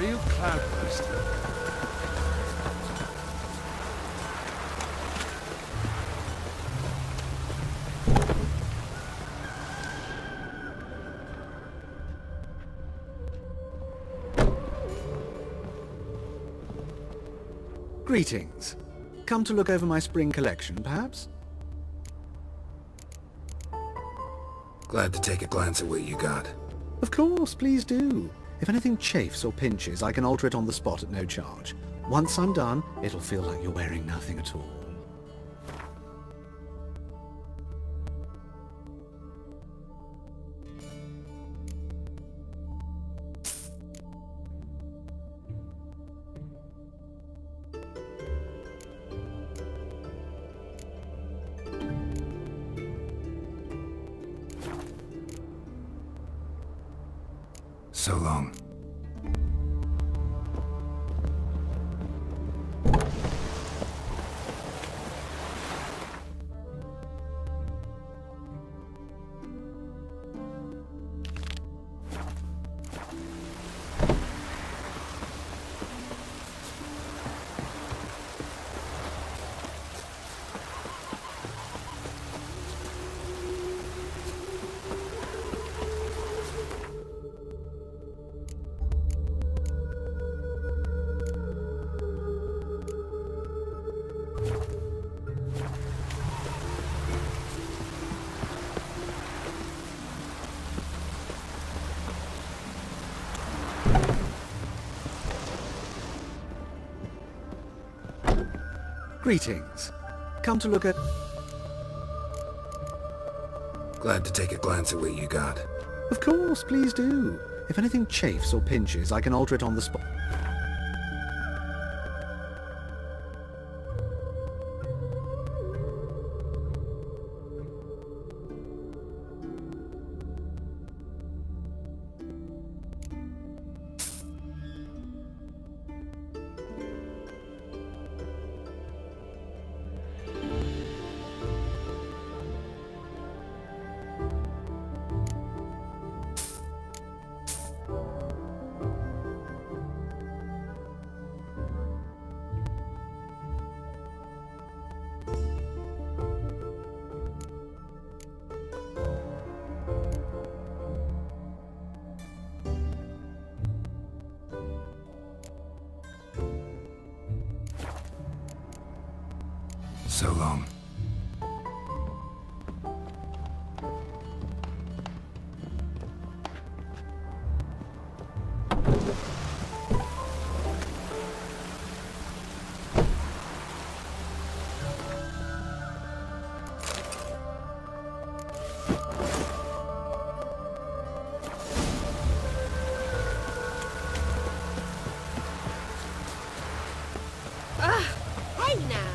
real cloudburst. Greetings. Come to look over my spring collection, perhaps? Glad to take a glance at what you got. Of course, please do. If anything chafes or pinches, I can alter it on the spot at no charge. Once I'm done, it'll feel like you're wearing nothing at all. So long. Greetings. Come to look at... Glad to take a glance at what you got. Of course, please do. If anything chafes or pinches, I can alter it on the spot. So long. Hey now!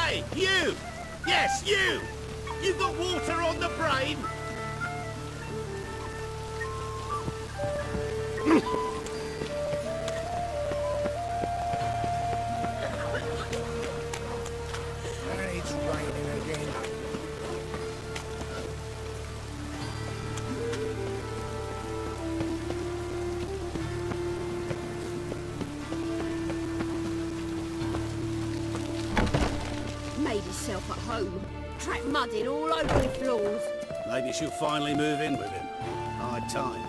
Hey, you! Yes, you! You got water on the brain? herself at home. Track mudded all over the floors. Maybe she'll finally move in with him. High time.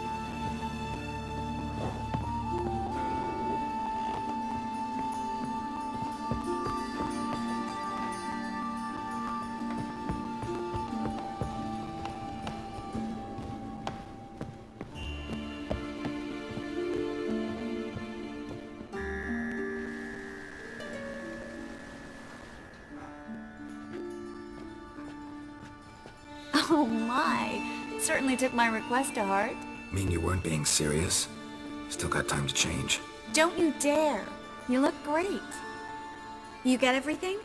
Oh my, certainly took my request to heart. Mean you weren't being serious? Still got time to change. Don't you dare. You look great. You get everything?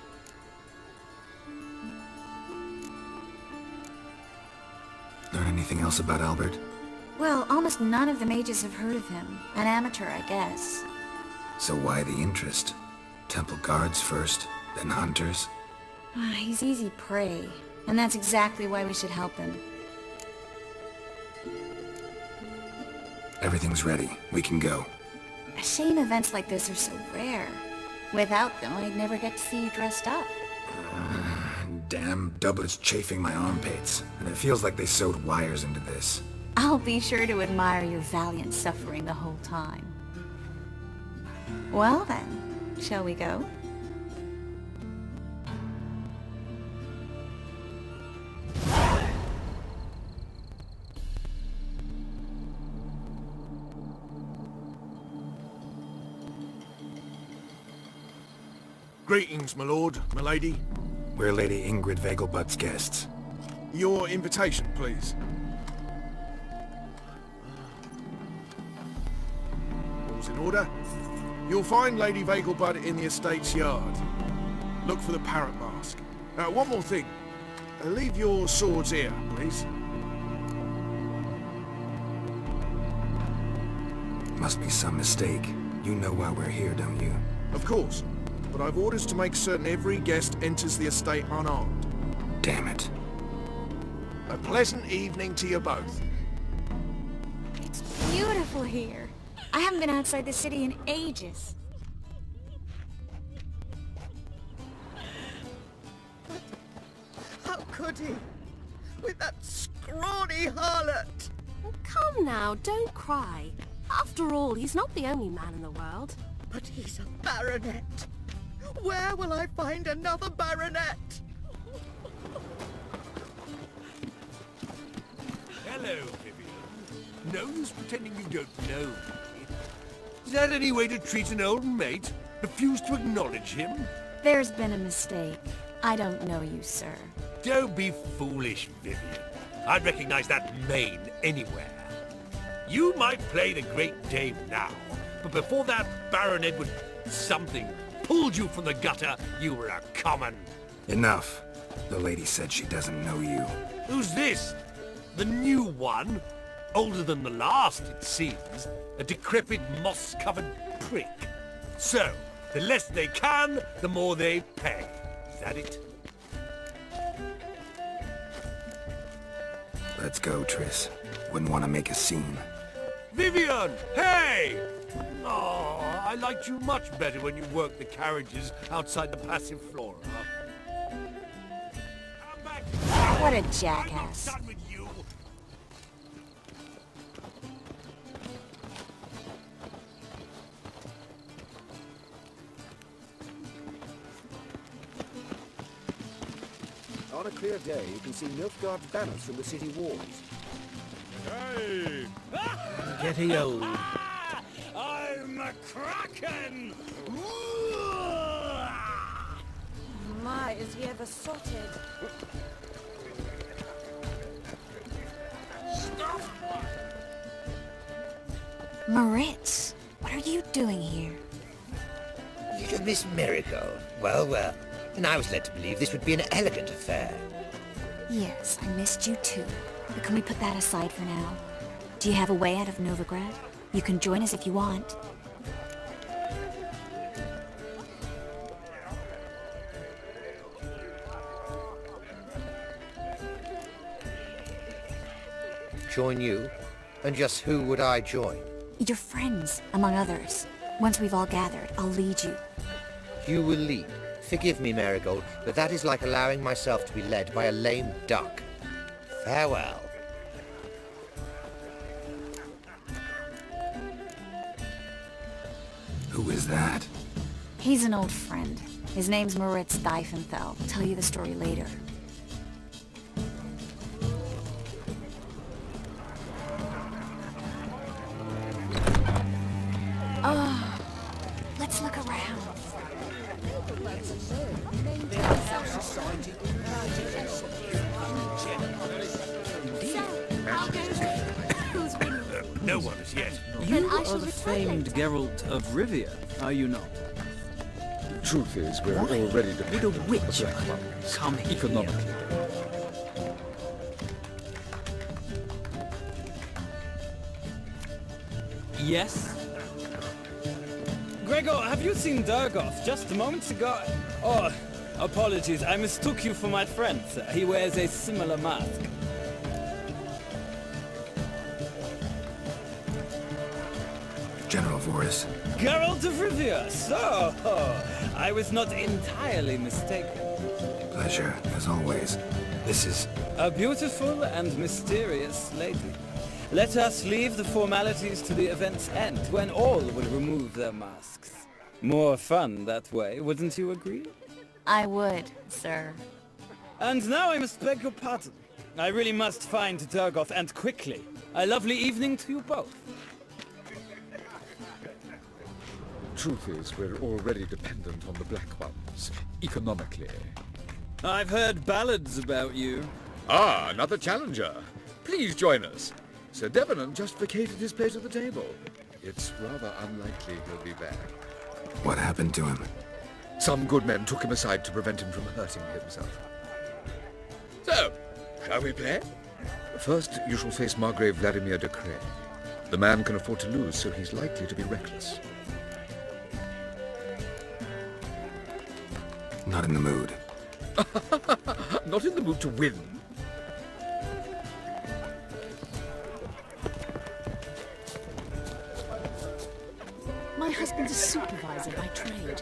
Learn anything else about Albert? Well, almost none of the mages have heard of him. An amateur, I guess. So why the interest? Temple guards first, then hunters? He's easy prey, and that's exactly why we should help him. Everything's ready. We can go. A shame events like this are so rare. Without them, I'd never get to see you dressed up. Damn doublet's chafing my armpits, and it feels like they sewed wires into this. I'll be sure to admire your valiant suffering the whole time. Well then, shall we go? Greetings, my lord, my lady. We're Lady Ingrid Vegelbud's guests. Your invitation, please. All's in order. You'll find Lady Vegelbud in the estate's yard. Look for the parrot mask. One more thing. Leave your swords here, please. Must be some mistake. You know why we're here, don't you? Of course. But I've orders to make certain every guest enters the estate unarmed. Damn it. A pleasant evening to you both. It's beautiful here. I haven't been outside the city in ages. How could he? With that scrawny harlot! Come now, don't cry. After all, he's not the only man in the world. But he's a baronet. Where will I find another baronet? Hello, Vivian. No use pretending you don't know me. Is that any way to treat an old mate? Refuse to acknowledge him? There's been a mistake. I don't know you, sir. Don't be foolish, Vivian. I'd recognize that mane anywhere. You might play the Great Dame now, but before that Baron Edward something pulled you from the gutter, you were a common. Enough. The lady said she doesn't know you. Who's this? The new one? Older than the last, it seems. A decrepit, moss-covered prick. So, the less they can, the more they pay. Is that it? Let's go, Triss. Wouldn't want to make a scene. Vivian! Hey! Oh, I liked you much better when you worked the carriages outside the passive flora. Come back. What a I'm not jackass. done with you. On a clear day, you can see Nilfgaard's banners from the city walls. Hey! Getting old. I'm a kraken! My, is he ever sotted? Moritz, what are you doing here? Little Miss Miracle. Well, well. And I was led to believe this would be an elegant affair. Yes, I missed you too. But can we put that aside for now? Do you have a way out of Novigrad? You can join us if you want. Join you? And just who would I join? Your friends, among others. Once we've all gathered, I'll lead you. You will lead. Forgive me, Marigold, but that is like allowing myself to be led by a lame duck. Farewell. Who is that? He's an old friend. His name's Moritz Diefenthal. I'll tell you the story later. Oh, let's look around. No one as yet. You are the famed Geralt of Rivia, are you not? Truth is, we're already Would a witcher come here? Yes? Gregor, have you seen Durgoth just moments ago? Oh, apologies, I mistook you for my friend, sir. He wears a similar mask. General Voris. Geralt of Rivia, so I was not entirely mistaken. Pleasure, as always. This is... A beautiful and mysterious lady. Let us leave the formalities to the event's end, when all will remove their masks. More fun that way, wouldn't you agree? I would, sir. And now I must beg your pardon. I really must find Durgoth, and quickly. A lovely evening to you both. Truth is, we're already dependent on the Black Ones, economically. I've heard ballads about you. Ah, another challenger. Please join us. Sir Devenant just vacated his place at the table. It's rather unlikely he'll be back. What happened to him? Some good men took him aside to prevent him from hurting himself. So, shall we play? First, you shall face Margrave Vladimir de Cray. The man can afford to lose, so he's likely to be reckless. Not in the mood. Not in the mood to win. My husband's a supervisor by trade.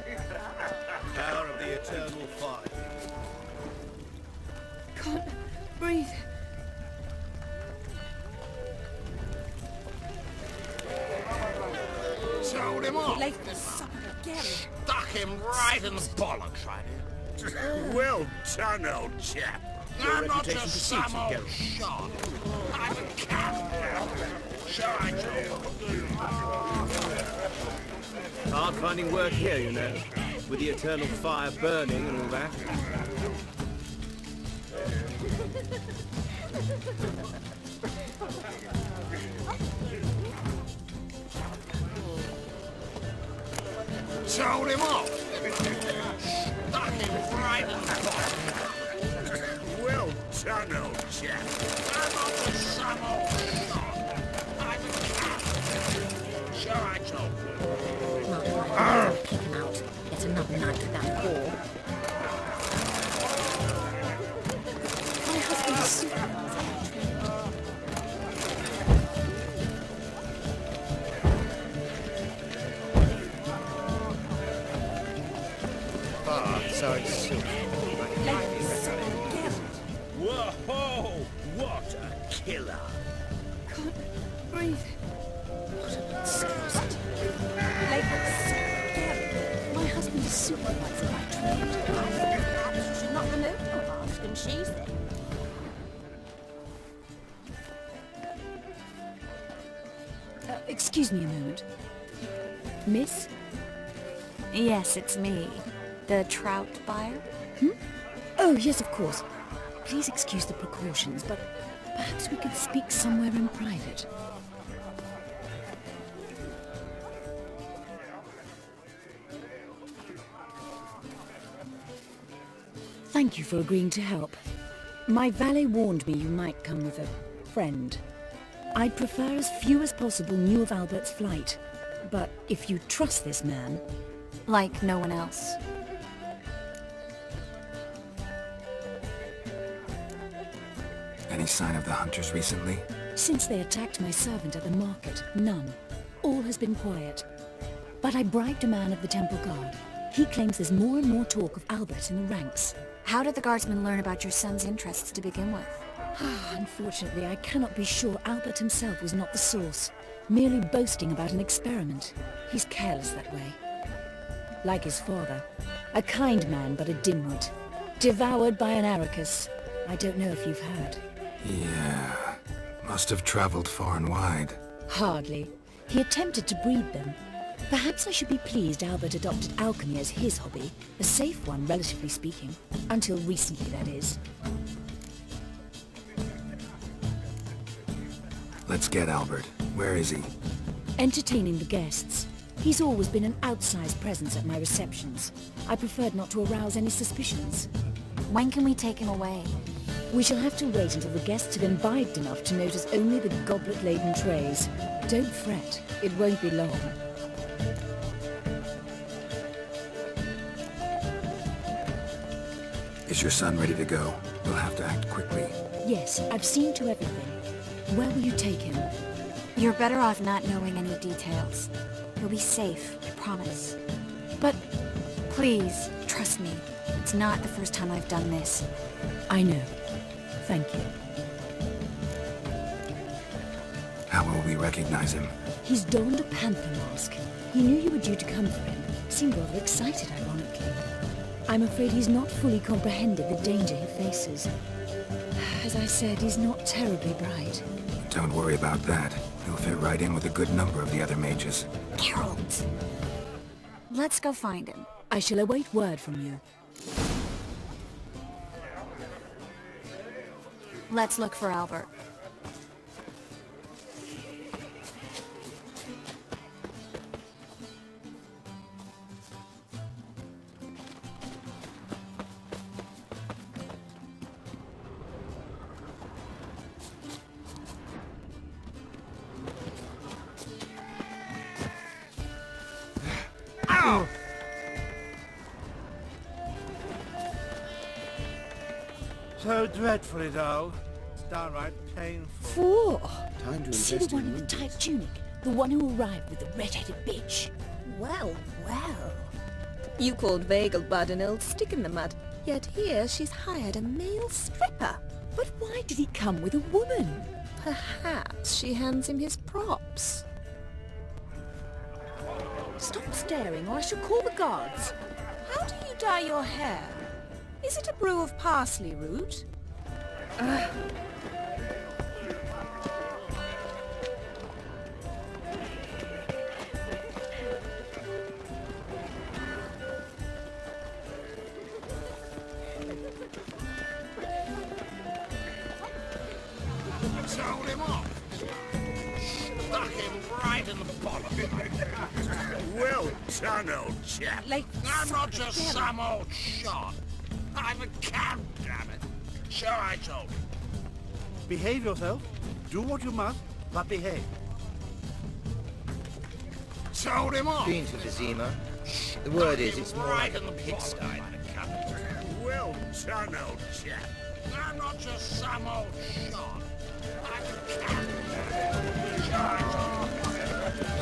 Power of the eternal fire. Can't breathe. Sold him off. Late the supper again. Stuck him right in the bollocks, right here. Well done, old chap. I'm not just some old shot. I'm a cat. Sure I do. Hard finding work here, you know, with the eternal fire burning and all that. Sold him off. Stuck him right in the bollocks. Well done, old chap. I'm not just some old shot. I'm a cat. Sure I told you. Kick him out. Get another night with that whore. My husband's a supervisor by trade. So it's silly. Late the supper again. Whoa! What a killer! Can't breathe. What a monstrosity. Late the supper again. My husband's a supervisor by trade. Perhaps she should not remove her mask and she's there. Excuse me a moment. Miss? Yes, it's me. The trout buyer? Oh, yes, of course. Please excuse the precautions, but perhaps we could speak somewhere in private. Thank you for agreeing to help. My valet warned me you might come with a friend. I'd prefer as few as possible knew of Albert's flight. But if you trust this man... Like no one else. Any sign of the hunters recently? Since they attacked my servant at the market, none. All has been quiet. But I bribed a man of the Temple Guard. He claims there's more and more talk of Albert in the ranks. How did the guardsmen learn about your son's interests to begin with? Unfortunately, I cannot be sure Albert himself was not the source, merely boasting about an experiment. He's careless that way. Like his father. A kind man, but a dimwit. Devoured by an Arrakis. I don't know if you've heard. Yeah. Must have traveled far and wide. Hardly. He attempted to breed them. Perhaps I should be pleased Albert adopted alchemy as his hobby. A safe one, relatively speaking. Until recently, that is. Let's get Albert. Where is he? Entertaining the guests. He's always been an outsized presence at my receptions. I preferred not to arouse any suspicions. When can we take him away? We shall have to wait until the guests have imbibed enough to notice only the goblet-laden trays. Don't fret, it won't be long. Is your son ready to go? We'll have to act quickly. Yes, I've seen to everything. Where will you take him? You're better off not knowing any details. He'll be safe, I promise. But... Please, trust me. It's not the first time I've done this. I know. Thank you. How will we recognize him? He's donned a panther mask. He knew you were due to come for him. Seemed rather excited, ironically. I'm afraid he's not fully comprehended the danger he faces. As I said, he's not terribly bright. Don't worry about that. He'll fit right in with a good number of the other mages. Geralt! Let's go find him. I shall await word from you. Let's look for Albert. Ow! So dreadfully dull. It's downright painful. Four! Time to See the one in the tight tunic? The one who arrived with the red-headed bitch. Well, well. You called Vegelbud an old stick in the mud, yet here she's hired a male stripper. But why did he come with a woman? Perhaps she hands him his props. Stop staring or I shall call the guards. How do you dye your hair? Is it a brew of parsley root? Sold him off. Stuck him right in the bottom. Well done, old chap. I'm not just some old shot. I'm a count, damn it. So I told him. Behave yourself. Do what you must, but behave. Sold him off. Been to Vizima? The word is it's more right like in a the pigsty bottom. than a cabin. Well done, old chap. I'm not just some old shot. I'm a count. So I told him.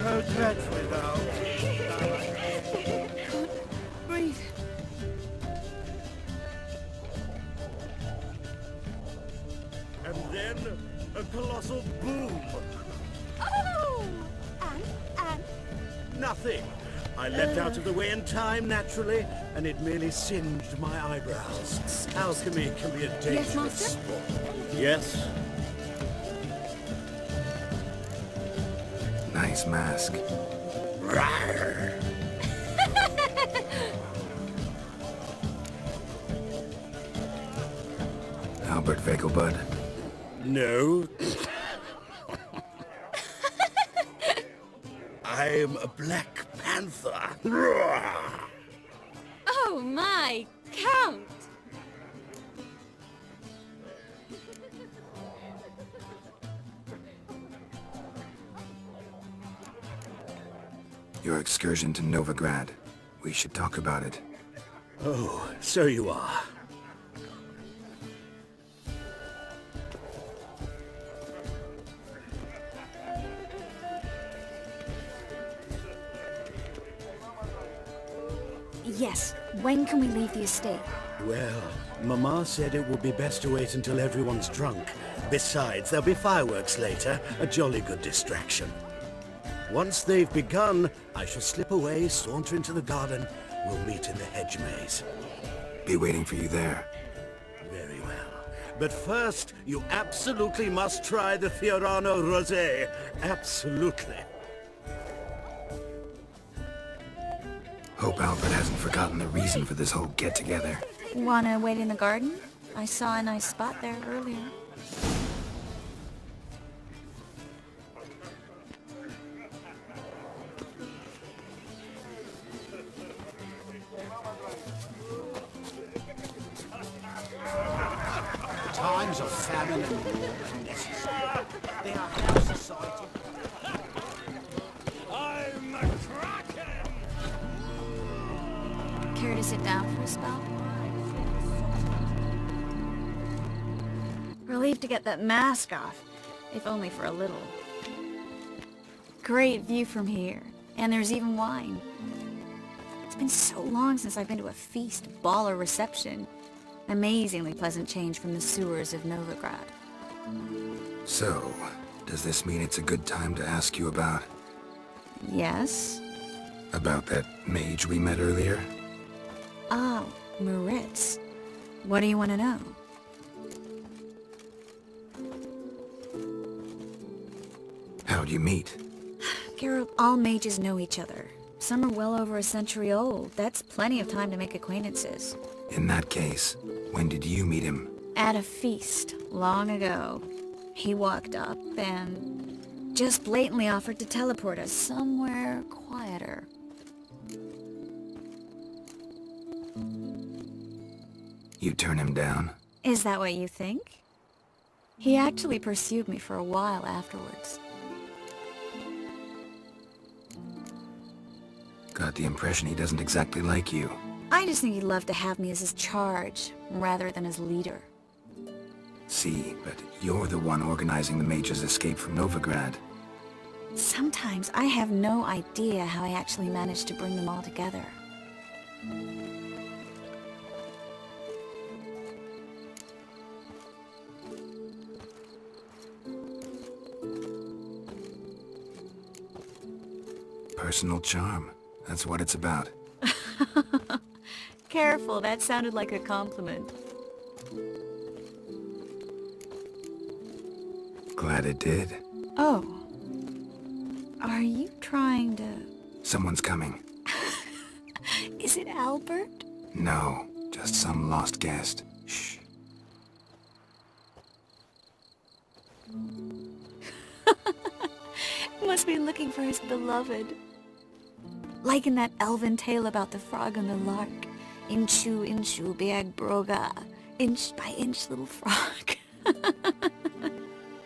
So dreadfully dull. Breathe. And then a colossal boom. Oh! And? Nothing. I leapt out of the way in time, naturally, and it merely singed my eyebrows. Alchemy can be a dangerous Master? sport. Yes? Nice mask. Rawr. Albert Vegelbud. No. I'm a Black Panther. Rawr. Oh my, Count! Your excursion to Novigrad. We should talk about it. Oh, so you are. Yes, when can we leave the estate? Well, Mama said it would be best to wait until everyone's drunk. Besides, there'll be fireworks later, a jolly good distraction. Once they've begun, I shall slip away, saunter into the garden. We'll meet in the hedge maze. Be waiting for you there. Very well. But first, you absolutely must try the Fiorano Rosé. Absolutely. Hope Albert hasn't forgotten the reason for this whole get-together. Wanna wait in the garden? I saw a nice spot there earlier. Times of famine and war are necessary. They are how society... I'm a kraken! Care to sit down for a spell? Relieved to get that mask off, if only for a little. Great view from here, and there's even wine. It's been so long since I've been to a feast, ball, or reception. Amazingly pleasant change from the sewers of Novigrad. So, does this mean it's a good time to ask you about... Yes? About that mage we met earlier? Oh, Moritz. What do you want to know? How'd you meet? Geralt, all mages know each other. Some are well over a century old. That's plenty of time to make acquaintances. In that case, when did you meet him? At a feast, long ago. He walked up and just blatantly offered to teleport us somewhere quieter. You turn him down? Is that what you think? He actually pursued me for a while afterwards. Got the impression he doesn't exactly like you. I just think he'd love to have me as his charge, rather than his leader. See, but you're the one organizing the mage's escape from Novigrad. Sometimes I have no idea how I actually managed to bring them all together. Personal charm. That's what it's about. Careful, that sounded like a compliment. Glad it did. Oh. Are you trying to... Someone's coming. Is it Albert? No, just some lost guest. Shh. Must be looking for his beloved. Like in that elven tale about the frog and the lark. Inchu, inchu, beag broga. Inch by inch, little frog.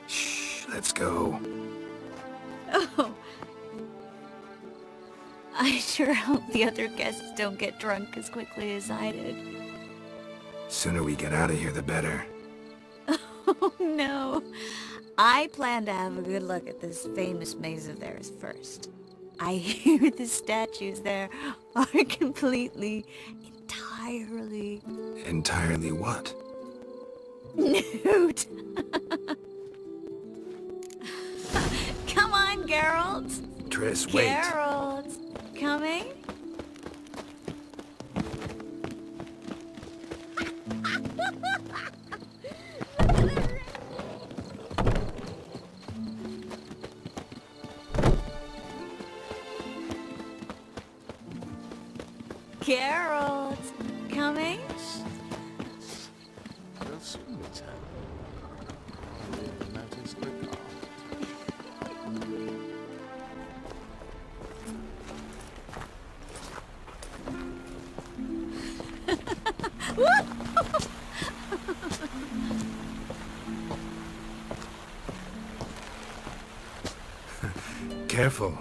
Shh, let's go. Oh. I sure hope the other guests don't get drunk as quickly as I did. Sooner we get out of here, the better. Oh no. I plan to have a good look at this famous maze of theirs first. I hear the statues there are entirely... Entirely what? Nude. Come on, Geralt. Triss, wait. Geralt. Coming? Geralt, coming? They'll soon return. The mountains go past. Careful.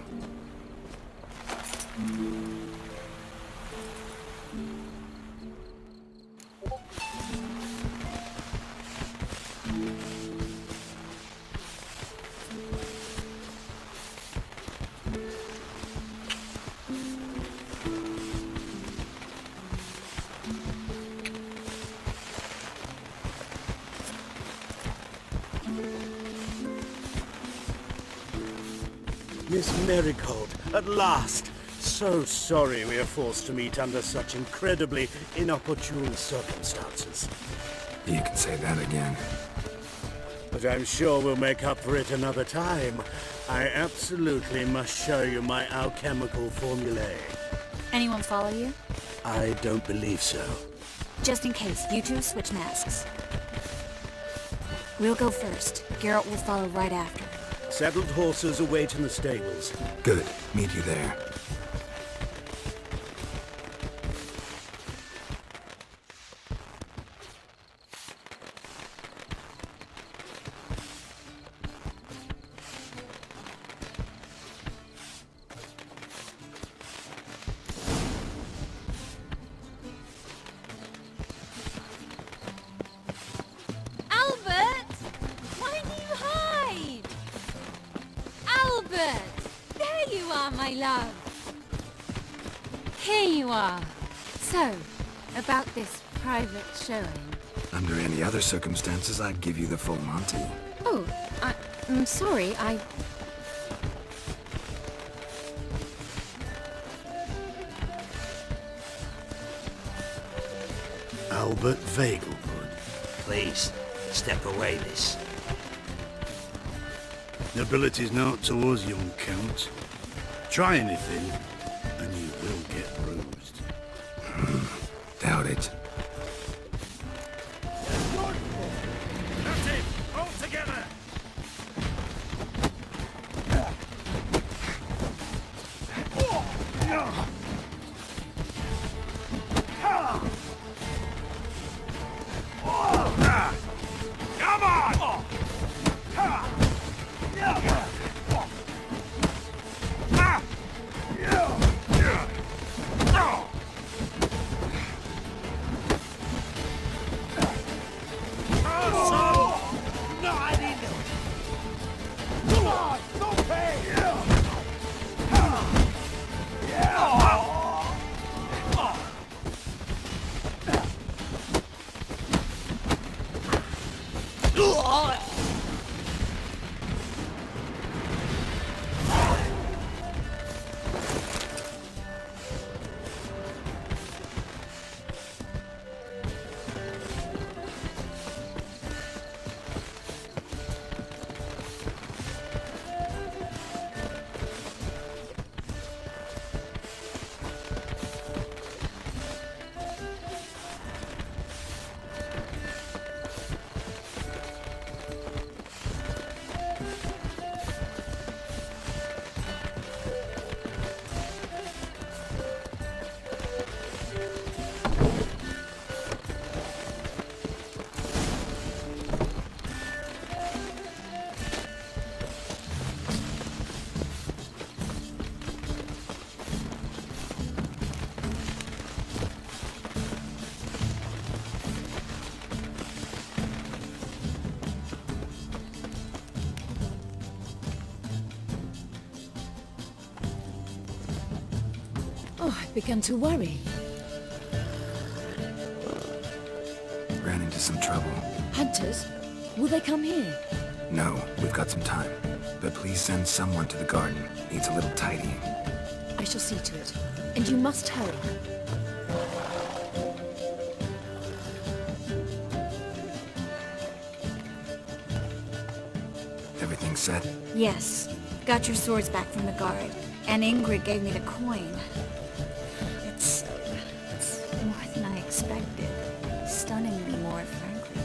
Miss Marigold, at last! So sorry we are forced to meet under such incredibly inopportune circumstances. You can say that again. But I'm sure we'll make up for it another time. I absolutely must show you my alchemical formulae. Anyone follow you? I don't believe so. Just in case, you two switch masks. We'll go first. Garrett will follow right after. Saddled horses await in the stables. Good. Meet you there. Albert! Why do you hide? Albert! There you are, my love. Here you are. So, about this private showing. Under any other circumstances, I'd give you the full Monty. Oh, I'm sorry, Albert Vagelwood. Please, step away, miss. Nobility's not towards young Count. Try anything, and you will get bruised. Doubt it. That's it! All together! Come on! Oh, I've begun to worry. Ran into some trouble. Hunters? Will they come here? No, we've got some time. But please send someone to the garden. Needs a little tidying. I shall see to it. And you must help. Everything set? Yes. Got your swords back from the guard. And Ingrid gave me the coin. It's more than I expected. Stunningly more, frankly.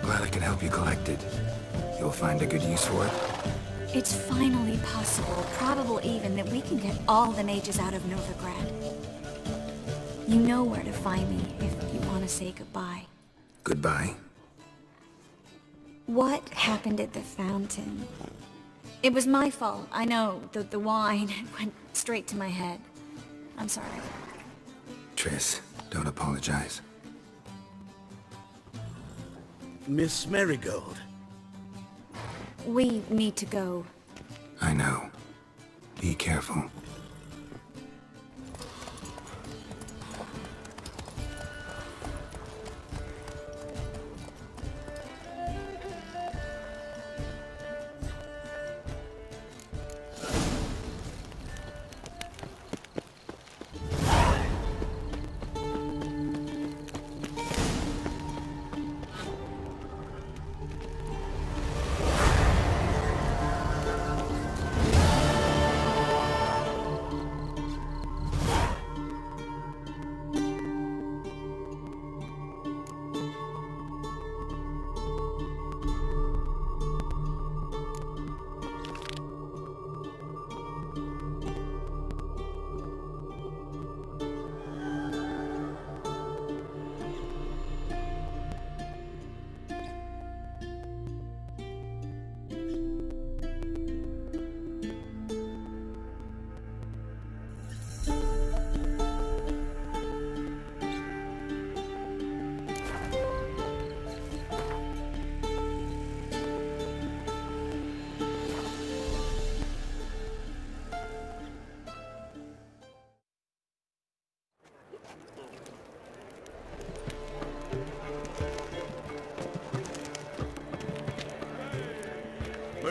Glad I could help you collect it. You'll find a good use for it? It's finally possible, probable even, that we can get all the mages out of Novigrad. You know where to find me if you want to say goodbye. Goodbye. What happened at the fountain? It was my fault, I know. The wine went straight to my head. I'm sorry. Triss, don't apologize. Miss Marigold. We need to go. I know. Be careful.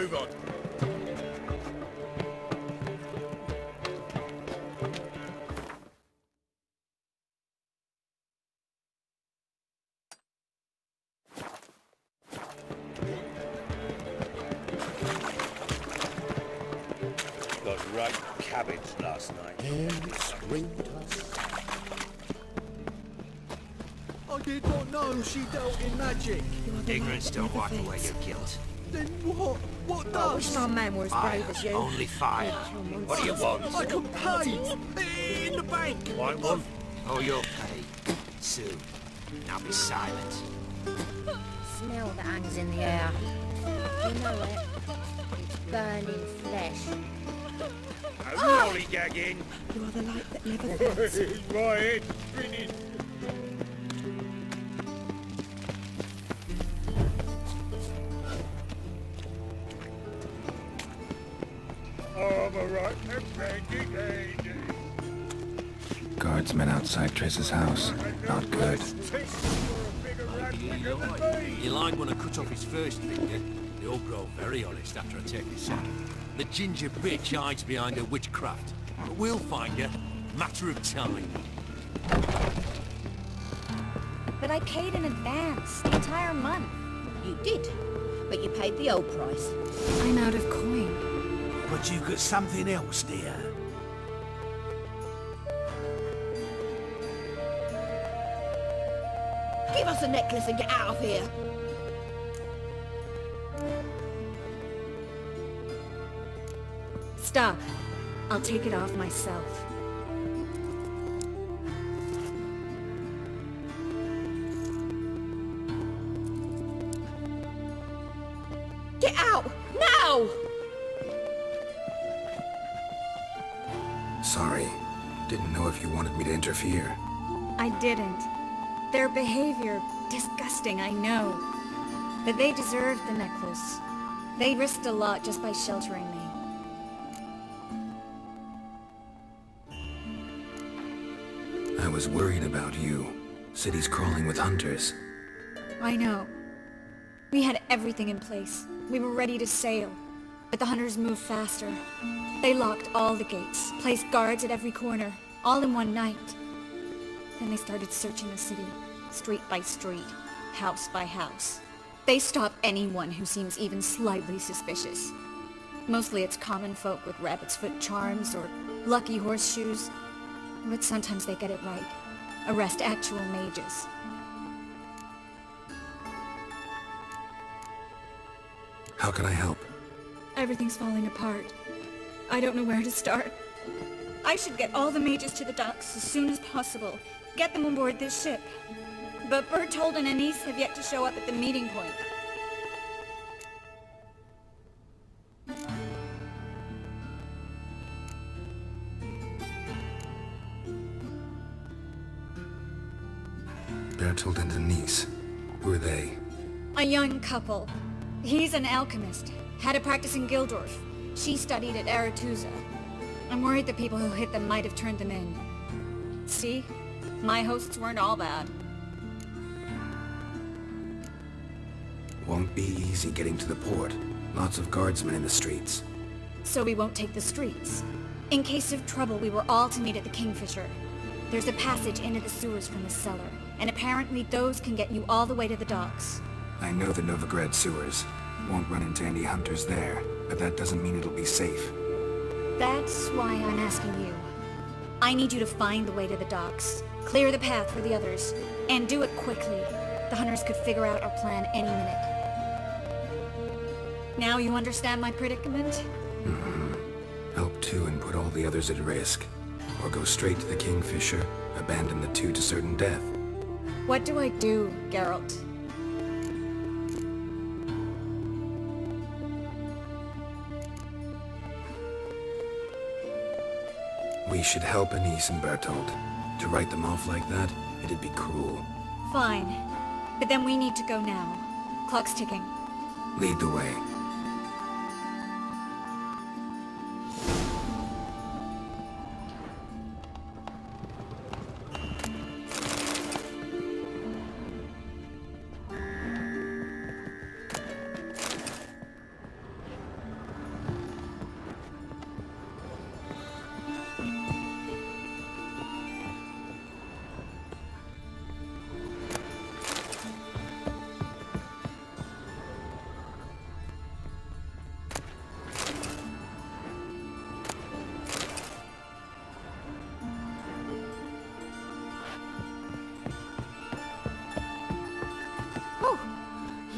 move on. Got right cabbage last night. I did not know she dealt in magic. Ignorance don't wipe away your guilt. Then what? What I wish does? my man were as brave Fire, as you. only fire. What do you want? I can pay. In the bank. Want one? Oh, you'll pay. Soon. Now be silent. Smell that hangs in the air. You know it. It's burning flesh. Lollygagging. You are the light that never fades. My head's spinning. I'm a right Guardsmen outside Triss's house. Not good. You like when I cut off his first finger? They all grow very honest after I take his second. The ginger bitch hides behind her witchcraft. But we'll find her. Matter of time. But I paid in advance, the entire month. You did, but you paid the old price. I'm out of coin. But you got something else, dear. Give us a necklace and get out of here. Stop. I'll take it off myself. Get out! Now! Sorry. Didn't know if you wanted me to interfere. I didn't. Their behavior, disgusting, I know. But they deserved the necklace. They risked a lot just by sheltering me. I was worried about you. City's crawling with hunters. I know. We had everything in place. We were ready to sail. But the hunters moved faster. They locked all the gates, placed guards at every corner, all in one night. Then they started searching the city, street by street, house by house. They stop anyone who seems even slightly suspicious. Mostly it's common folk with rabbit's foot charms or lucky horseshoes. But sometimes they get it right. Arrest actual mages. How can I help? Everything's falling apart. I don't know where to start. I should get all the mages to the docks as soon as possible. Get them on board this ship. But Bertold and Anise have yet to show up at the meeting point. Bertold and Denise. Who are they? A young couple. He's an alchemist. Had a practice in Gildorf. She studied at Aretusa. I'm worried the people who hit them might have turned them in. See? My hosts weren't all bad. Won't be easy getting to the port. Lots of guardsmen in the streets. So we won't take the streets. In case of trouble, we were all to meet at the Kingfisher. There's a passage into the sewers from the cellar, and apparently those can get you all the way to the docks. I know the Novigrad sewers. Won't run into any hunters there, but that doesn't mean it'll be safe. That's why I'm asking you. I need you to find the way to the docks, clear the path for the others, and do it quickly. The hunters could figure out our plan any minute. Now you understand my predicament? Help two and put all the others at risk. Or go straight to the Kingfisher, abandon the two to certain death. What do I do, Geralt? We should help Anise and Bertold. To write them off like that, it'd be cruel. Fine. But then we need to go now. Clock's ticking. Lead the way.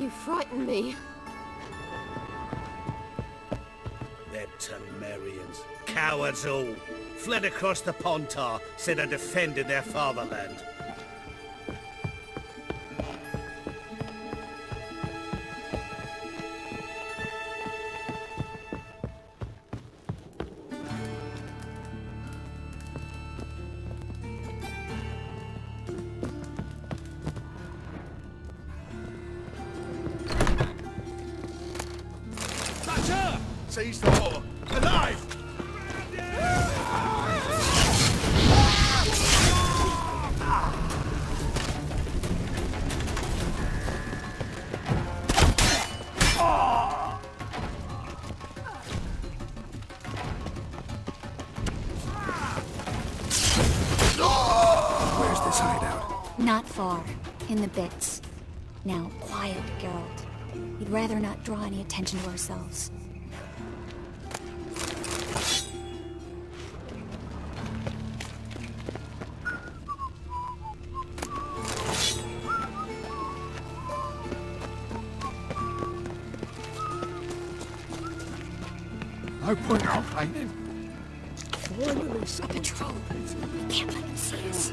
You frighten me. They're Temerians. Cowards all. Fled across the Pontar, said I defended their fatherland. Seize the war! Alive! Where's this hideout? Not far. In the bits. Now, quiet, Geralt. We'd rather not draw any attention to ourselves. No point in complaining. Finally, a patrol. We can't let them see us.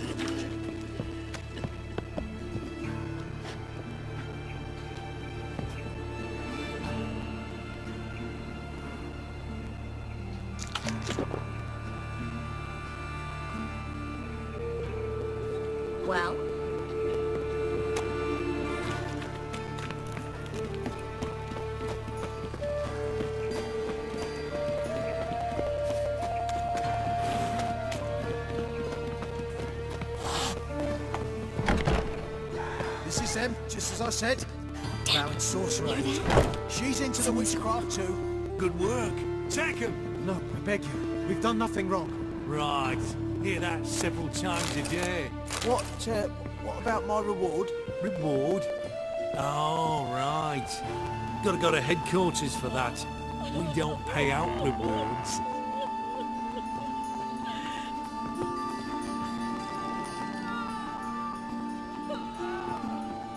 Well? This is them, just as I said. Now in sorcerer. She's into the witchcraft too. Good work. Take him. No, I beg you. We've done nothing wrong. Right. Hear that several times a day. What about my reward? Reward? Oh, right. Gotta go to headquarters for that. We don't pay out rewards.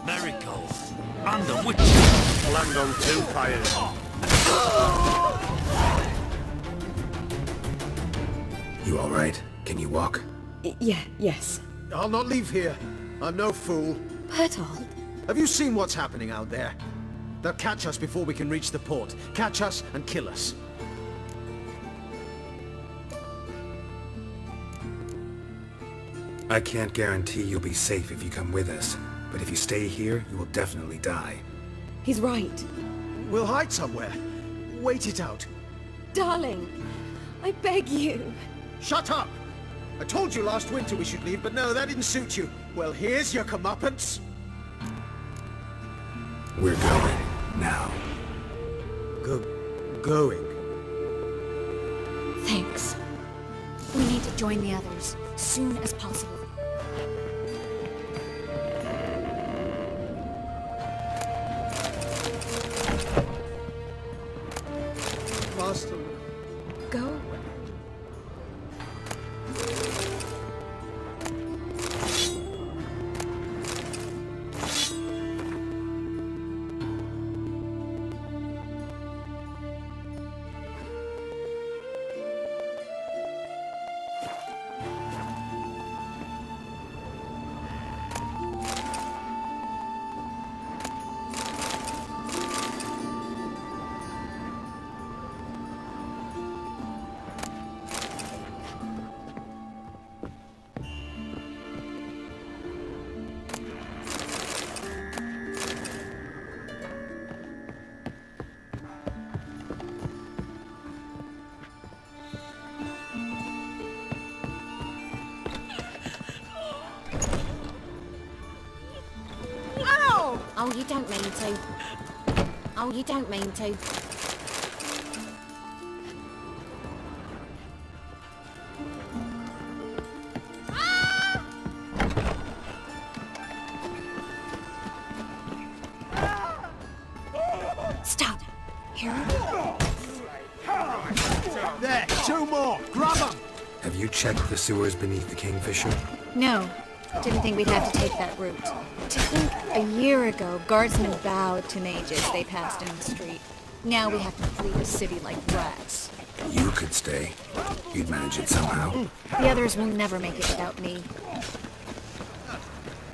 Miracle. And the witch. Land on two fires. You all right? Can you walk? Yes. I'll not leave here. I'm no fool. Bertold. Have you seen what's happening out there? They'll catch us before we can reach the port. Catch us and kill us. I can't guarantee you'll be safe if you come with us, but if you stay here, you will definitely die. He's right. We'll hide somewhere. Wait it out. Darling, I beg you. Shut up! I told you last winter we should leave, but no, that didn't suit you. Well, here's your comeuppance. We're going. Now. Going? Thanks. We need to join the others, soon as possible. Master. Go. Oh, you don't mean to. Oh, you don't mean to. Stop. Here. There, two more. Grab them. Have you checked the sewers beneath the Kingfisher? No. Didn't think we'd have to take that route. To think a year ago, guardsmen bowed to mages they passed in the street. Now we have to flee the city like rats. You could stay. You'd manage it somehow. The others will never make it without me.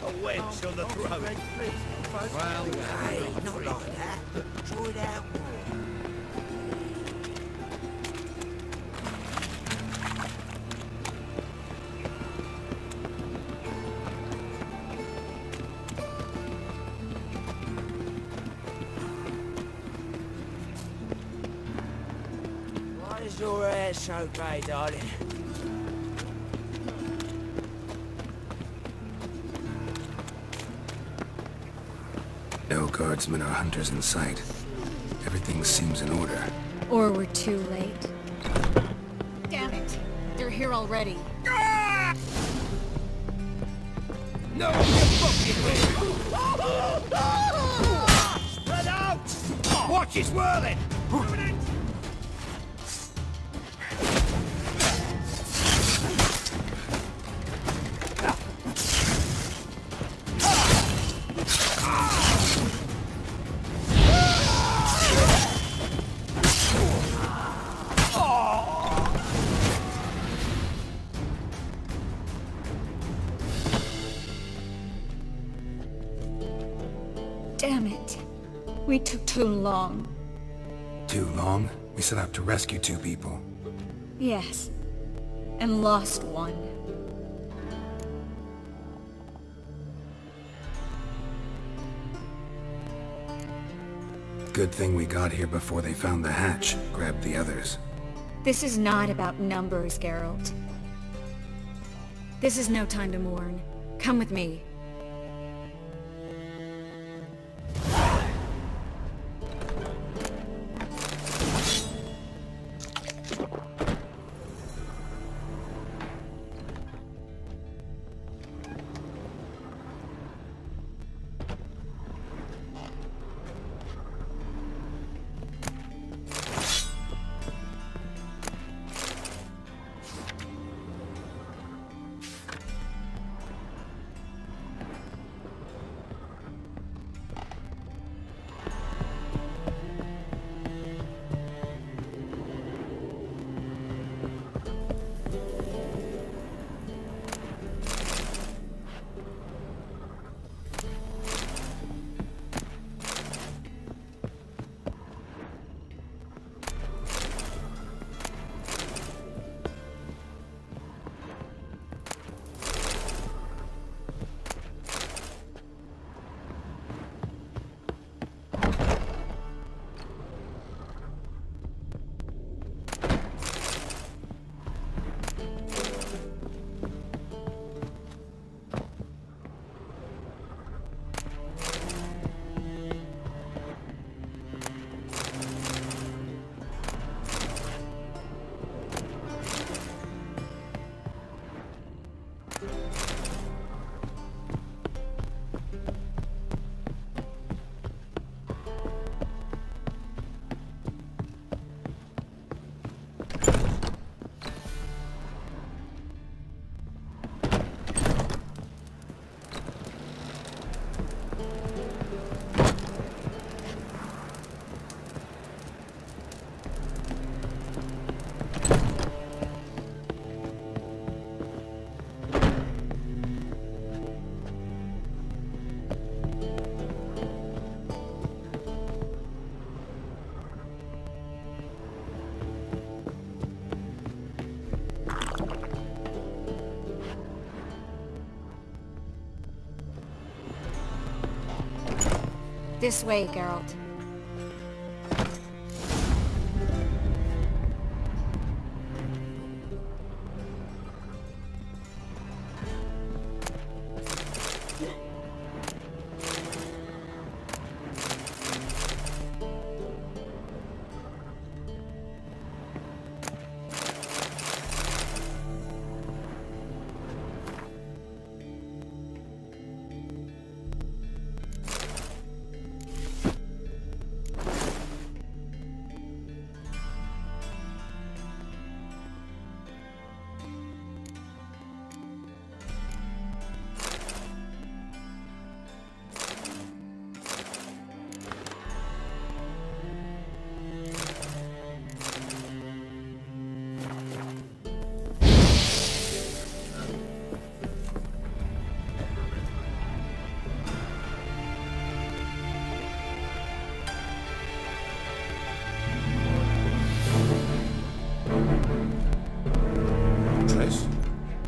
A wedge on the throat. Well, hey, not like that. Draw it out. Why is your hair so grey, darling? No guardsmen or hunters in sight. Everything seems in order. Or we're too late. Damn it! They're here already. No, you fucking way! Spread out! Watch it whirling! Damn it. We took too long. Too long? We set out to rescue 2 people. Yes. And lost one. Good thing we got here before they found the hatch, grabbed the others. This is not about numbers, Geralt. This is no time to mourn. Come with me. This way, Geralt.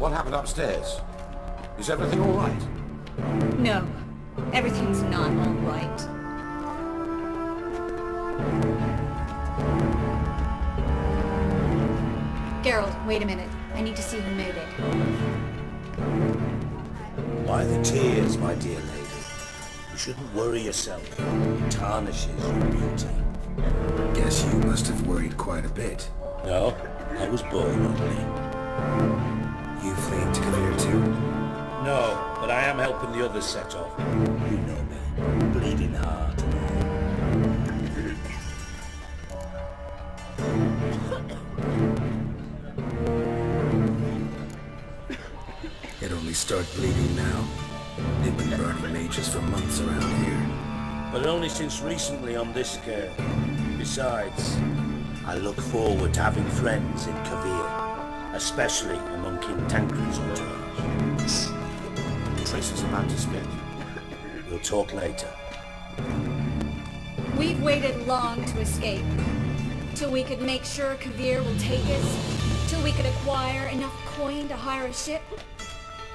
What happened upstairs? Is everything all right? No, everything's not all right. Geralt, wait a minute. I need to see who made it. Why the tears, my dear lady? You shouldn't worry yourself. It tarnishes your beauty. Guess you must have worried quite a bit. No, I was born ugly. You fleeing to Kavir too? No, but I am helping the others set off. You know me. Bleeding heart. It only started bleeding now. They've been burning mages for months around here. But only since recently on this scale. Besides, I look forward to having friends in Kavir, especially among King Tancred's entourage. Triss is about to spin. We'll talk later. We've waited long to escape. Till we could make sure Kavir will take us. Till we could acquire enough coin to hire a ship.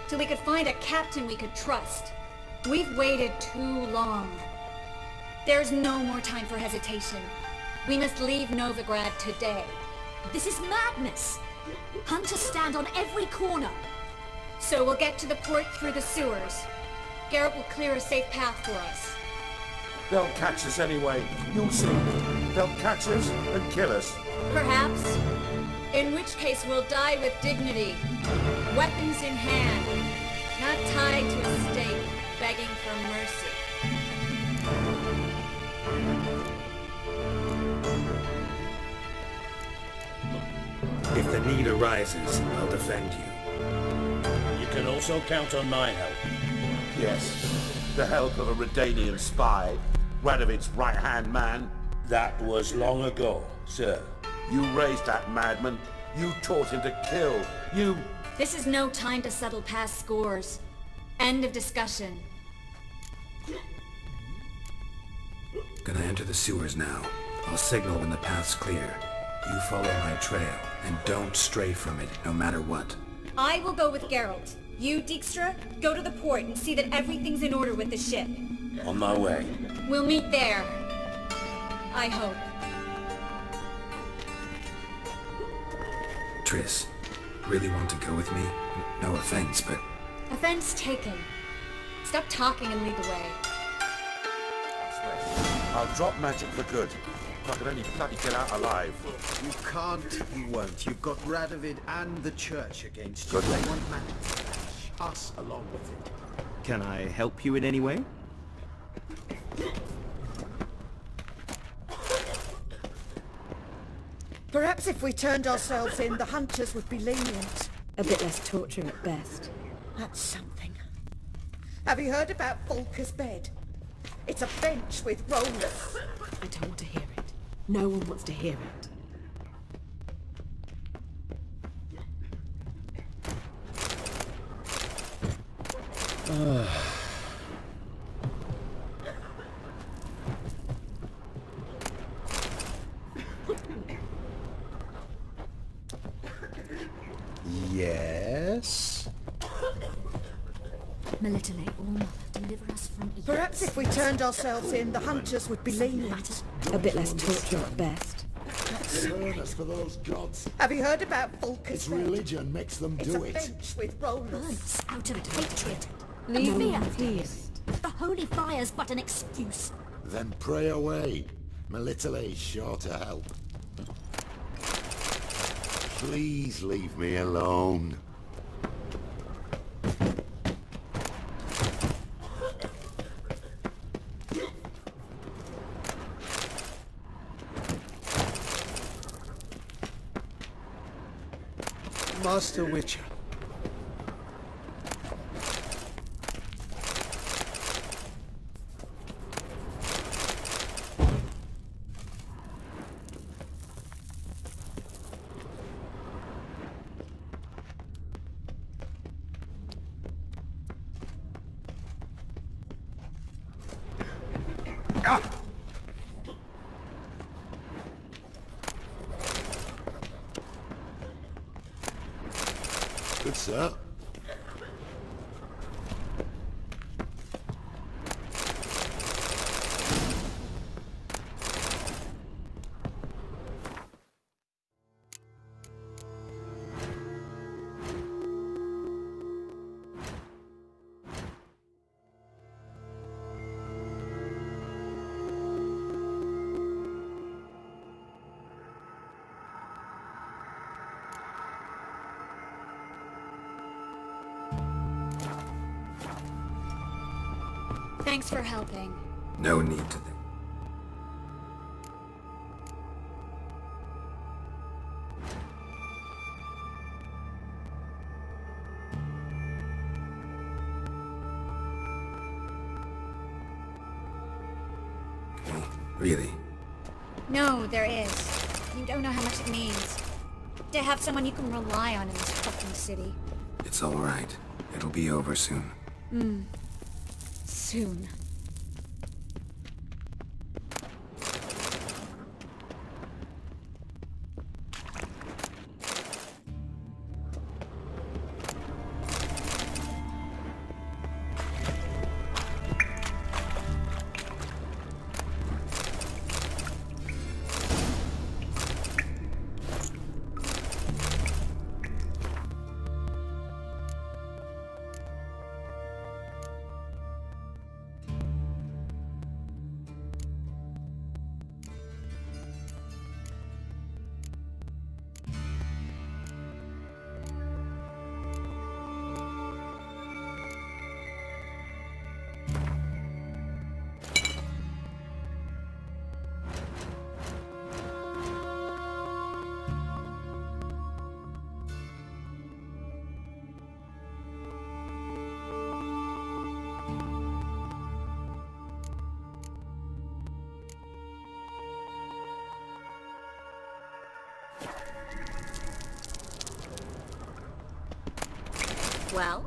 Till we could find a captain we could trust. We've waited too long. There's no more time for hesitation. We must leave Novigrad today. This is madness! Hunters stand on every corner. So we'll get to the port through the sewers. Garrett will clear a safe path for us. They'll catch us anyway. You'll see. They'll catch us and kill us. Perhaps. In which case we'll die with dignity. Weapons in hand. Not tied to a stake, begging for mercy. If the need arises, I'll defend you. You can also count on my help. Yes. The help of a Redanian spy. Radovid's right-hand man. That was long ago, sir. You raised that madman. You taught him to kill. You... This is no time to settle past scores. End of discussion. Gonna enter the sewers now. I'll signal when the path's clear. You follow my trail, and don't stray from it, no matter what. I will go with Geralt. You, Dijkstra, go to the port and see that everything's in order with the ship. On my way. We'll meet there. I hope. Triss, really want to go with me? No offense, but... Offense taken. Stop talking and lead the way. I'll drop magic for good. If I could only bloody get out alive. You can't, you won't. You've got Radovid and the church against you. Good lady. One man. Us along with it. Can I help you in any way? Perhaps if we turned ourselves in, the hunters would be lenient. A bit less torture at best. That's something. Have you heard about Volker's bed? It's a bench with rollers. I don't want to hear it. No one wants to hear it. Yes? Melitele, all mother, deliver us from evil. Perhaps if we turned ourselves in, the hunters would be lenient. A bit less torture at best. Service for those gods. Have you heard about Volker's It's bed? religion makes them It's do a it. bench with rollers. Months out of hatred. No Fear. one pleased. The holy fire's but an excuse. Then pray away. Melitele's sure to help. Please leave me alone. Master Witcher. Good sir. Thanks for helping. No need to think. Really? No, there is. You don't know how much it means. To have someone you can rely on in this fucking city. It's all right. It'll be over soon. Soon. Well?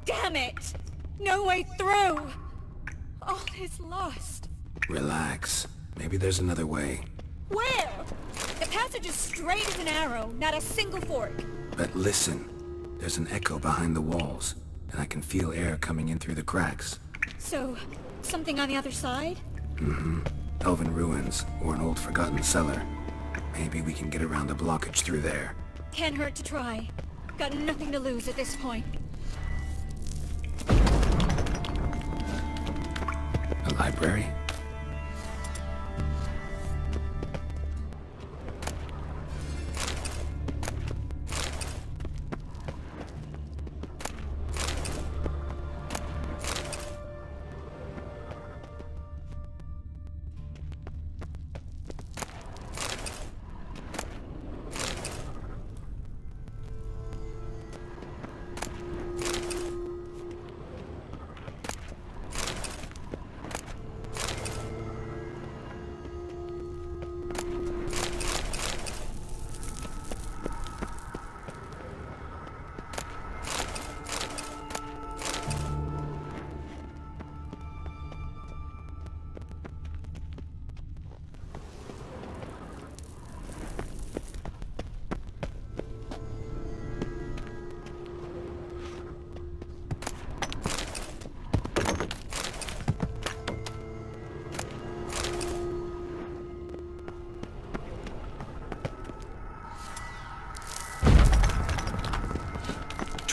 Damn it! No way through! All is lost. Relax. Maybe there's another way. Where? The passage is straight as an arrow, not a single fork. But listen. There's an echo behind the walls, and I can feel air coming in through the cracks. So, something on the other side? Mm-hmm. Elven ruins, or an old forgotten cellar. Maybe we can get around the blockage through there. Can't hurt to try. Got nothing to lose at this point. A library?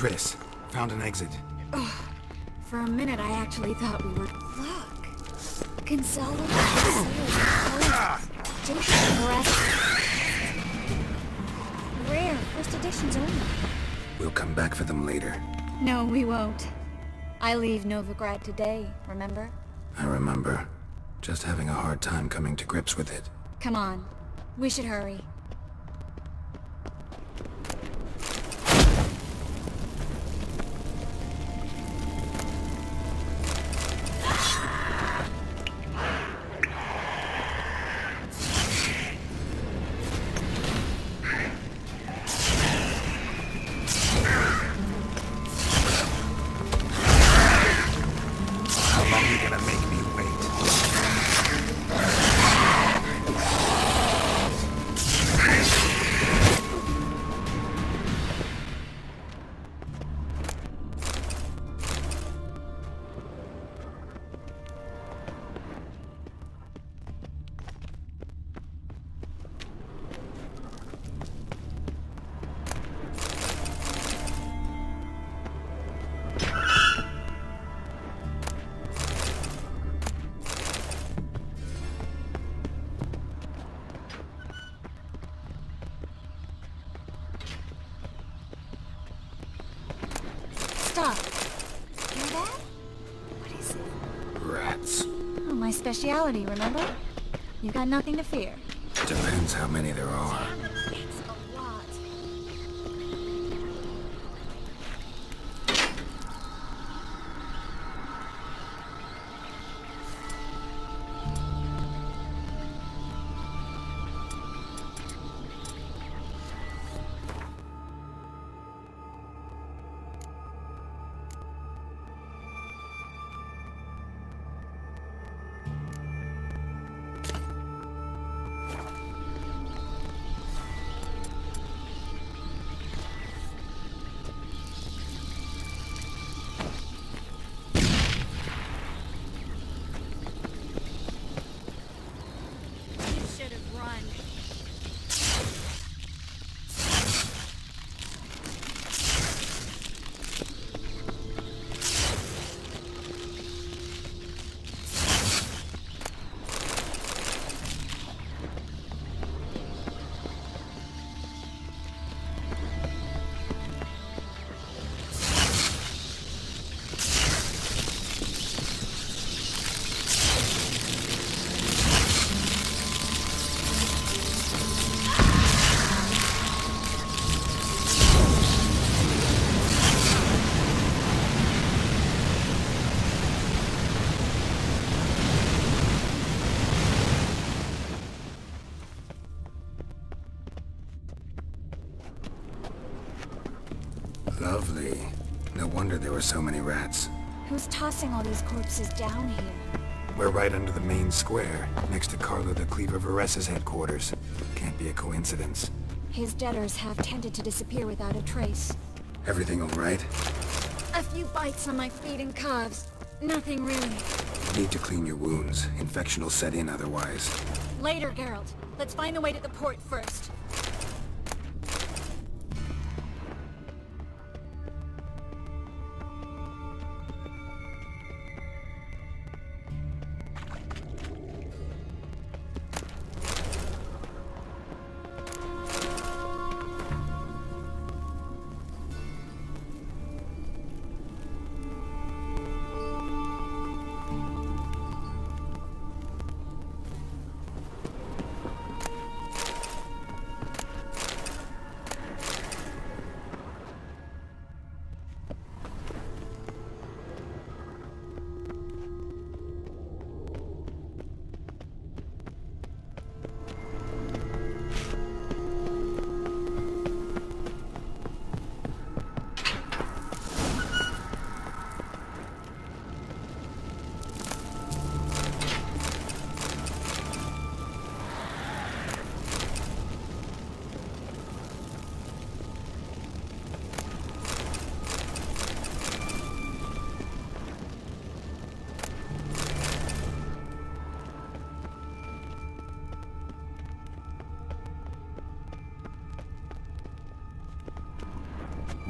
Triss, found an exit. For a minute, I actually thought we were... Look! Gonzalo, Jason, rare, first editions only. We'll come back for them later. No, we won't. I leave Novigrad today, remember? I remember. Just having a hard time coming to grips with it. Come on. We should hurry. Stop. Hear that? What is it? Rats. Oh, my speciality, remember? You got nothing to fear. Depends how many there are. It's a lot. Lovely. No wonder there were so many rats. Who's tossing all these corpses down here? We're right under the main square, next to Carlo the Cleaver Varessa's headquarters. Can't be a coincidence. His debtors have tended to disappear without a trace. Everything all right? A few bites on my feet and calves. Nothing really. You need to clean your wounds. Infection will set in otherwise. Later, Geralt. Let's find the way to the port first.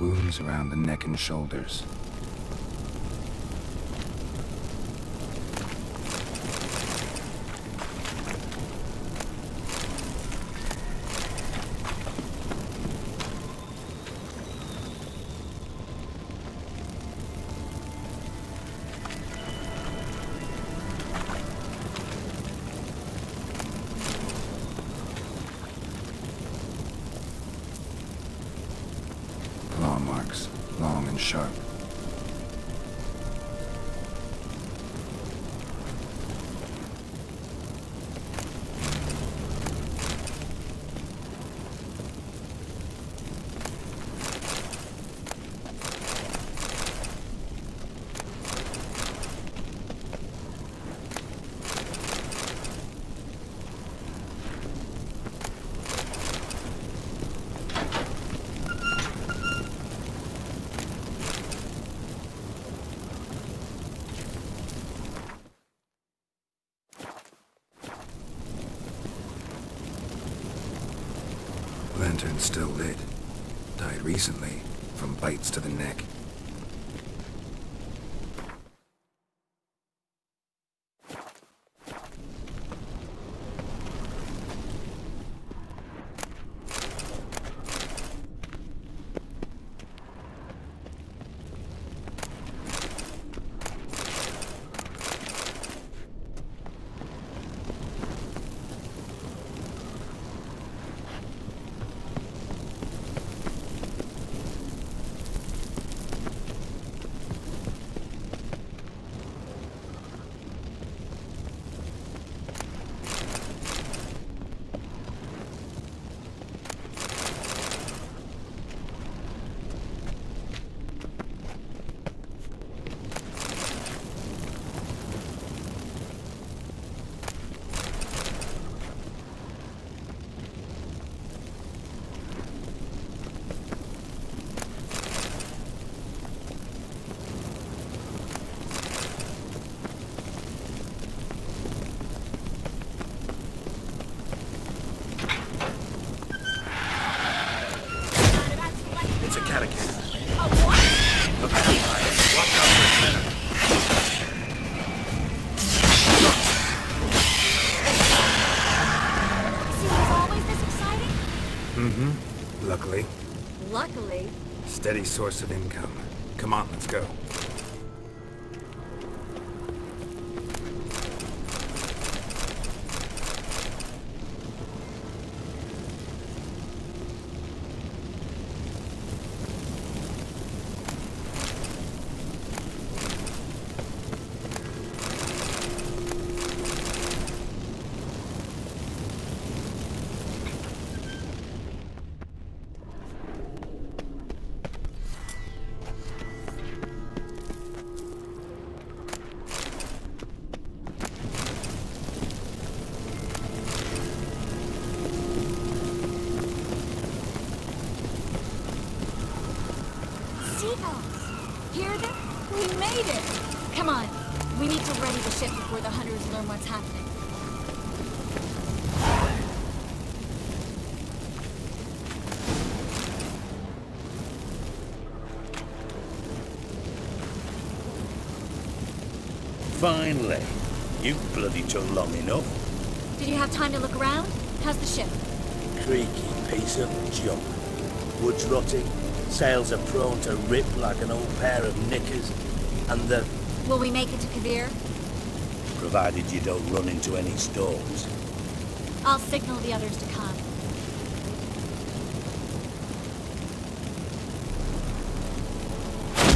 Wounds around the neck and shoulders. Claw marks, long and sharp. Lantern's still lit. Died recently, from bites to the neck. It's a catechism. A what? A vampire. Watch out for its venom. See, it was always this exciting? Mm-hmm. Luckily. Luckily. Steady source of income. Come on, let's go. Seagulls! Hear them? We made it! Come on. We need to ready the ship before the hunters learn what's happening. Finally. You bloody took long enough. Did you have time to look around? How's the ship? Creaky piece of junk. Wood's rotting. Sails are prone to rip like an old pair of knickers. And the... Will we make it to Kavir? Provided you don't run into any storms. I'll signal the others to come.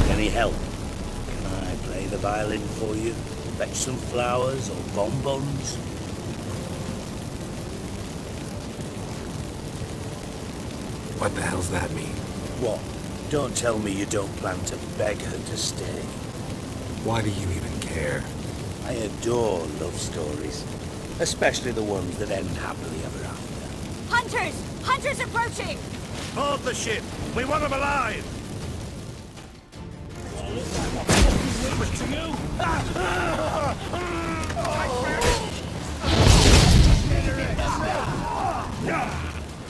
Any help? Can I play the violin for you? Fetch some flowers or bonbons? What the hell's that mean? What? Don't tell me you don't plan to beg her to stay. Why do you even care? I adore love stories. Especially the ones that end happily ever after. Hunters! Hunters approaching! Board the ship! We want them alive! To you!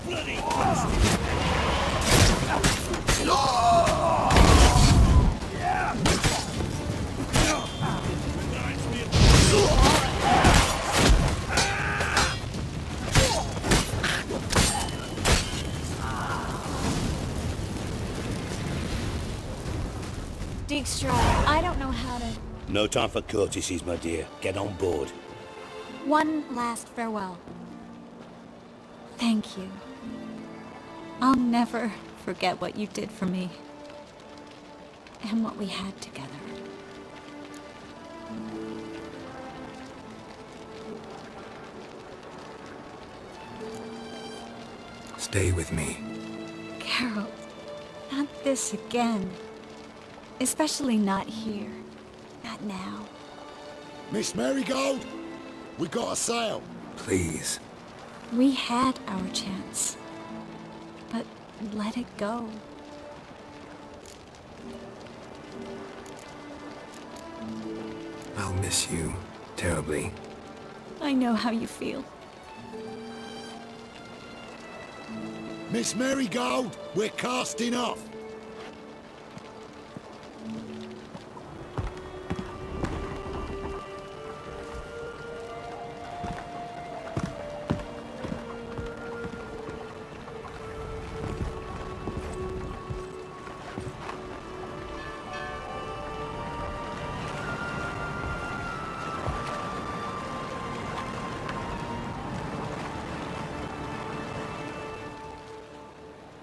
Bloody Dijkstra, I don't know how to... No time for courtesies, my dear. Get on board. One last farewell. Thank you. I'll never forget what you did for me. And what we had together. Stay with me. Carol, not this again. Especially not here. Not now. Miss Marigold, we got a sail. Please. We had our chance. But let it go. I'll miss you terribly. I know how you feel. Miss Marigold, we're casting off.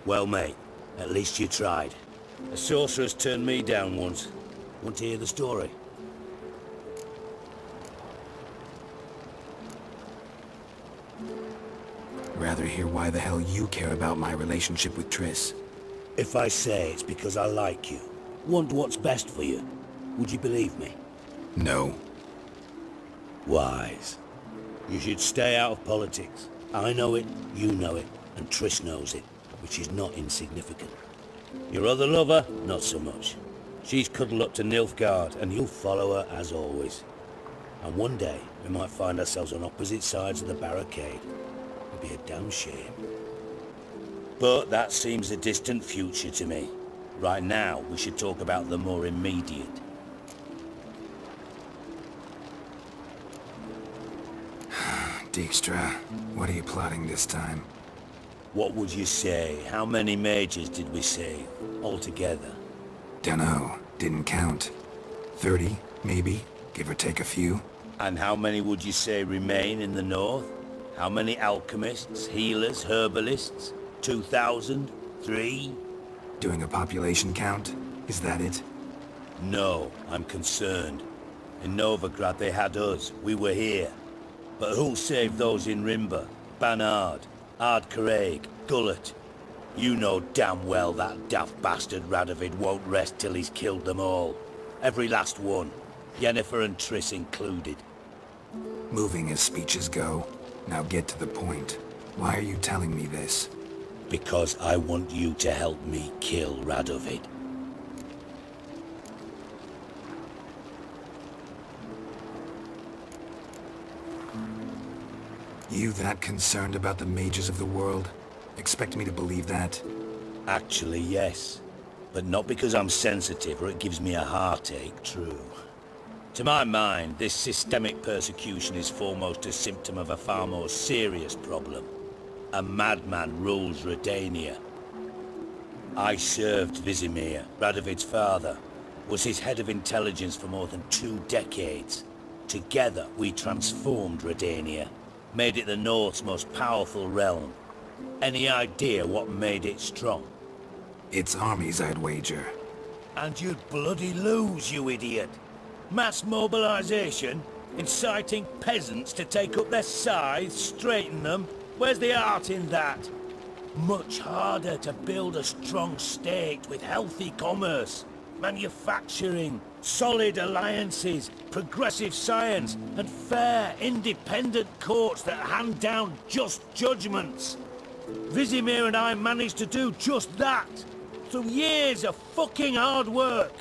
Well, mate, at least you tried. A sorceress turned me down once. Want to hear the story? Rather hear why the hell you care about my relationship with Triss. If I say it's because I like you, want what's best for you, would you believe me? No. Wise. You should stay out of politics. I know it, you know it, and Triss knows it, which is not insignificant. Your other lover, not so much. She's cuddled up to Nilfgaard, and you'll follow her as always. And one day, we might find ourselves on opposite sides of the barricade. It'd be a damn shame. But that seems a distant future to me. Right now, we should talk about the more immediate. Dijkstra, what are you plotting this time? What would you say? How many mages did we save, altogether? Dunno. Didn't count. 30, maybe, give or take a few. And how many would you say remain in the north? How many alchemists, healers, herbalists? 2,000? 3? Doing a population count? Is that it? No, I'm concerned. In Novigrad they had us, we were here. But who'll save those in Rimba? Banard, Ardcraig, Gullet? You know damn well that daft bastard Radovid won't rest till he's killed them all. Every last one. Yennefer and Triss included. Moving as speeches go. Now get to the point. Why are you telling me this? Because I want you to help me kill Radovid. You that concerned about the mages of the world? Expect me to believe that? Actually, yes. But not because I'm sensitive or it gives me a heartache, true. To my mind, this systemic persecution is foremost a symptom of a far more serious problem. A madman rules Redania. I served Vizimir, Radovid's father, was his head of intelligence for more than 2 decades. Together, we transformed Redania, made it the North's most powerful realm. Any idea what made it strong? Its armies, I'd wager. And you'd bloody lose, you idiot. Mass mobilization? Inciting peasants to take up their scythes, straighten them? Where's the art in that? Much harder to build a strong state with healthy commerce, manufacturing, solid alliances, progressive science, and fair, independent courts that hand down just judgments. Vizimir and I managed to do just that, through years of fucking hard work.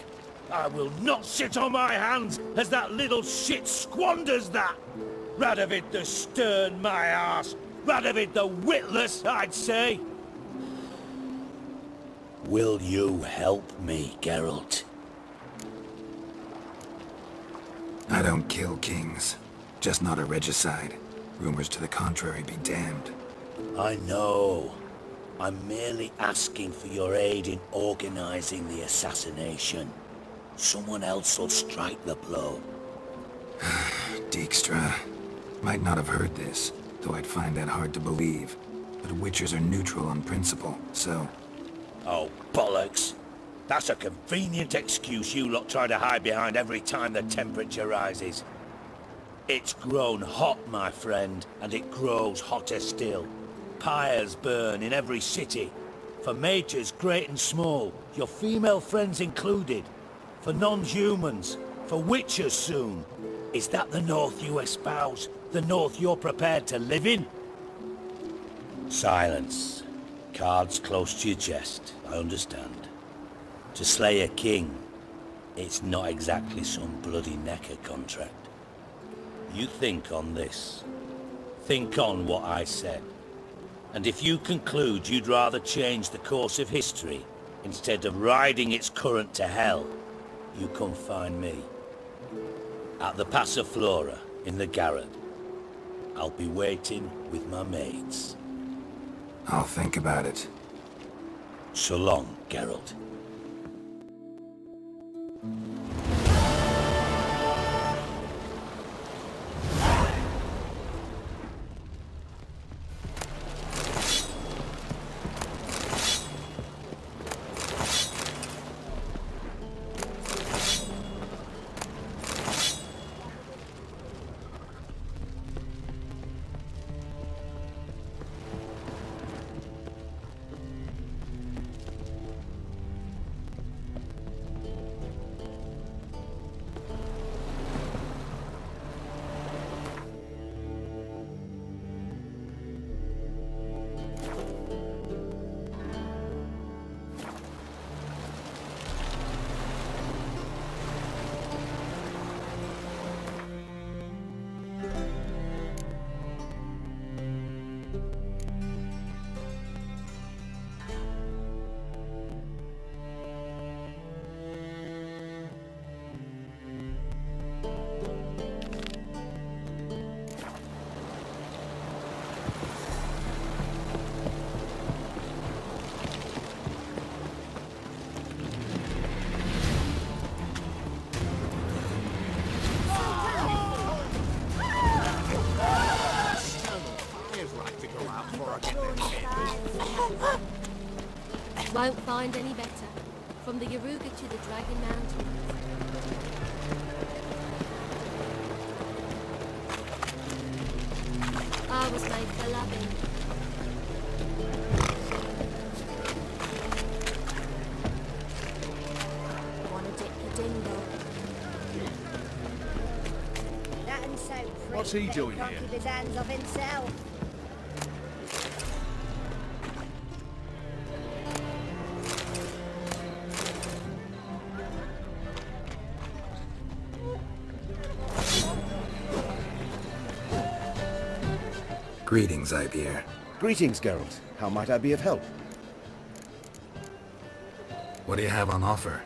I will not sit on my hands as that little shit squanders that. Radovid the stern, my ass. Radovid the witless, I'd say. Will you help me, Geralt? I don't kill kings. Just not a regicide. Rumors to the contrary be damned. I know. I'm merely asking for your aid in organizing the assassination. Someone else will strike the blow. Dijkstra. Might not have heard this, though I'd find that hard to believe. But Witchers are neutral on principle, so... Oh, bollocks. That's a convenient excuse you lot try to hide behind every time the temperature rises. It's grown hot, my friend, and it grows hotter still. Pyres burn in every city. For majors great and small, your female friends included. For non-humans, for witchers soon. Is that the North you espouse? The North you're prepared to live in? Silence. Cards close to your chest, I understand. To slay a king, it's not exactly some bloody necker contract. You think on this. Think on what I said. And if you conclude you'd rather change the course of history instead of riding its current to hell, you come find me. At the Passiflora, in the garret. I'll be waiting with my maids. I'll think about it. So long, Geralt. Won't find any better. From the Yaruga to the Dragon Mountains. I was made for loving. Wanna dip the dingle. That and so pretty. What's he that doing can't here? keep his hands off himself. Greetings, Ibeer. Greetings, Geralt. How might I be of help? What do you have on offer?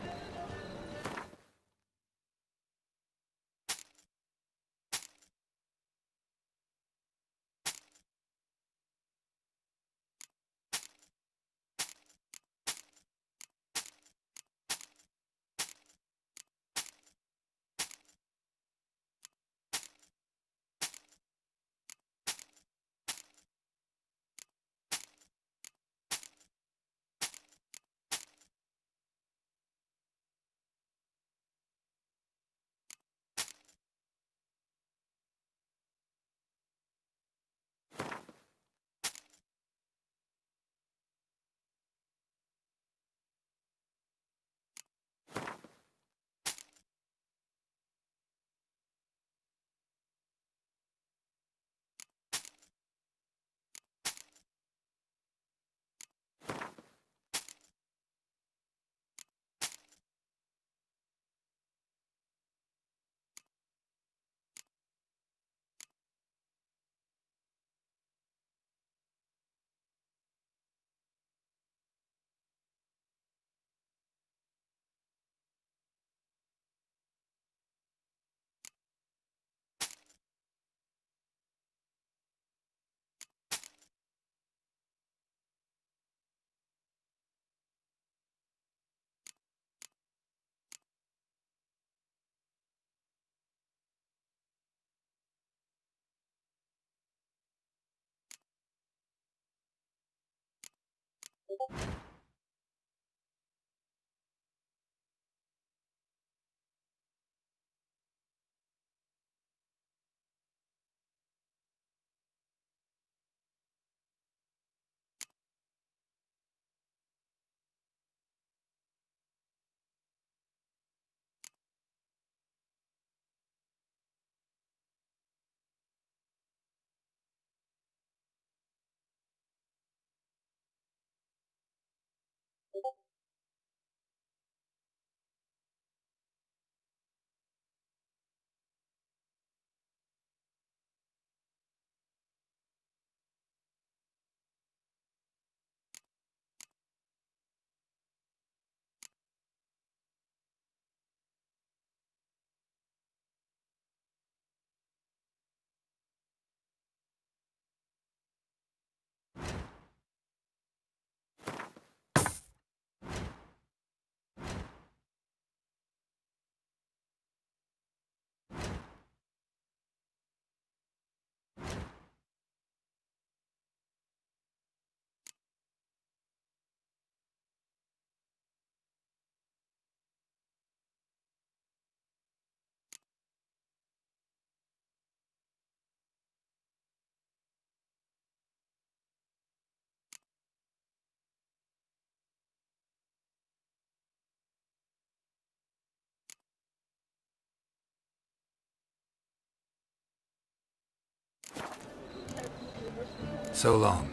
So long.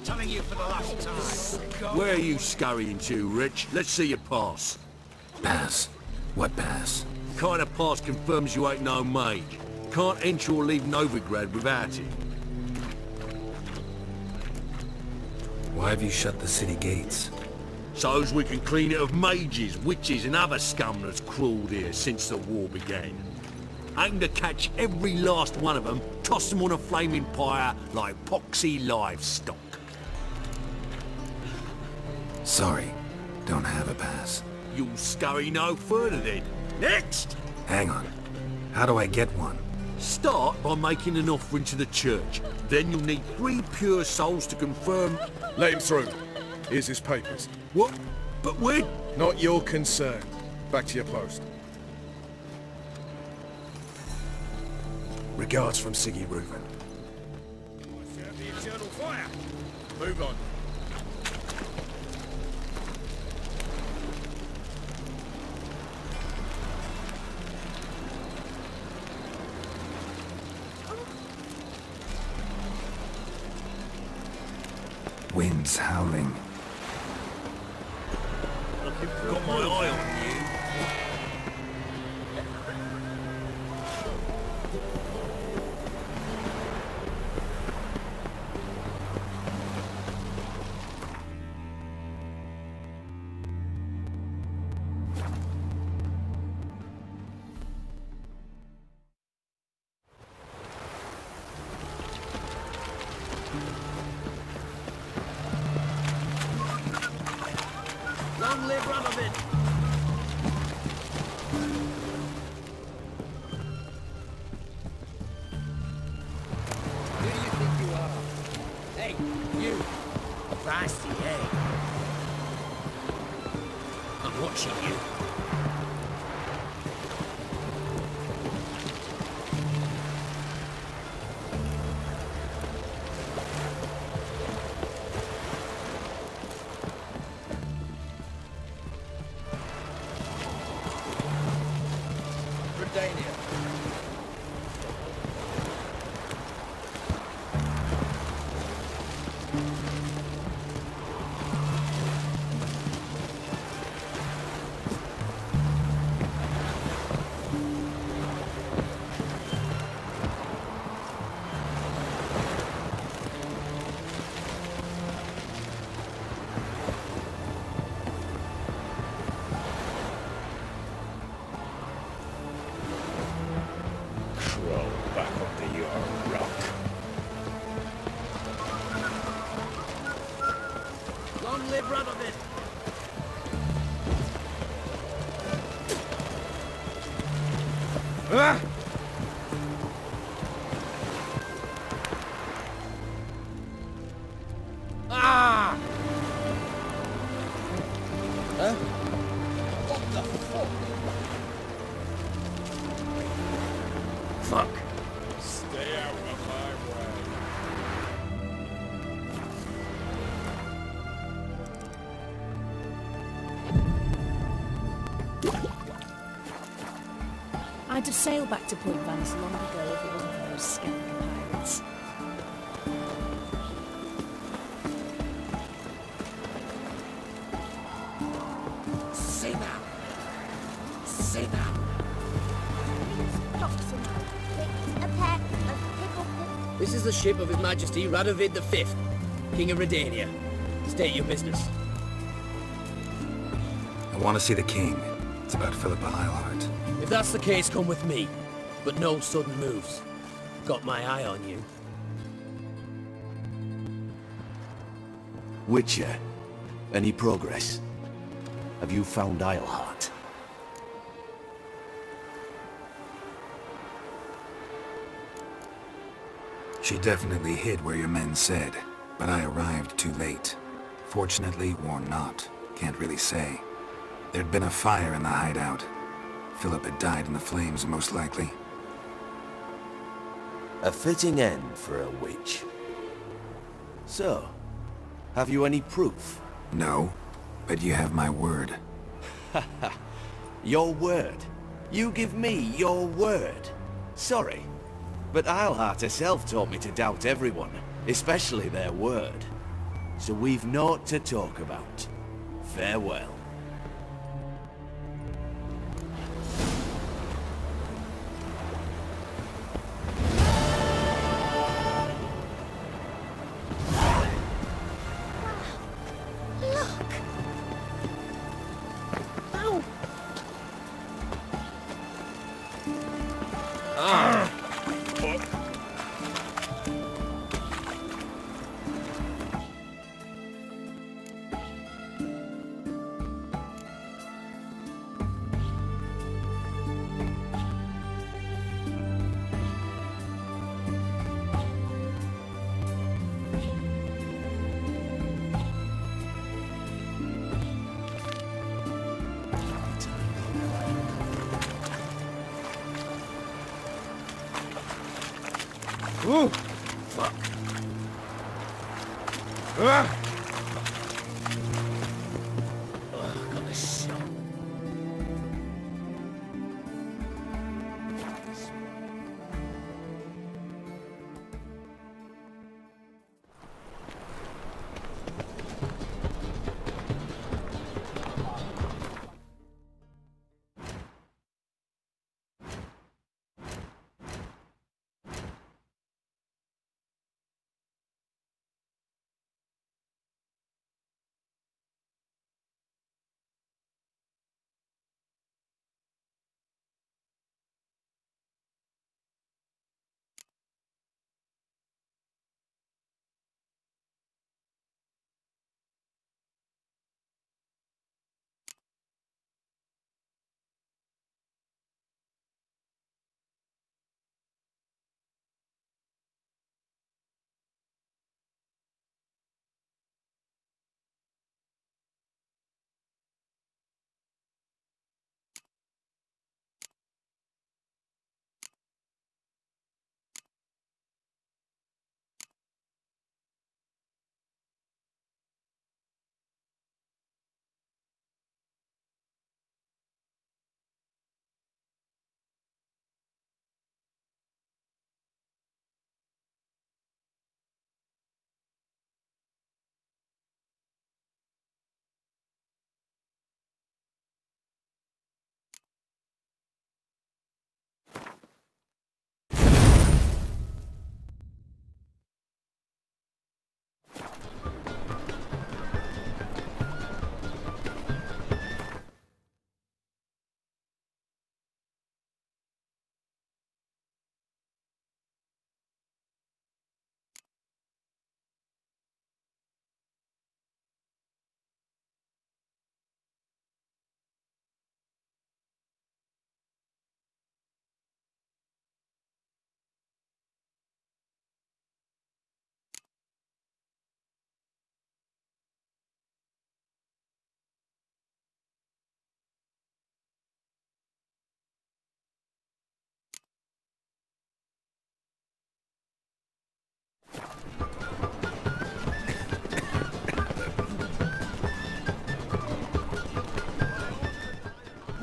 Telling you for the last time. Where are you scurrying to, Rich? Let's see your pass. Pass? What pass? Kind of pass confirms you ain't no mage. Can't enter or leave Novigrad without it. Why have you shut the city gates? So's we can clean it of mages, witches and other scum that's crawled here since the war began. Aim to catch every last one of them, toss them on a flaming pyre like poxy livestock. Sorry, don't have a pass. You'll scurry no further then. Next! Hang on. How do I get one? Start by making an offering to the church. Then you'll need 3 pure souls to confirm... Let him through. Here's his papers. What? But we're... Not your concern. Back to your post. Regards from Siggy Reuven. Serve the eternal fire. Move on. Wind's howling. Got my eye on you. Long live Radovid! Who do you think you are? Hey, you! Feisty, eh? I'm watching you. Ah! Huh? What the fuck? Fuck. Stay out of my way. I'd have sailed back to Point Vanice long ago if it wasn't for those scalloping pirates. Sit down. Sit down. This is the ship of His Majesty Radovid V, King of Redania. State your business. I want to see the king. It's about Philippa Eilhart. If that's the case, come with me. But no sudden moves. Got my eye on you. Witcher, any progress? Have you found Eilhart? She definitely hid where your men said, but I arrived too late. Fortunately or not, can't really say. There'd been a fire in the hideout. Philip had died in the flames, most likely. A fitting end for a witch. So, have you any proof? No, but you have my word. Your word? You give me your word? Sorry, but Eilhart herself taught me to doubt everyone, especially their word. So we've naught to talk about. Farewell. Ooh! Fuck. Ah!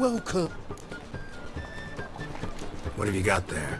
Welcome. What have you got there?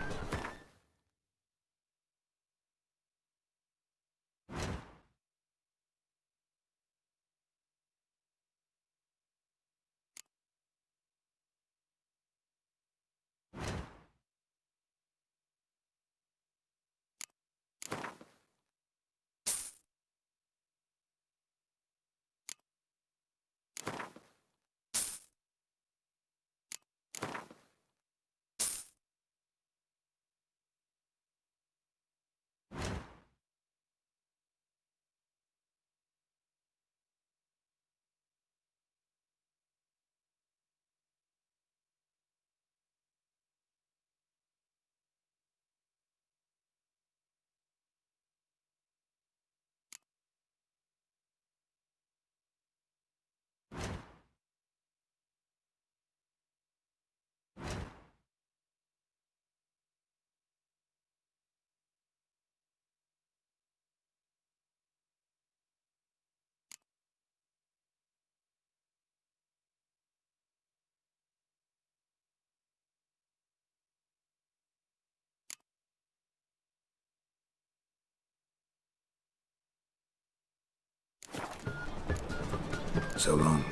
So long.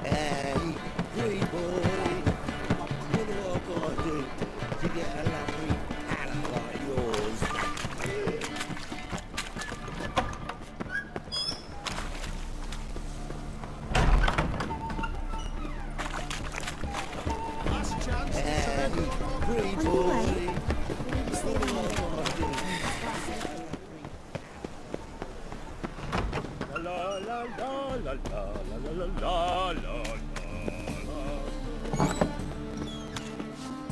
Hey, pretty boy. What do I gotta do to get a lovely palate like yours? Last chance. Hey, pretty On your boy. way. What do I gotta do? La la la la la la la la la.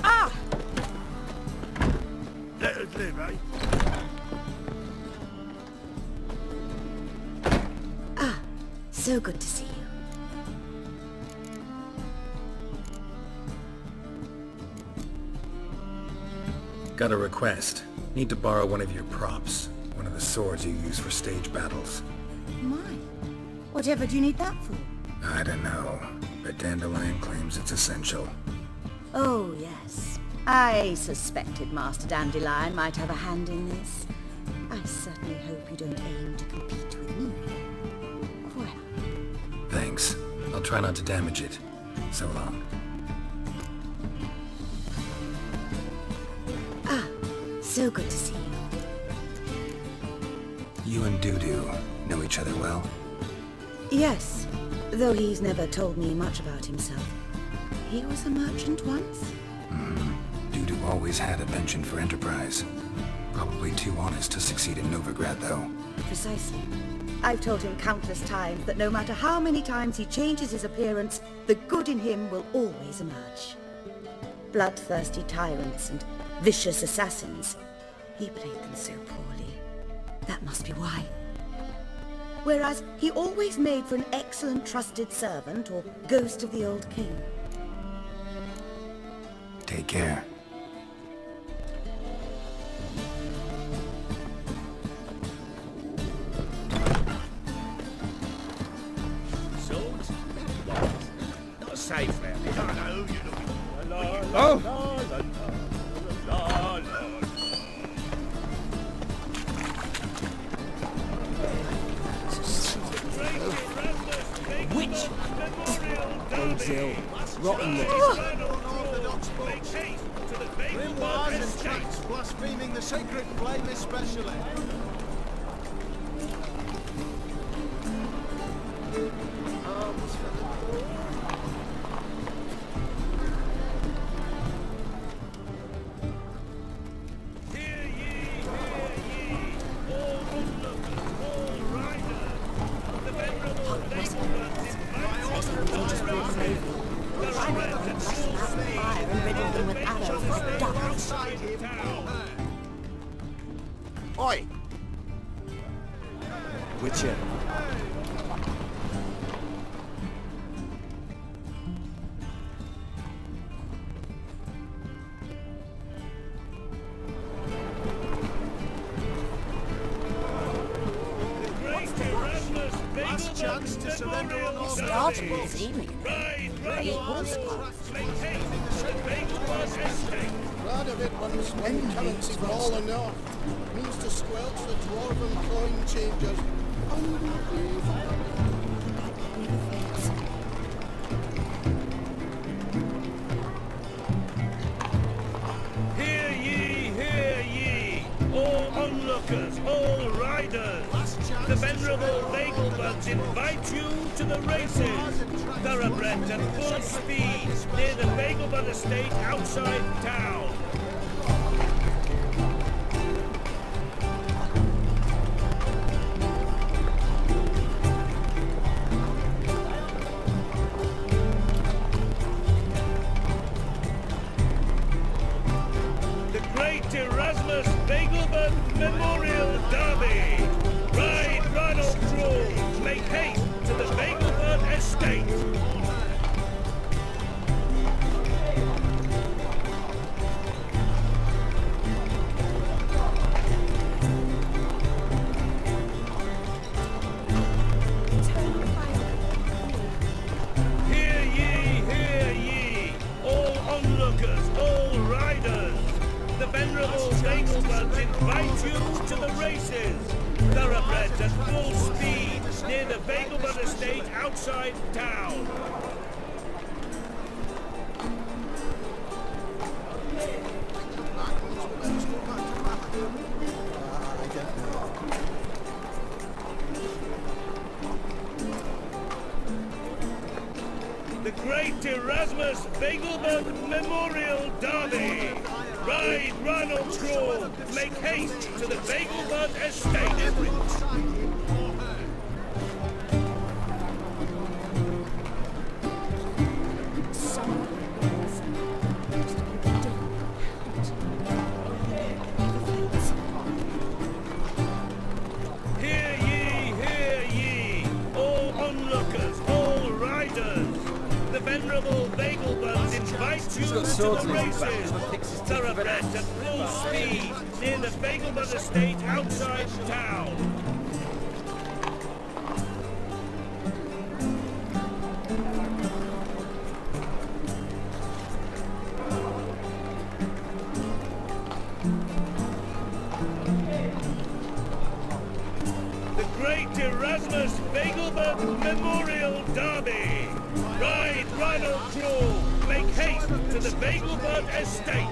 Ah! Let us live, eh? Ah, so good to see you. Got a request. Need to borrow one of your props. One of the swords you use for stage battles. My. Whatever do you need that for? I don't know, but Dandelion claims it's essential. Oh, yes. I suspected Master Dandelion might have a hand in this. I certainly hope you don't aim to compete with me. Well, Thanks. I'll try not to damage it. So long. so good to see you. You and Doo-Doo know each other well? Yes, though he's never told me much about himself. He was a merchant once? Doo-Doo always had a penchant for enterprise. Probably too honest to succeed in Novigrad, though. Precisely. I've told him countless times that no matter how many times he changes his appearance, the good in him will always emerge. Bloodthirsty tyrants and vicious assassins. He played them so poorly. That must be why. Whereas he always made for an excellent trusted servant or ghost of the old king. Take care. Swords? Not safe round here. I know who you're looking for. Oh! Witch! Brazil. Rottenness. Grimoires and chants blaspheming the sacred flame especially. Oi! Witcher. Last chance. chance to surrender on all Started with evening. It was Radovid one currency for all or naught. Means to squelch the dwarven coin changers. Hear ye, all onlookers, all riders. The venerable Vagelbuds invite you to the races. Thoroughbred at full speed near the Vagelbud estate outside town. The Great Erasmus Vagelbud Memorial Derby. Ride, run or crawl. Make haste to the Vagelbud estate. Hear ye, all onlookers, all riders. The venerable Vagelbuds invite you to the races. Thoroughbreds at full speed near the Vagelbud estate outside town. The Great Erasmus Vagelbud Memorial Derby. Ride, run or crawl. Make haste to the Vagelbud estate. Hear ye, all onlookers, all riders. The venerable Vagelbuds invite you to the races. Thoroughbreds at full speed near the Vagelbud estate outside town. The Great Erasmus Vagelbud Memorial Derby. Ride, run or crawl. Make haste to the Vagelbud estate.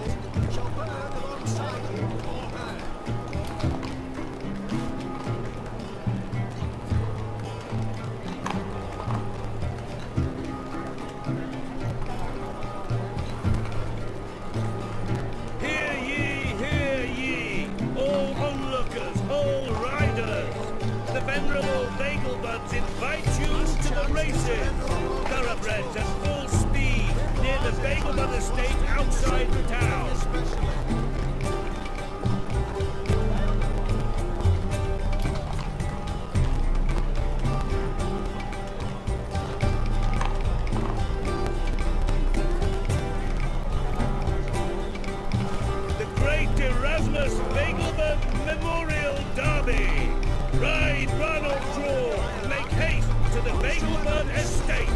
Hear ye, all onlookers, all riders. The venerable Vagelbuds invite you to the races. Thoroughbreds at full speed near the Vagelbud estate outside town. The Great Erasmus Vagelbud Memorial Derby. Ride, run or crawl. Make haste to the Vagelbud estate.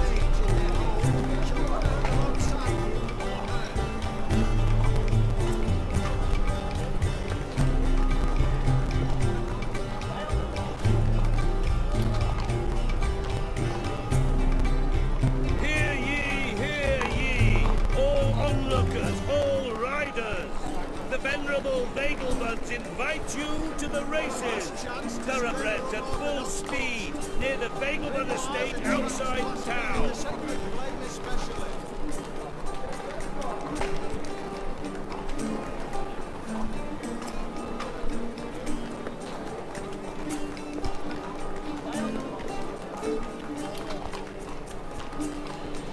Hear ye, all onlookers, all riders. The venerable Vagelbuds invite you to the races. Thoroughbreds at full speed near the Vagelbud estate outside town.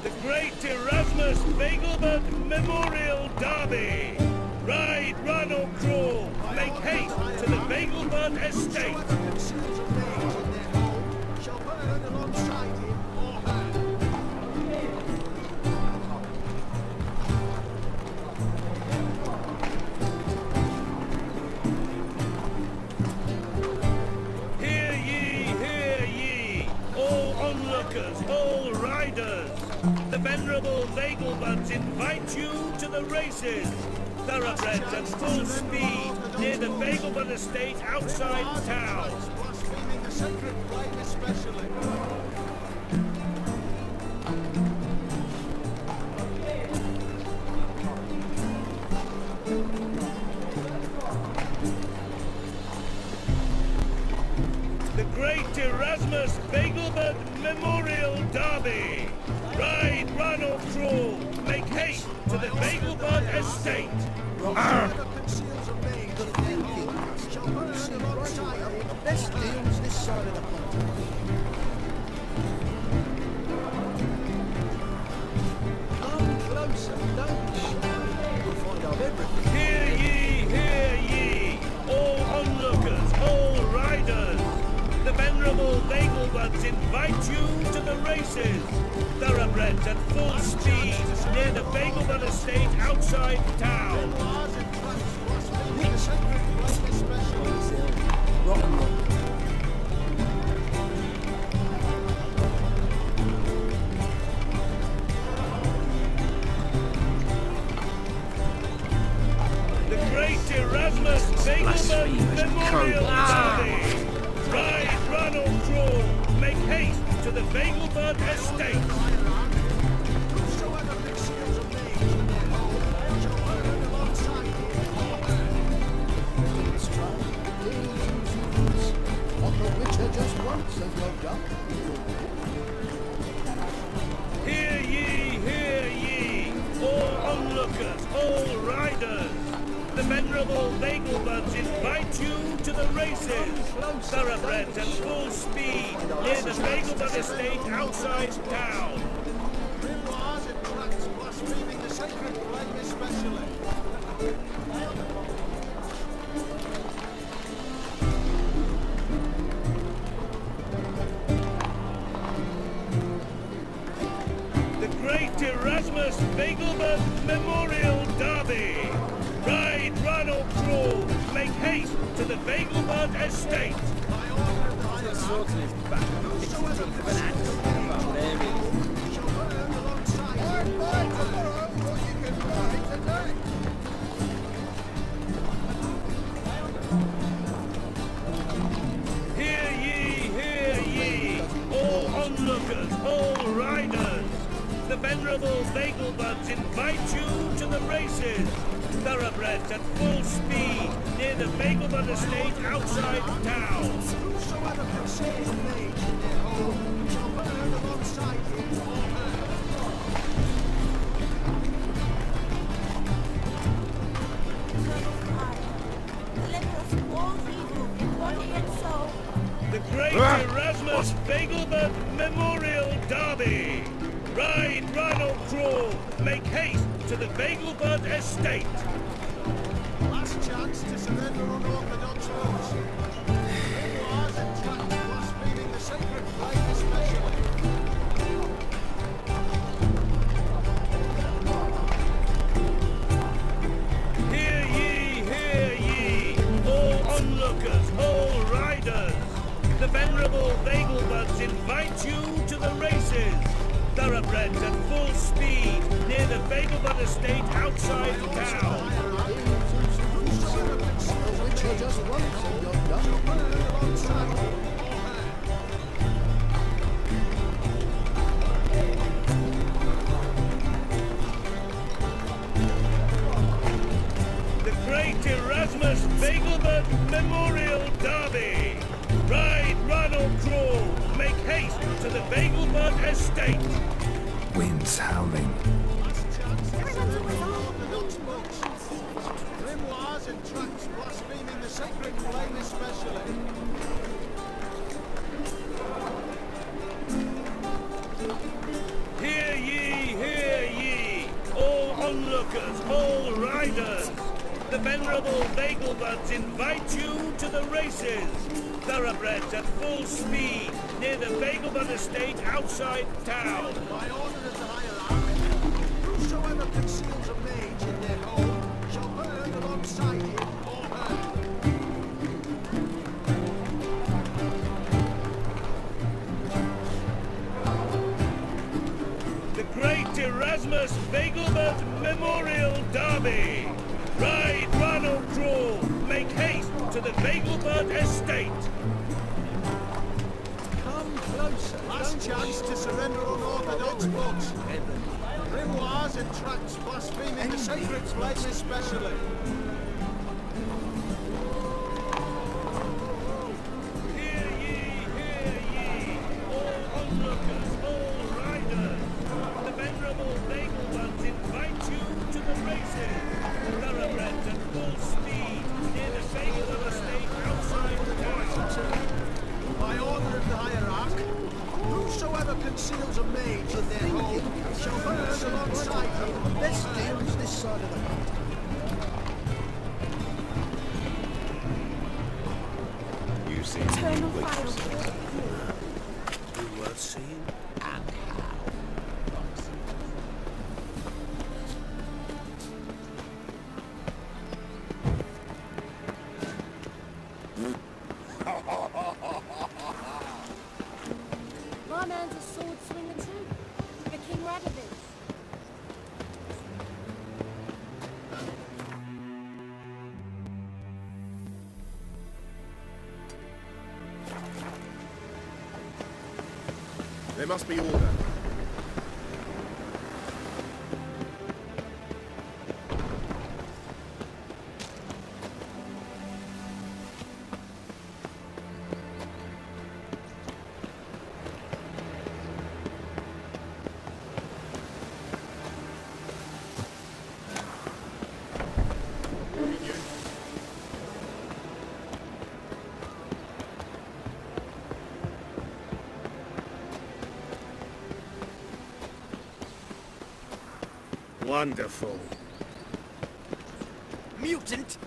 The Great Erasmus Vagelbud Memorial Derby. Ride, run or crawl. Make haste to the Vagelbud estate. Hear ye, all onlookers, all riders! The venerable Vagelbuds invite you to the races! Thoroughbreds at full speed near the Vagelbud estate outside town. Blaspheming the sacred flame especially. The Great Erasmus Vagelbud Memorial Derby. Ride, run or crawl. Make haste to the Vagelbud estate. Best deals this side of the pond. Come closer, don't be shy. You'll find out everything. Hear ye, all onlookers, all riders. The venerable Vagelbuds invite you to the races. Thoroughbreds at full speed near the Vagelbud estate outside town. The Great Erasmus Vagelbud Memorial Derby. Ride, run or crawl. Make haste to the Vagelbud estate. Hear ye, all onlookers, all riders. The venerable Vagelbuds invite you to the races. Thoroughbreds at full speed near the Vagelbud estate outside town. Grimoires and tracts blaspheming the sacred flame especially. The Great Erasmus Vagelbud Memorial Derby. Ride, run or crawl. Make haste to the Vagelbud estate. Hear ye, all onlookers, all riders. The venerable Vagelbuds invite you to the races. Thoroughbreds at full speed near the Vagelbud estate outside town. Whosoever conceals a mage in their home shall burn alongside him or her. The Great Erasmus Vagelbud Memorial Derby. Ride, run or crawl. Make haste to the Vagelbud estate. Last chance to surrender unorthodox rules. Grimoires and tracts blaspheming the sacred flame especially. Hear ye, all onlookers, all riders. The venerable Vagelbuds invite you to the races. Thoroughbreds at full speed near the Vagelbud estate outside town. The Great Erasmus Vagelbud Memorial Derby. Ride, run or crawl. Make haste to the Vagelbud estate. Winds howling. Grimoires and tracts blaspheming the sacred flame especially. Hear ye, all onlookers, all riders. The venerable Vagelbuds invite you to the races. Thoroughbreds at full speed near the Vagelbud estate outside town. By order of the hierarchy, whosoever conceals a mage in their home shall burn alongside him or her. Erasmus Vegelbert Memorial Derby. Ride, run or crawl. Make haste to the Vegelbert estate. Come closer. Last chance to surrender unorthodox books. Grimoires and tracts blaspheming the sacred place especially. Hear ye, all onlookers, all riders. The venerable Vegelberts invite you to the races. Thoroughbreds at full speed near the Vegelbert estate outside the town. By order of the hierarch, whosoever conceals a mage in their home shall burn alongside him. Let's deal with this side of the mountain. You seem Eternal to be fire. You worth seeing? My man's a sword swinger too. The King Radovich. There must be order. Wonderful. Mutant!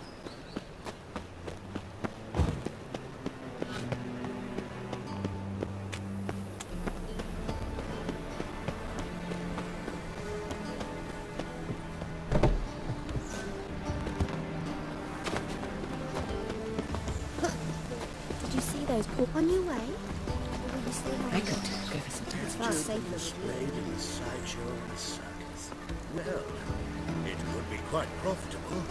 Did you see those poor on your way? Or will you stay home? I could go for some time. It's far safer. Displayed in the sideshow and the circus. Well, it could be quite profitable.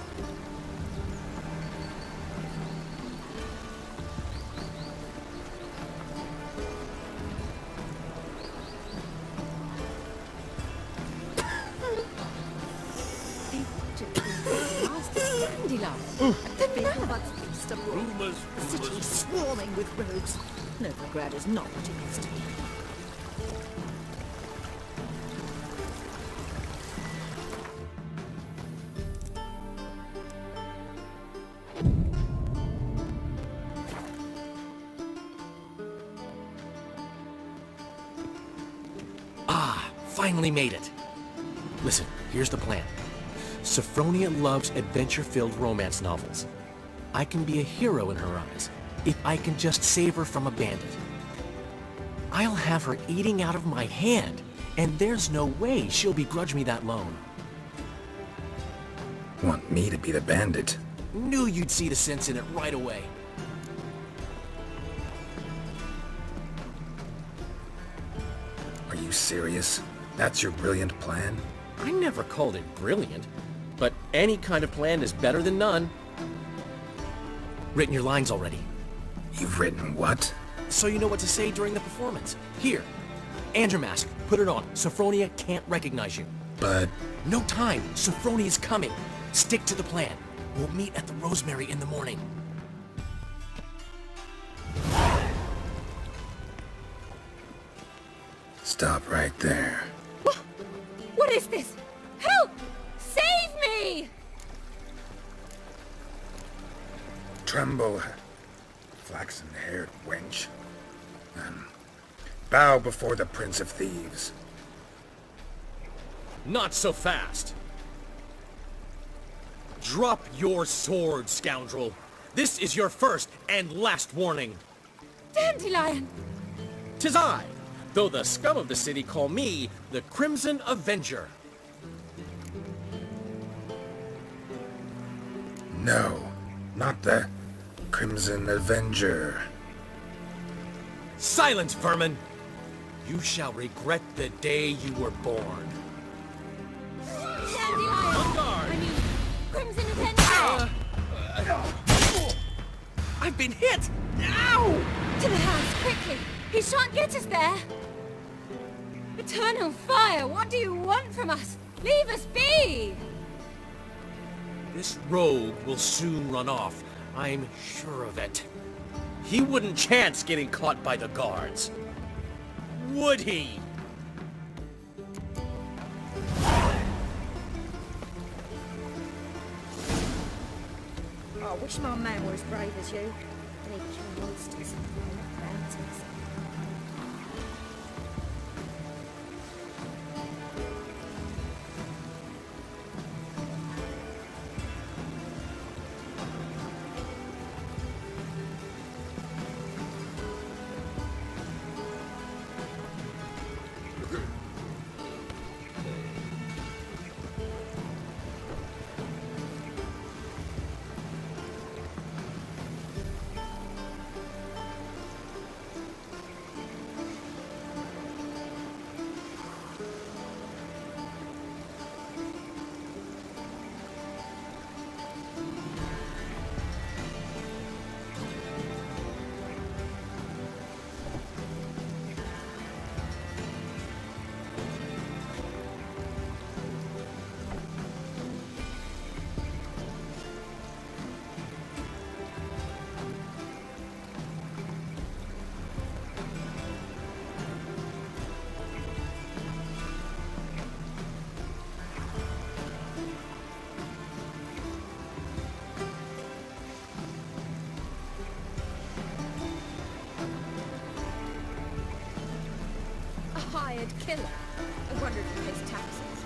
Rumors, The city is swarming with rogues. Novigrad is not what it used to be. Finally made it. Listen, here's the plan. Sophronia loves adventure-filled romance novels. I can be a hero in her eyes if I can just save her from a bandit. I'll have her eating out of my hand, and there's no way she'll begrudge me that loan. Want me to be the bandit? Knew you'd see the sense in it right away. Are you serious? That's your brilliant plan? I never called it brilliant, but any kind of plan is better than none. Written your lines already. You've written what? So you know what to say during the performance. Here, and your mask. Put it on. Sophronia can't recognize you. But... No time. Sophronia's coming. Stick to the plan. We'll meet at the Rosemary in the morning. Stop right there. What is this? Help! Save me! Tremble, flaxen-haired wench. Bow before the Prince of Thieves. Not so fast. Drop your sword, scoundrel. This is your first and last warning. Dandelion! 'Tis I, though the scum of the city call me the Crimson Avenger. No, not the Crimson Avenger. Silence, vermin! You shall regret the day you were born. I mean, Crimson Avenger! I've been hit! Ow! To the house, quickly! He shan't get us there! Eternal fire, what do you want from us? Leave us be! This rogue will soon run off. I'm sure of it. He wouldn't chance getting caught by the guards. Would he? I wish my man were as brave as you. And he'd kill monsters and mountains. Hired killer. I wonder if he pays taxes.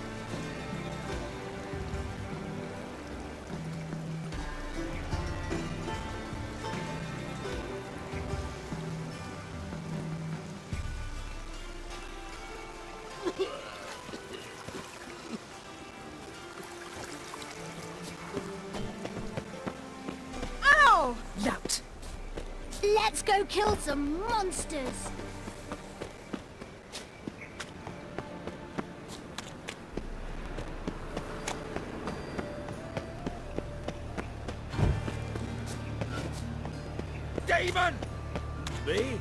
Ow! Lout! Let's go kill some monsters! Demon! Me?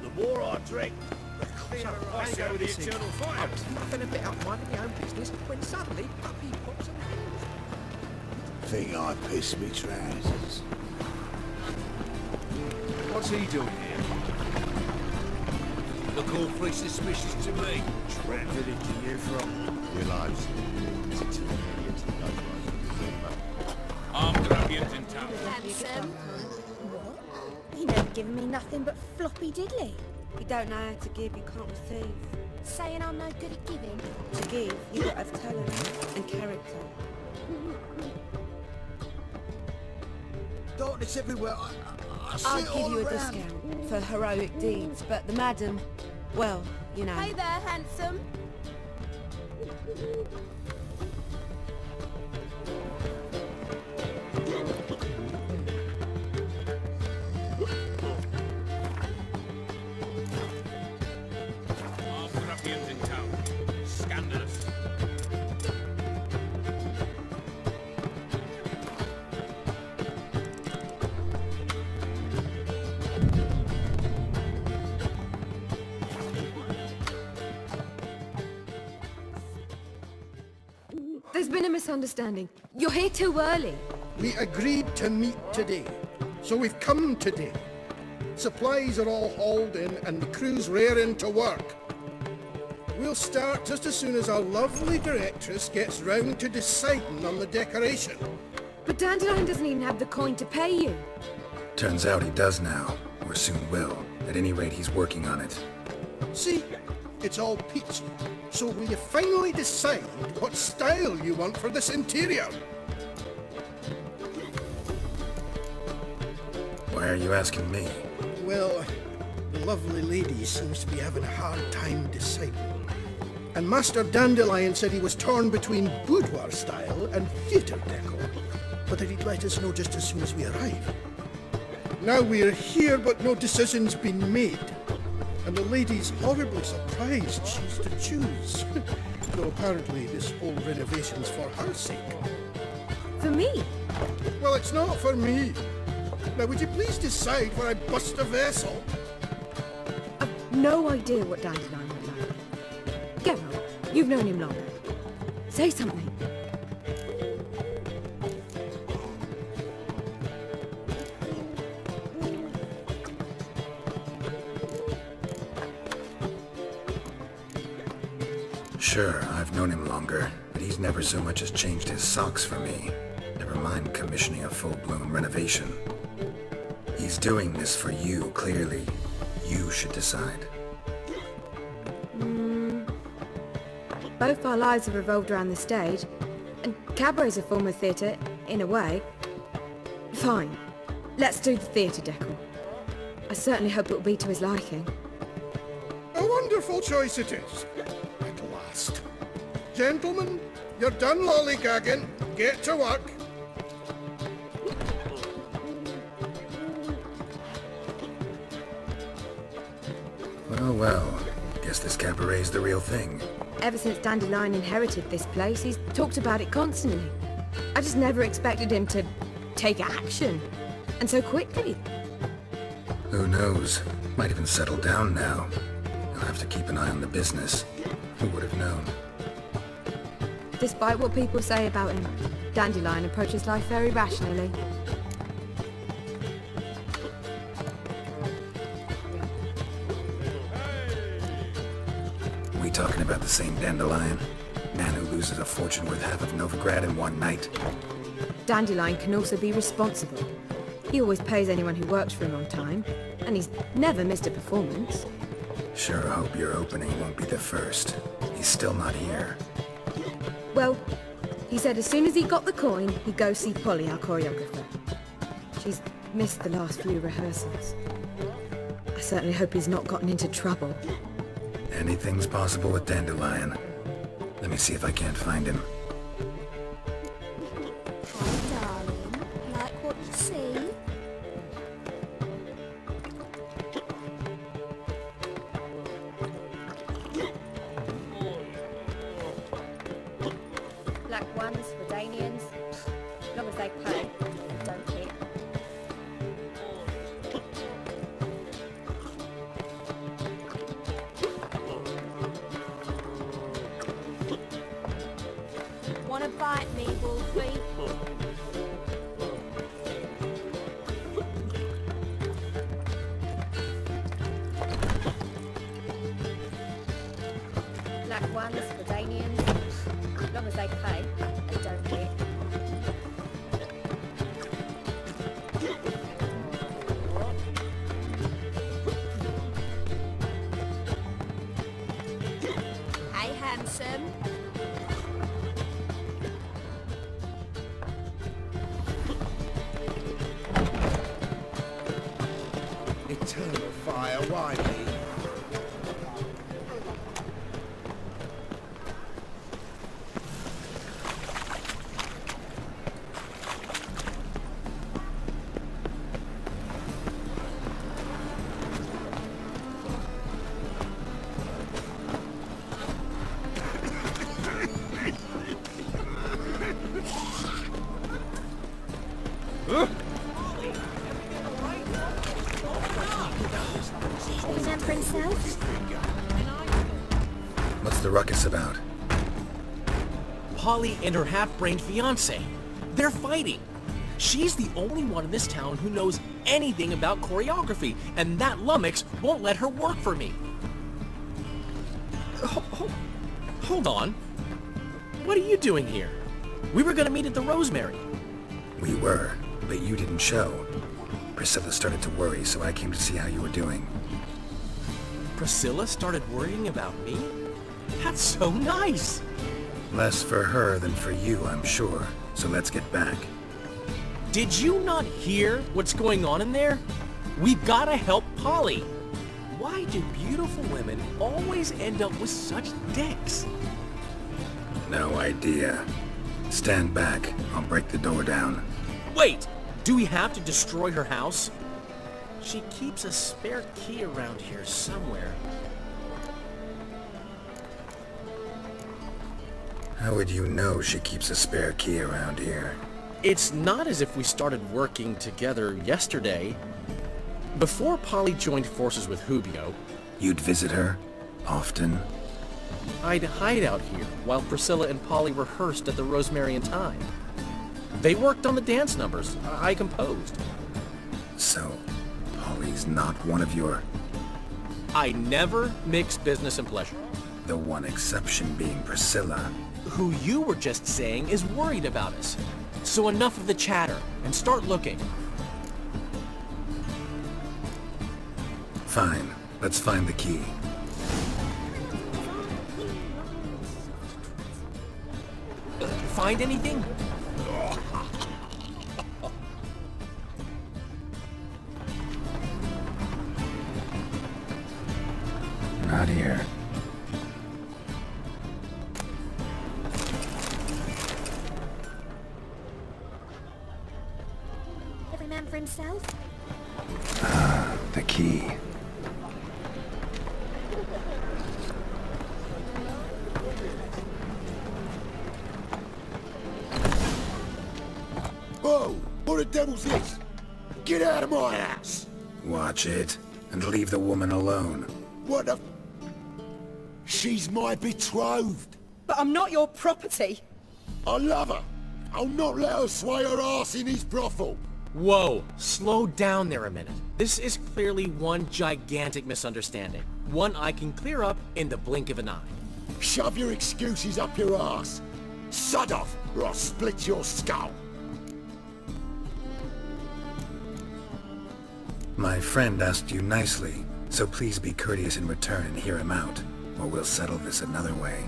The more I drink, the clearer I see the eternal fire. I was nothing a bit up minding my own business when suddenly up he pops on the Think I pissed me trousers. What's he doing here? Look all pretty suspicious to me. What village are you from? Realize it's an idiot that knows Armed ruffians in town. Handsome. He never given me nothing but floppy diddly. You don't know how to give, you can't receive. Saying I'm no good at giving. To give, you got to have talent and character. Darkness everywhere. I see I'll it give all you a around. discount for heroic deeds, but the madam, well, you know. Hey there, handsome. Armed ruffians in town. Scandalous. There's been a misunderstanding. You're here too early. We agreed to meet today, so we've come today. Supplies are all hauled in and the crew's raring to work. We'll start just as soon as our lovely directress gets round to deciding on the decoration. But Dandelion doesn't even have the coin to pay you. Turns out he does now, or soon will. At any rate, he's working on it. See? It's all peachy. So will you finally decide what style you want for this interior? Why are you asking me? Well, the lovely lady seems to be having a hard time deciding. And Master Dandelion said he was torn between boudoir style and theatre decor, but that he'd let us know just as soon as we arrive. Now we're here, but no decision's been made. and the lady's horribly surprised she's to choose. Though apparently this whole renovation's for her sake. For me? Well, it's not for me. Now, would you please decide where I bust a vessel? I've no idea what Dandelion would like. Geralt, you've known him longer. Say something. Sure, I've known him longer, but he's never so much as changed his socks for me. Never mind commissioning a full-blown renovation. He's doing this for you, clearly. You should decide. Both our lives have revolved around the stage, and cabaret's a form of theatre, in a way. Fine. Let's do the theatre decor. I certainly hope it will be to his liking. A wonderful choice it is. At last. Gentlemen, you're done lollygagging. Get to work. Well, well. Guess this cabaret's the real thing. Ever since Dandelion inherited this place, he's talked about it constantly. I just never expected him to take action. And so quickly. Who knows? Might even settle down now. I'll have to keep an eye on the business. Who would have known? Despite what people say about him, Dandelion approaches life very rationally. We talking about the same Dandelion? Man who loses a fortune worth half of Novigrad in one night? Dandelion can also be responsible. He always pays anyone who works for him on time, and he's never missed a performance. Sure hope your opening won't be the first. He's still not here. Well, he said as soon as he got the coin, he'd go see Polly, our choreographer. She's missed the last few rehearsals. I certainly hope he's not gotten into trouble. Anything's possible with Dandelion. Let me see if I can't find him. Hi, darling. Like what you see? Black ones for Danians. As long as they pay, don't hit. Wanna bite me, Wolfie? Black ones for Danians. As long as they pay, don't hit. Hey, handsome. Eternal fire, why me? Is that Princess? What's the ruckus about? Polly and her half-brained fiancé. They're fighting. She's the only one in this town who knows anything about choreography, and that lummox won't let her work for me. Hold on. What are you doing here? We were gonna meet at the Rosemary. We were, but you didn't show. Priscilla started to worry, so I came to see how you were doing. Priscilla started worrying about me? That's so nice! Less for her than for you, I'm sure. So let's get back. Did you not hear what's going on in there? We've gotta help Polly. Why do beautiful women always end up with such dicks? No idea. Stand back. I'll break the door down. Wait! Do we have to destroy her house? She keeps a spare key around here somewhere. How would you know she keeps a spare key around here? It's not as if we started working together yesterday. Before Polly joined forces with Hubio, You'd visit her? Often? I'd hide out here while Priscilla and Polly rehearsed at the Rosemary and Thyme. They worked on the dance numbers I composed. So, Polly's not one of your... I never mix business and pleasure. The one exception being Priscilla. Who you were just saying is worried about us. So enough of the chatter, and start looking. Fine. Let's find the key. Find anything? Not here. Every man for himself? Ah, the key. Whoa! What the devil's this? Get out of my house! Watch it, and leave the woman alone. What the... She's my betrothed. But I'm not your property. I love her. I'll not let her sway her ass in his brothel. Whoa, slow down there a minute. This is clearly one gigantic misunderstanding. One I can clear up in the blink of an eye. Shove your excuses up your ass. Sod off, or I'll split your skull. My friend asked you nicely, so please be courteous in return and hear him out, or we'll settle this another way.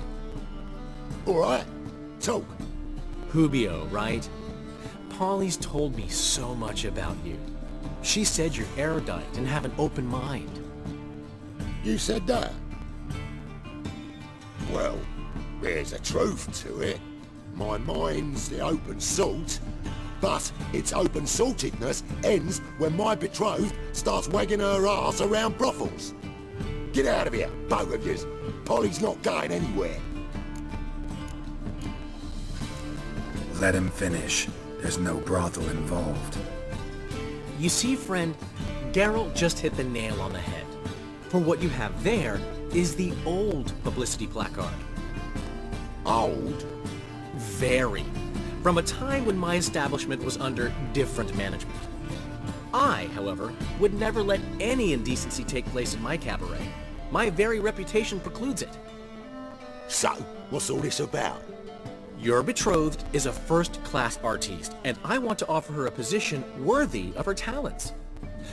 All right, talk. Hubio, right? Polly's told me so much about you. She said you're erudite and have an open mind. You said that? Well, there's a truth to it. My mind's the open salt, but its open saltedness ends when my betrothed starts wagging her ass around brothels. Get out of here, both of yous. Polly's not going anywhere. Let him finish. There's no brothel involved. You see, friend, Geralt just hit the nail on the head. For what you have there is the old publicity placard. Old? Very. From a time when my establishment was under different management. I, however, would never let any indecency take place in my cabaret. My very reputation precludes it. So, what's all this about? Your betrothed is a first-class artiste, and I want to offer her a position worthy of her talents.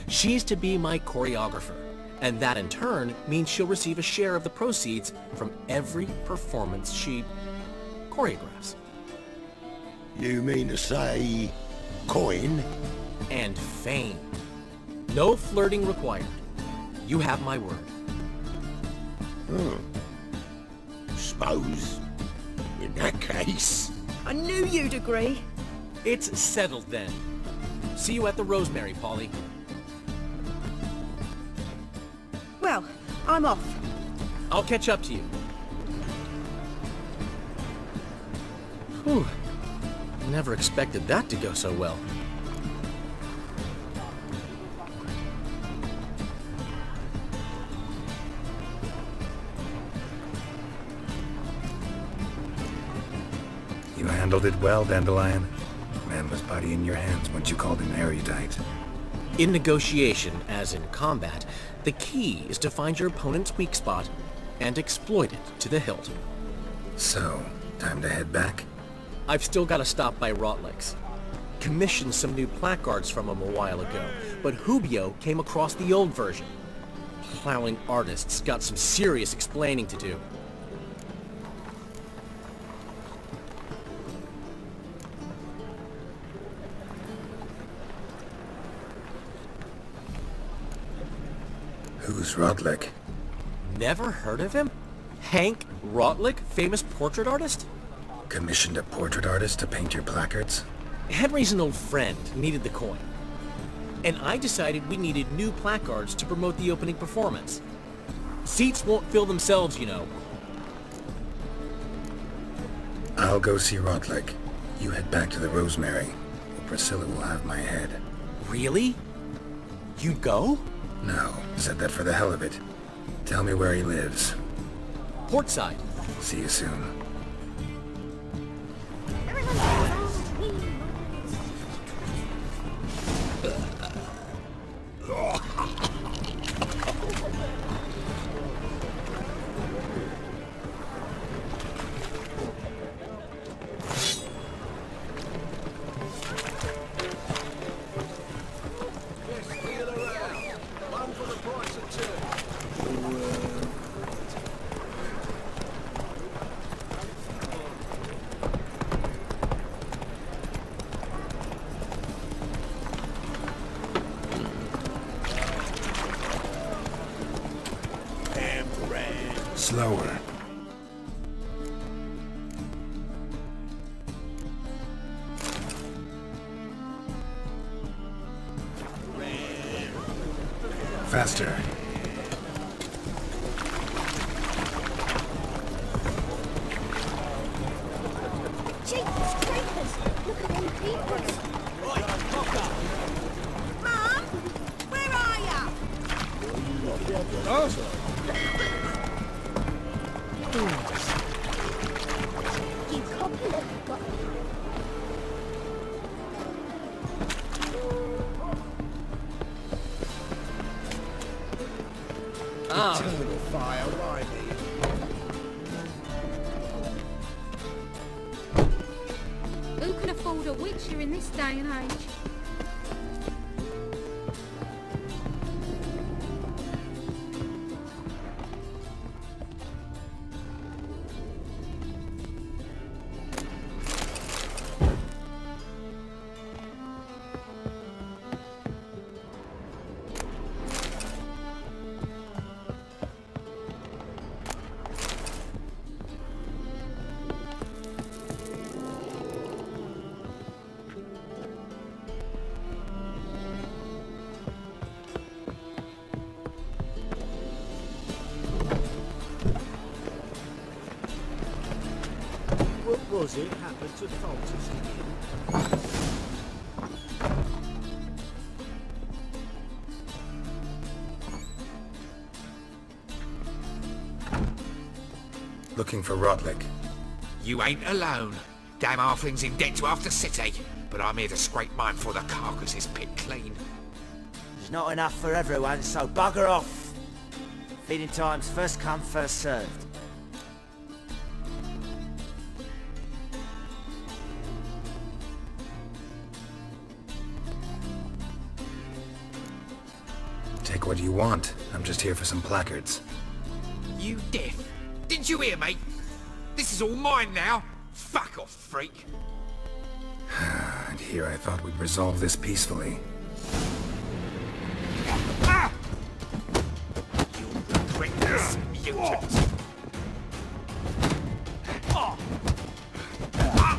She's to be my choreographer, and that in turn means she'll receive a share of the proceeds from every performance she choreographs. You mean to say... coin? And fame. No flirting required. You have my word. Suppose... in that case... I knew you'd agree. It's settled then. See you at the Rosemary, Polly. Well, I'm off. I'll catch up to you. Whew. Never expected that to go so well. You handled it well, Dandelion. Man was body in your hands once you called him erudite. In negotiation, as in combat, the key is to find your opponent's weak spot and exploit it to the hilt. So, time to head back? I've still got to stop by Rotlick's. Commissioned some new placards from him a while ago, but Hubio came across the old version. Plowing artists got some serious explaining to do. Who's Rotlick? Never heard of him? Hank Rotlick, famous portrait artist? Commissioned a portrait artist to paint your placards? Henry's an old friend, needed the coin. and I decided we needed new placards to promote the opening performance. Seats won't fill themselves, you know. I'll go see Rotlick. You head back to the Rosemary. Priscilla will have my head. Really? You'd go? No, said that for the hell of it. Tell me where he lives. Portside. See you soon. Slower. Faster. Jesus creepers! Look at them people! Mum! Where are ya? You copy it. Eternal fire, Riley. Who can afford a Witcher in this day and age? What was it happened to Falter's again? Looking for Rotlick. You ain't alone. Damn halfling's in debt to half the city, but I'm here to scrape mine before the carcass is picked clean. There's not enough for everyone, so bugger off. Feeding time's first come, first served. Take what you want. I'm just here for some placards. You deaf? Didn't you hear me? This is all mine now. Fuck off, freak. And here I thought we'd resolve this peacefully. Ah! You'll regret this, mutant. Oh. Ah.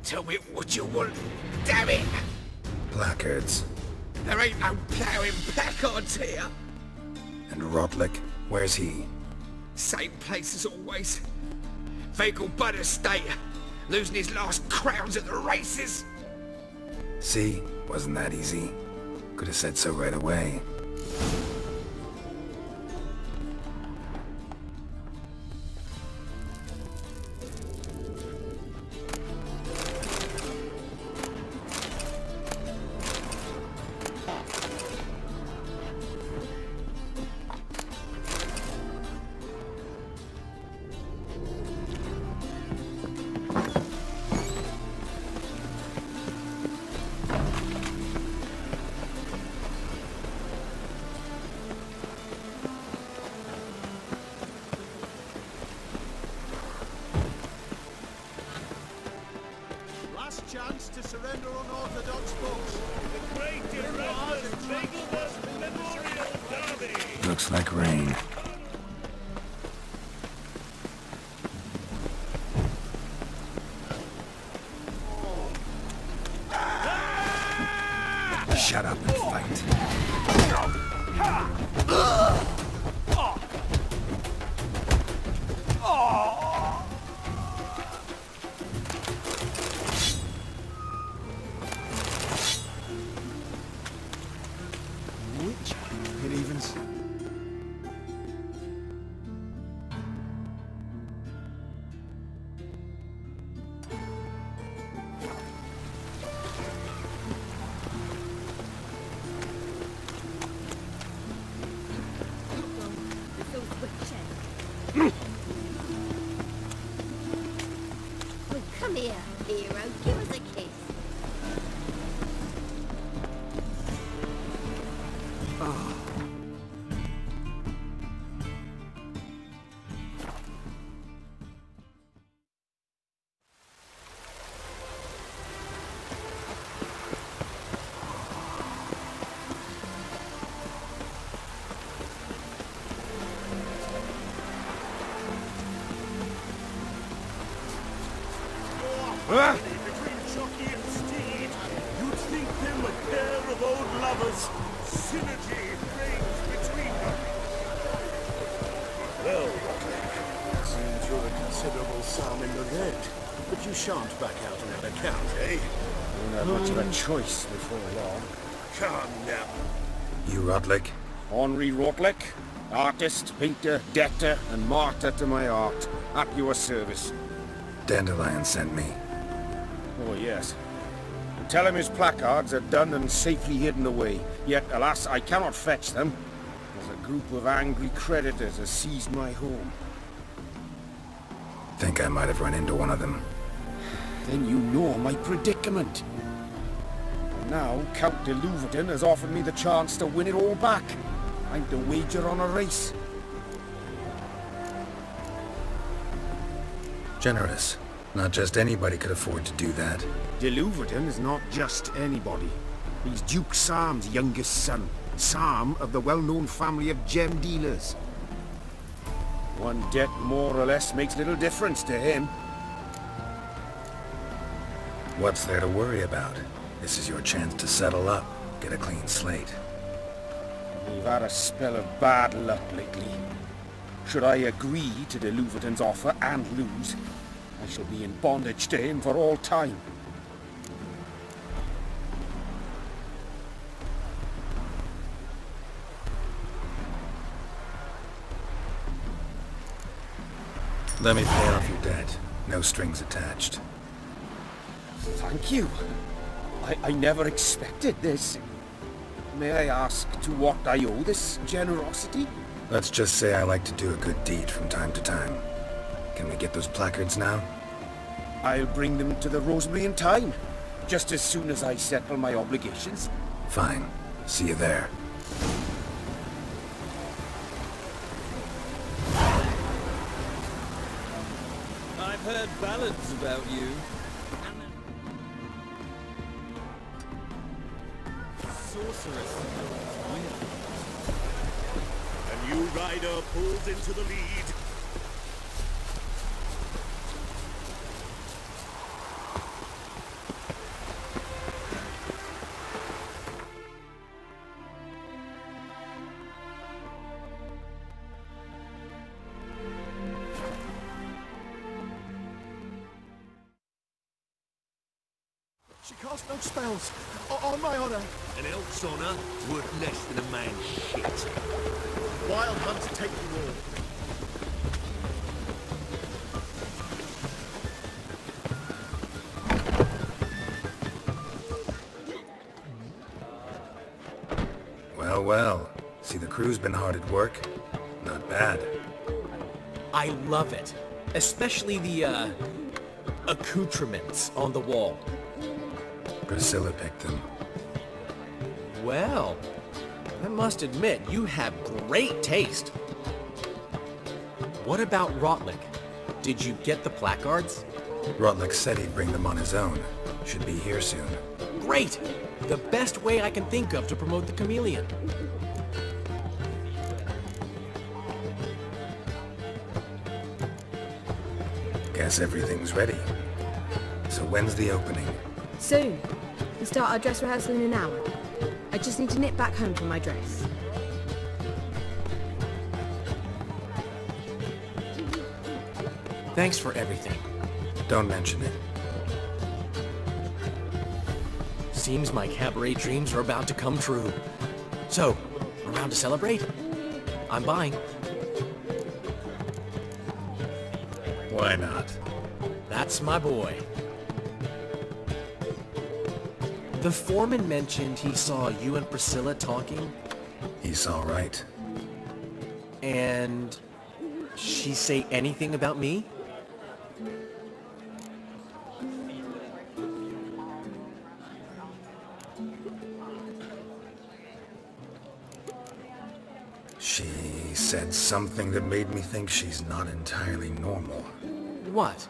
Tell me what you want, damn it! Placards. There ain't no ploughing placards here. And Rotlick, where's he? Same place as always. Vehicle Bud Estate, losing his last crowns at the races. See? Wasn't that easy? Could have said so right away. chance to surrender unorthodox books. The great Erasmus Beetlejuice Memorial Derby. Looks like rain. Shut up and fight. Which? It evens. Oh, come here, hero. Give us a kiss. Between Chucky and Steed, you'd think them a pair of old lovers. Synergy reigns between them. Well, seems you're a considerable sum in the red, but you shan't back out on that account, eh? Won't have much of a choice before long. Calm now. You Rotlick? Henri Rotlick, artist, painter, debtor, and martyr to my art. At your service. Dandelion sent me. Oh, yes. Tell him his placards are done and safely hidden away. Yet, alas, I cannot fetch them, as a group of angry creditors has seized my home. Think I might have run into one of them. Then you know my predicament. And now, Count de Louverton has offered me the chance to win it all back. I'm to wager on a race. Generous. Not just anybody could afford to do that. De Louverton is not just anybody. He's Duke Sam's youngest son. Sam of the well-known family of gem dealers. One debt more or less makes little difference to him. What's there to worry about? This is your chance to settle up, get a clean slate. We've had a spell of bad luck lately. Should I agree to de Louverton's offer and lose, I shall be in bondage to him for all time. Let me pay off your debt. No strings attached. Thank you. I never expected this. May I ask to what I owe this generosity? Let's just say I like to do a good deed from time to time. Can we get those placards now? I'll bring them to the Rosemary in time, just as soon as I settle my obligations. Fine. See you there. I've heard ballads about you. Sorceress. A new rider pulls into the lead. She cast no spells. On my honor. An elf's honor worth less than a man's shit. Wild hunts take you all. Well, well. See, the crew's been hard at work. Not bad. I love it. Especially the, accoutrements on the wall. Priscilla picked them. Well, I must admit, you have great taste. What about Rotlick? Did you get the placards? Rotlick said he'd bring them on his own. Should be here soon. Great! The best way I can think of to promote the chameleon. Guess everything's ready. So when's the opening? Soon. We'll start our dress rehearsal in an hour. I just need to nip back home for my dress. Thanks for everything. Don't mention it. Seems my cabaret dreams are about to come true. So, around to celebrate? I'm buying. Why not? That's my boy. The foreman mentioned he saw you and Priscilla talking. He's all right. And she say anything about me? She said something that made me think she's not entirely normal. What?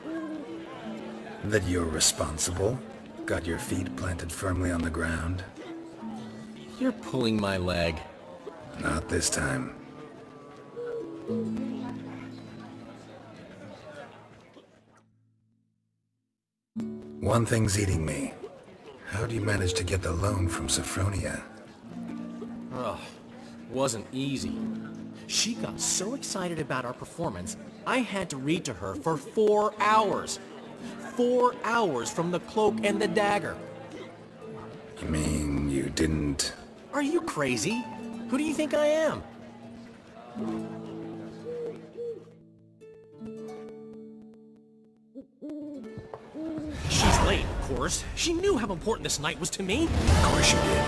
That you're responsible, got your feet planted firmly on the ground. You're pulling my leg. Not this time. One thing's eating me. How do you manage to get the loan from Sophronia? Ugh, wasn't easy. She got so excited about our performance, I had to read to her for 4 hours. 4 hours from the Cloak and the Dagger. You mean you didn't... Are you crazy? Who do you think I am? She's late, of course. She knew how important this night was to me. Of course she did.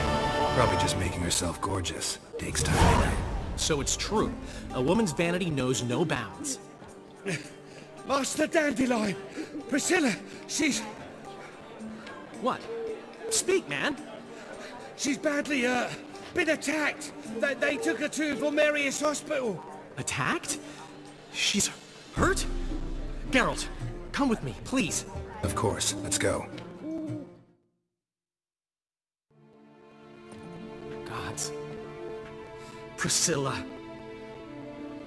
Probably just making herself gorgeous. Takes time. So it's true. A woman's vanity knows no bounds. Master Dandelion! Priscilla, she's... What? Speak, man. She's badly, been attacked. They took her to Valmerius Hospital. Attacked? She's hurt? Geralt, come with me, please. Of course. Let's go. Gods. Priscilla.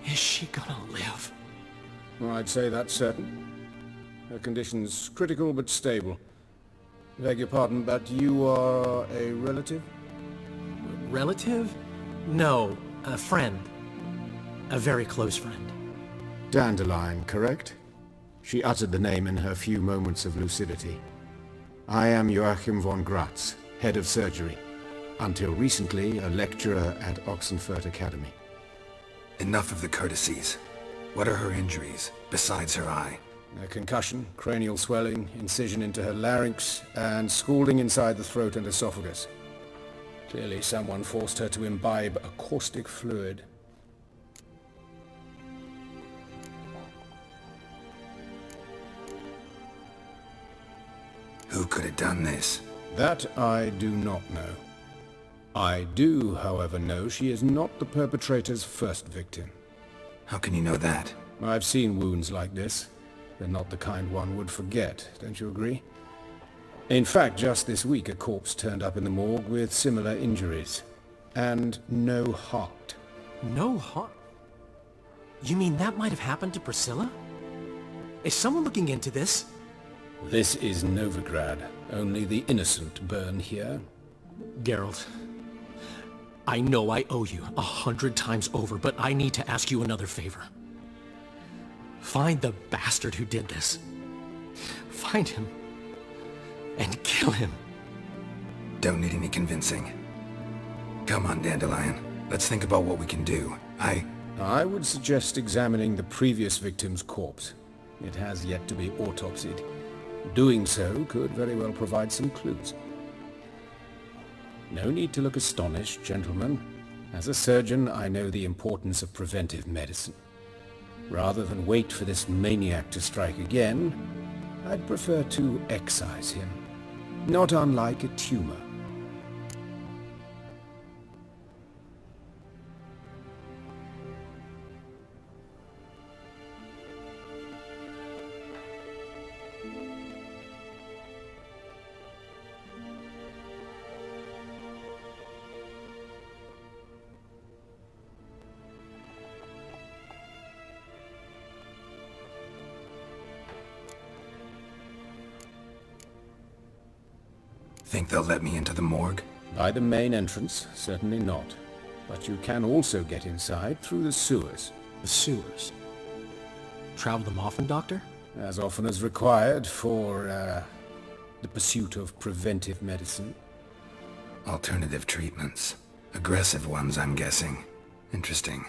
Is she gonna live? Well, I'd say that's certain. Her condition's critical but stable. Beg your pardon, but you are a relative? Relative? No, a friend. A very close friend. Dandelion, correct? She uttered the name in her few moments of lucidity. I am Joachim von Gratz, head of surgery. Until recently, a lecturer at Oxenfurt Academy. Enough of the courtesies. What are her injuries, besides her eye? A concussion, cranial swelling, incision into her larynx, and scalding inside the throat and esophagus. Clearly someone forced her to imbibe a caustic fluid. Who could have done this? That I do not know. I do, however, know she is not the perpetrator's first victim. How can you know that? I've seen wounds like this. They're not the kind one would forget, don't you agree? In fact, just this week a corpse turned up in the morgue with similar injuries. And no heart. No heart? You mean that might have happened to Priscilla? Is someone looking into this? This is Novigrad. Only the innocent burn here. Geralt, I know I owe you 100 times over, but I need to ask you another favor. Find the bastard who did this. Find him. And kill him. Don't need any convincing. Come on, Dandelion. Let's think about what we can do. I would suggest examining the previous victim's corpse. It has yet to be autopsied. Doing so could very well provide some clues. No need to look astonished, gentlemen. As a surgeon, I know the importance of preventive medicine. Rather than wait for this maniac to strike again, I'd prefer to excise him. Not unlike a tumor. Think they'll let me into the morgue? By the main entrance, certainly not. But you can also get inside through the sewers. The sewers? Travel them often, Doctor? As often as required for, the pursuit of preventive medicine. Alternative treatments. Aggressive ones, I'm guessing. Interesting.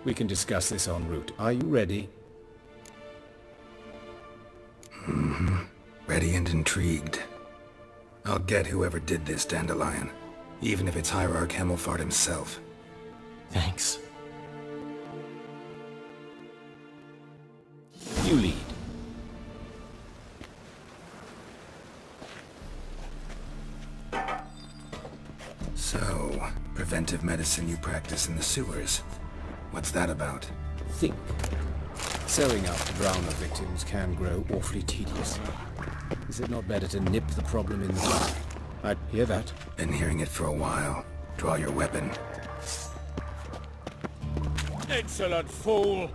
We can discuss this en route. Are you ready? Mm-hmm. Ready and intrigued. I'll get whoever did this, Dandelion. Even if it's Hierarch Hemmelfart himself. Thanks. You lead. So, preventive medicine you practice in the sewers. What's that about? Think. Sewing up drowner victims can grow awfully tedious. Is it not better to nip the problem in the bud? I hear that. Been hearing it for a while. Draw your weapon. Insolent fool!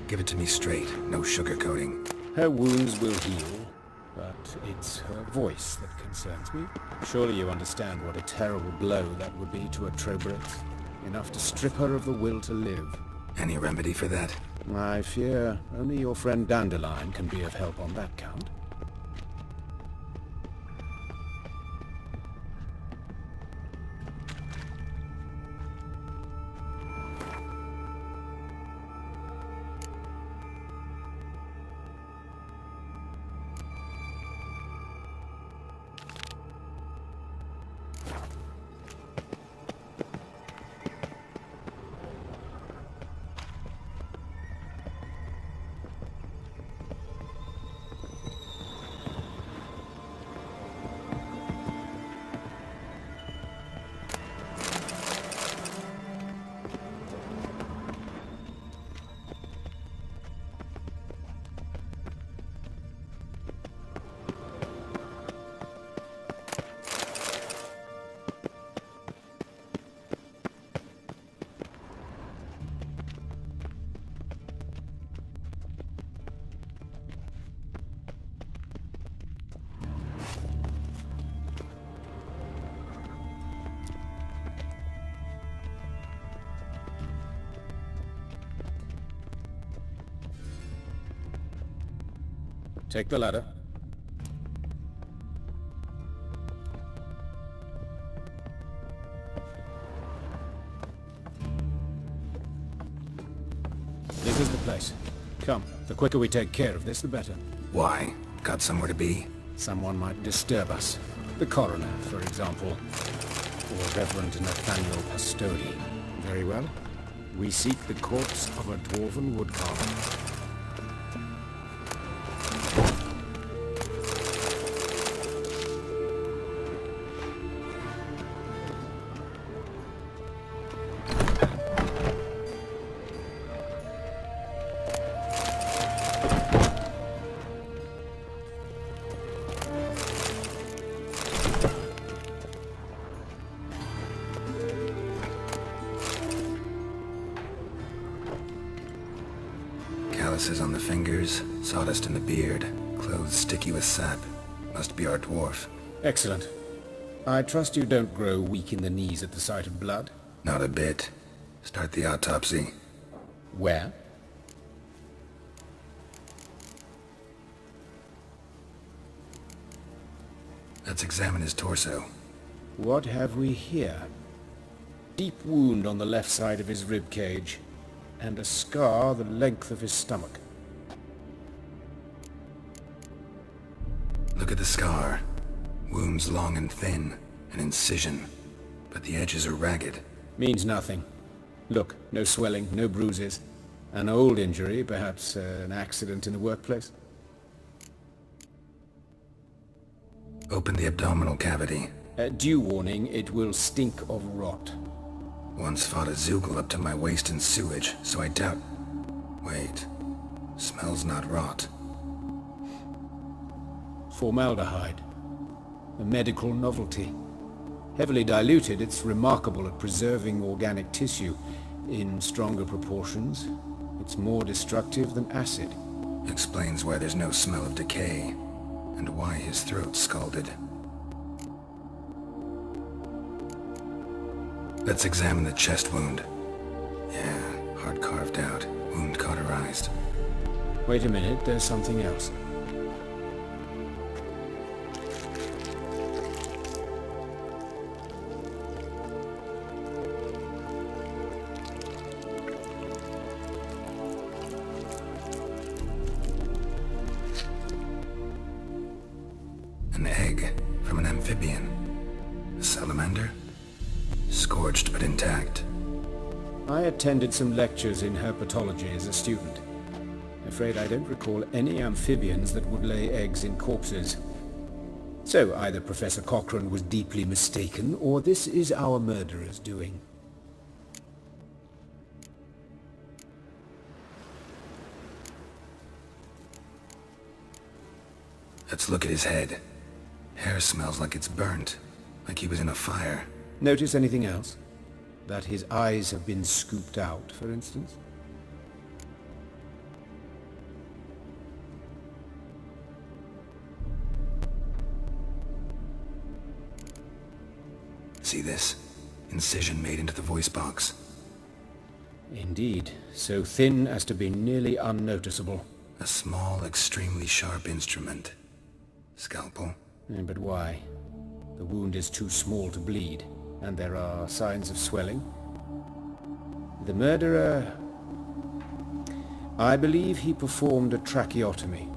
Give it to me straight, no sugarcoating. Her wounds will heal, but it's her voice that concerns me. Surely you understand what a terrible blow that would be to a Troberet. Enough to strip her of the will to live. Any remedy for that? I fear only your friend Dandelion can be of help on that count. Take the ladder. This is the place. Come, the quicker we take care of this, the better. Why? Got somewhere to be? Someone might disturb us. The coroner, for example. Or Reverend Nathaniel Pastodi. Very well. We seek the corpse of a dwarven woodcarver. Calluses on the fingers, sawdust in the beard, clothes sticky with sap. Must be our dwarf. Excellent. I trust you don't grow weak in the knees at the sight of blood? Not a bit. Start the autopsy. Where? Let's examine his torso. What have we here? Deep wound on the left side of his rib cage, and a scar the length of his stomach. Look at the scar. Wounds long and thin, an incision, but the edges are ragged. Means nothing. Look, no swelling, no bruises. An old injury, perhaps an accident in the workplace. Open the abdominal cavity. Due warning, it will stink of rot. Once fought a Zoogle up to my waist in sewage, so I doubt... Wait. Smells not rot. Formaldehyde. A medical novelty. Heavily diluted, it's remarkable at preserving organic tissue. In stronger proportions, it's more destructive than acid. Explains why there's no smell of decay, and why his throat's scalded. Let's examine the chest wound. Yeah, hard carved out, wound cauterized. Wait a minute, there's something else. An egg from an amphibian. A salamander? Scorched but intact. I attended some lectures in herpetology as a student. Afraid I don't recall any amphibians that would lay eggs in corpses. So either Professor Cochrane was deeply mistaken, or this is our murderer's doing. Let's look at his head. Hair smells like it's burnt, like he was in a fire. Notice anything else? That his eyes have been scooped out, for instance? See this? Incision made into the voice box. Indeed, so thin as to be nearly unnoticeable. A small, extremely sharp instrument. Scalpel? But why? The wound is too small to bleed, and there are signs of swelling. The murderer... I believe he performed a tracheotomy,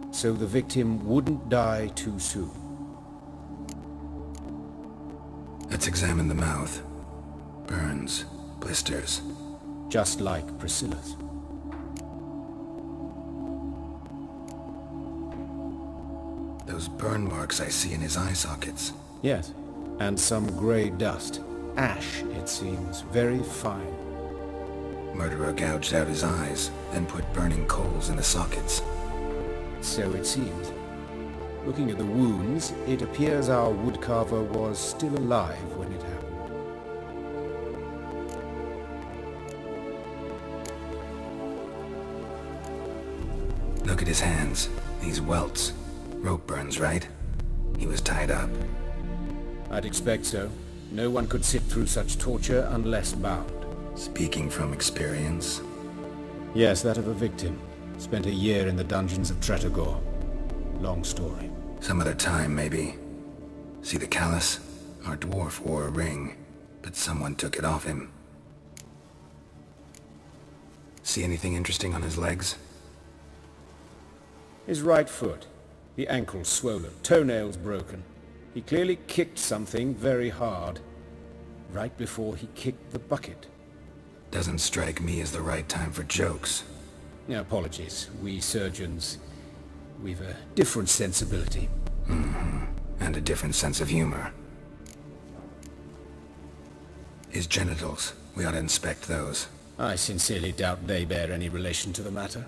so the victim wouldn't die too soon. Let's examine the mouth. Burns, blisters. Just like Priscilla's. Those burn marks I see in his eye sockets. Yes, and some grey dust. Ash, it seems, very fine. Murderer gouged out his eyes, then put burning coals in the sockets. So it seems. Looking at the wounds, it appears our woodcarver was still alive when it happened. Look at his hands. These welts. Rope burns, right? He was tied up. I'd expect so. No one could sit through such torture unless bound. Speaking from experience? Yes, that of a victim. Spent a year in the dungeons of Tretogor. Long story. Some other time, maybe. See the callus? Our dwarf wore a ring, but someone took it off him. See anything interesting on his legs? His right foot. The ankle swollen, toenails broken. He clearly kicked something very hard. Right before he kicked the bucket. Doesn't strike me as the right time for jokes. Apologies. We surgeons, we've a different sensibility. Mm-hmm. And a different sense of humor. His genitals. We ought to inspect those. I sincerely doubt they bear any relation to the matter.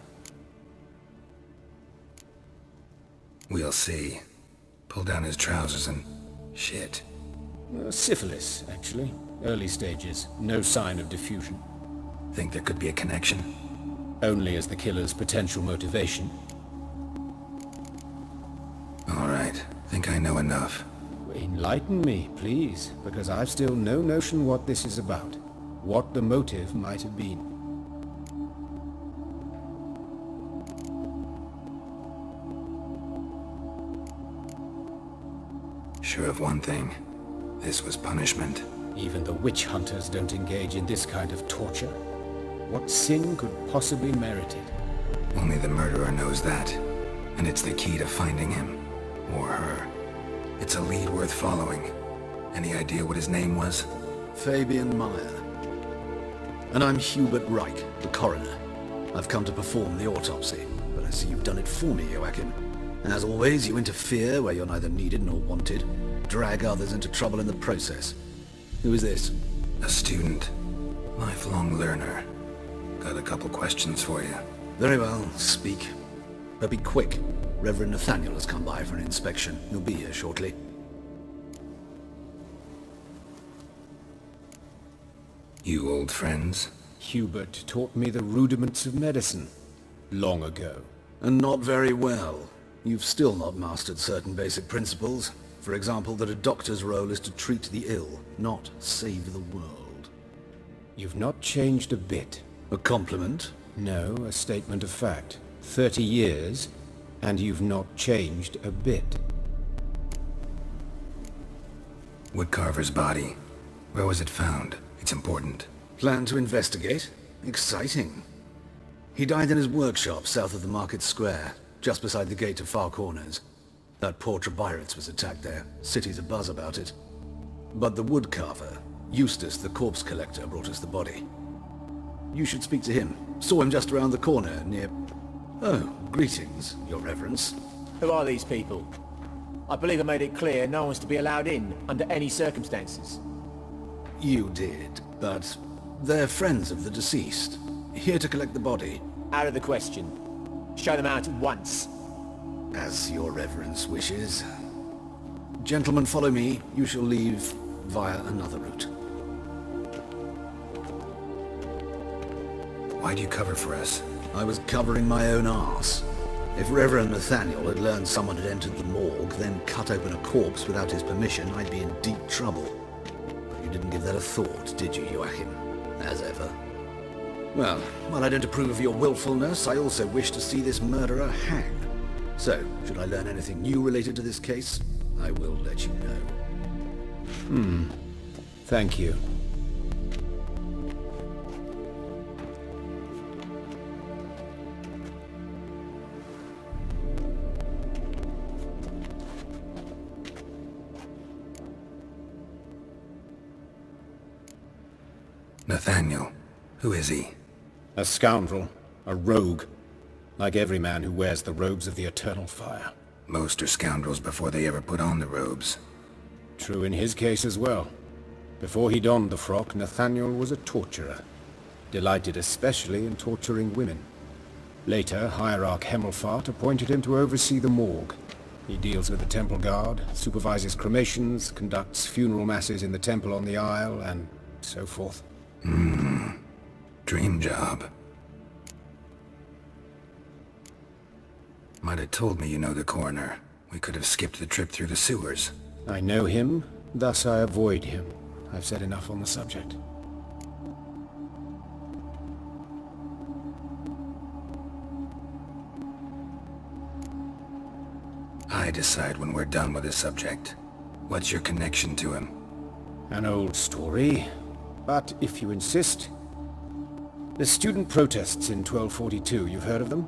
We'll see. Pull down his trousers and... shit. Syphilis, actually. Early stages. No sign of diffusion. Think there could be a connection? Only as the killer's potential motivation. All right. Think I know enough. Enlighten me, please, because I've still no notion what this is about. What the motive might have been. sure of one thing. This was punishment. Even the witch hunters don't engage in this kind of torture. What sin could possibly merit it? Only the murderer knows that, and it's the key to finding him. Or her. It's a lead worth following. Any idea what his name was? Fabian Meyer. And I'm Hubert Reich, the coroner. I've come to perform the autopsy, but I see you've done it for me, Joachim. As always, you interfere where you're neither needed nor wanted, drag others into trouble in the process. Who is this? A student. Lifelong learner. Got a couple questions for you. Very well, speak. But be quick. Reverend Nathaniel has come by for an inspection. He'll be here shortly. You old friends? Hubert taught me the rudiments of medicine. Long ago. And not very well. You've still not mastered certain basic principles. For example, that a doctor's role is to treat the ill, not save the world. You've not changed a bit. A compliment? No, a statement of fact. 30 years, and you've not changed a bit. Woodcarver's body. Where was it found? It's important. Plan to investigate? Exciting. He died in his workshop south of the market square, just beside the gate to Far Corners. That poor Trebirates was attacked there. City's abuzz about it. But the woodcarver, Eustace the corpse collector, brought us the body. You should speak to him. Saw him just around the corner near... Oh, greetings, your reverence. Who are these people? I believe I made it clear no one's to be allowed in under any circumstances. You did, but they're friends of the deceased. Here to collect the body. Out of the question. Show them out at once. As your reverence wishes. Gentlemen, follow me. You shall leave via another route. Why'd you cover for us? I was covering my own arse. If Reverend Nathaniel had learned someone had entered the morgue, then cut open a corpse without his permission, I'd be in deep trouble. But you didn't give that a thought, did you, Joachim? As ever. Well, while I don't approve of your willfulness, I also wish to see this murderer hang. So, should I learn anything new related to this case, I will let you know. Thank you. Nathaniel. Who is he? A scoundrel. A rogue. Like every man who wears the robes of the Eternal Fire. Most are scoundrels before they ever put on the robes. True in his case as well. Before he donned the frock, Nathaniel was a torturer. Delighted especially in torturing women. Later, Hierarch Hemmelfart appointed him to oversee the morgue. He deals with the temple guard, supervises cremations, conducts funeral masses in the temple on the Isle, and so forth. Dream job. Might have told me you know the coroner. We could have skipped the trip through the sewers. I know him, thus I avoid him. I've said enough on the subject. I decide when we're done with the subject. What's your connection to him? An old story, but if you insist... The student protests in 1242, you've heard of them?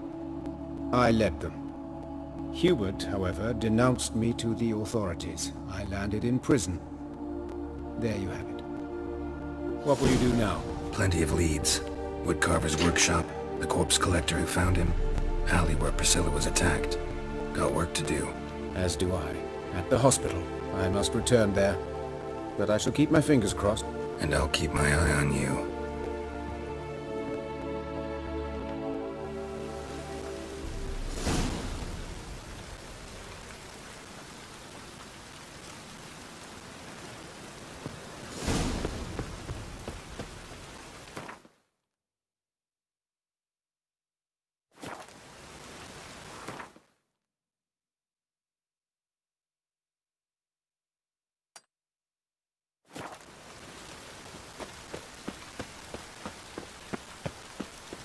I led them. Hubert, however, denounced me to the authorities. I landed in prison. There you have it. What will you do now? Plenty of leads. Woodcarver's workshop, the corpse collector who found him, alley where Priscilla was attacked. Got work to do. As do I. At the hospital. I must return there. But I shall keep my fingers crossed. And I'll keep my eye on you.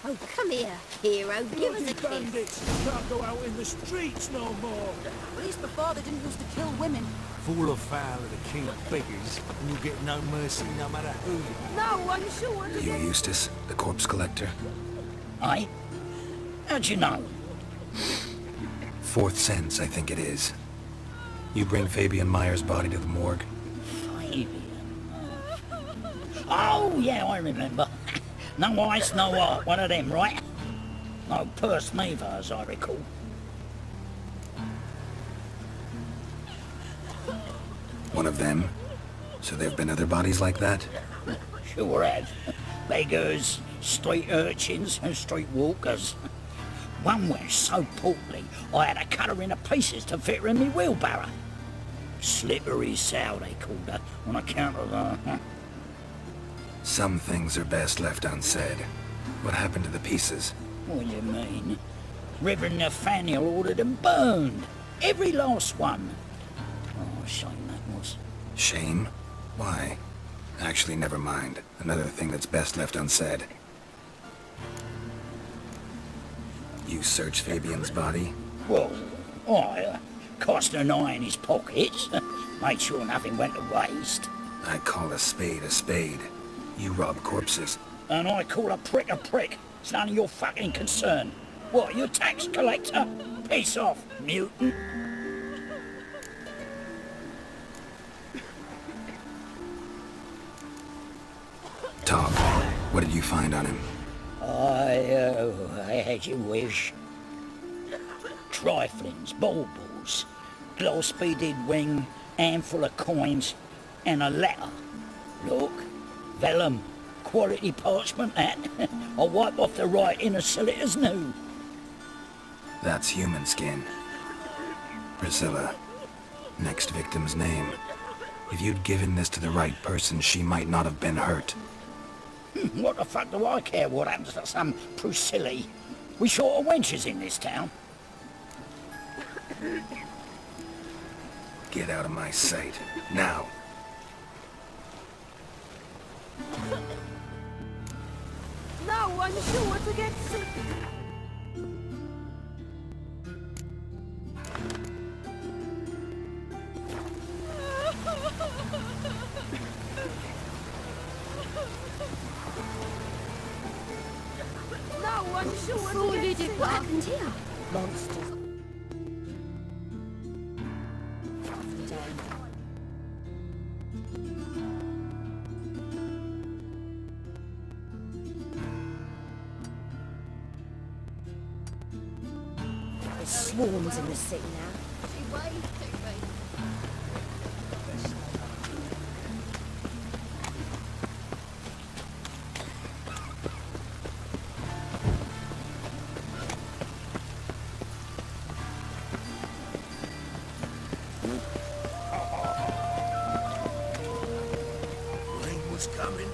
Oh, come here, hero. Give us a kiss. Bandits can't go out in the streets no more. At least before they didn't used to kill women. Fall afoul of the king of beggars, and you'll get no mercy no matter who you are. No, I'm sure to You Eustace, the corpse collector? Aye? How'd you know? Fourth sense, I think it is. You bring Fabian Meyer's body to the morgue? Fabian? Oh, yeah, I remember. No eyes, no heart, one of them, right? No purse neither, as I recall. One of them? So there've been other bodies like that? Sure have. Beggars, street urchins, and street walkers. One went so portly, I had to cut her into pieces to fit her in me wheelbarrow. Slippery sow, they called her, on account of her. Some things are best left unsaid. What happened to the pieces? What do you mean? Reverend Nathaniel ordered them burned. Every last one. Oh, shame that was. Shame? Why? Actually, never mind. Another thing that's best left unsaid. You searched Fabian's body? Well, I cast an eye in his pockets. Made sure nothing went to waste. I call a spade a spade. You rob corpses. And I call a prick a prick. It's none of your fucking concern. What, you tax collector? Piss off, mutant. Talk. What did you find on him? I had your wish. Triflings, baubles, gloss-beaded ring, handful of coins, and a letter. Look, vellum, quality parchment that. I'll wipe off the writing and sell it as new. That's human skin. Priscilla. Next victim's name. If you'd given this to the right person, she might not have been hurt. What the fuck do I care what happens to some Priscilla? We short of wenches in this town. Get out of my sight. Now. No, I'm sure to get sick. No, I'm sure to get sick. What happened here? Monsters. There's swarms in the city now. Rain was coming.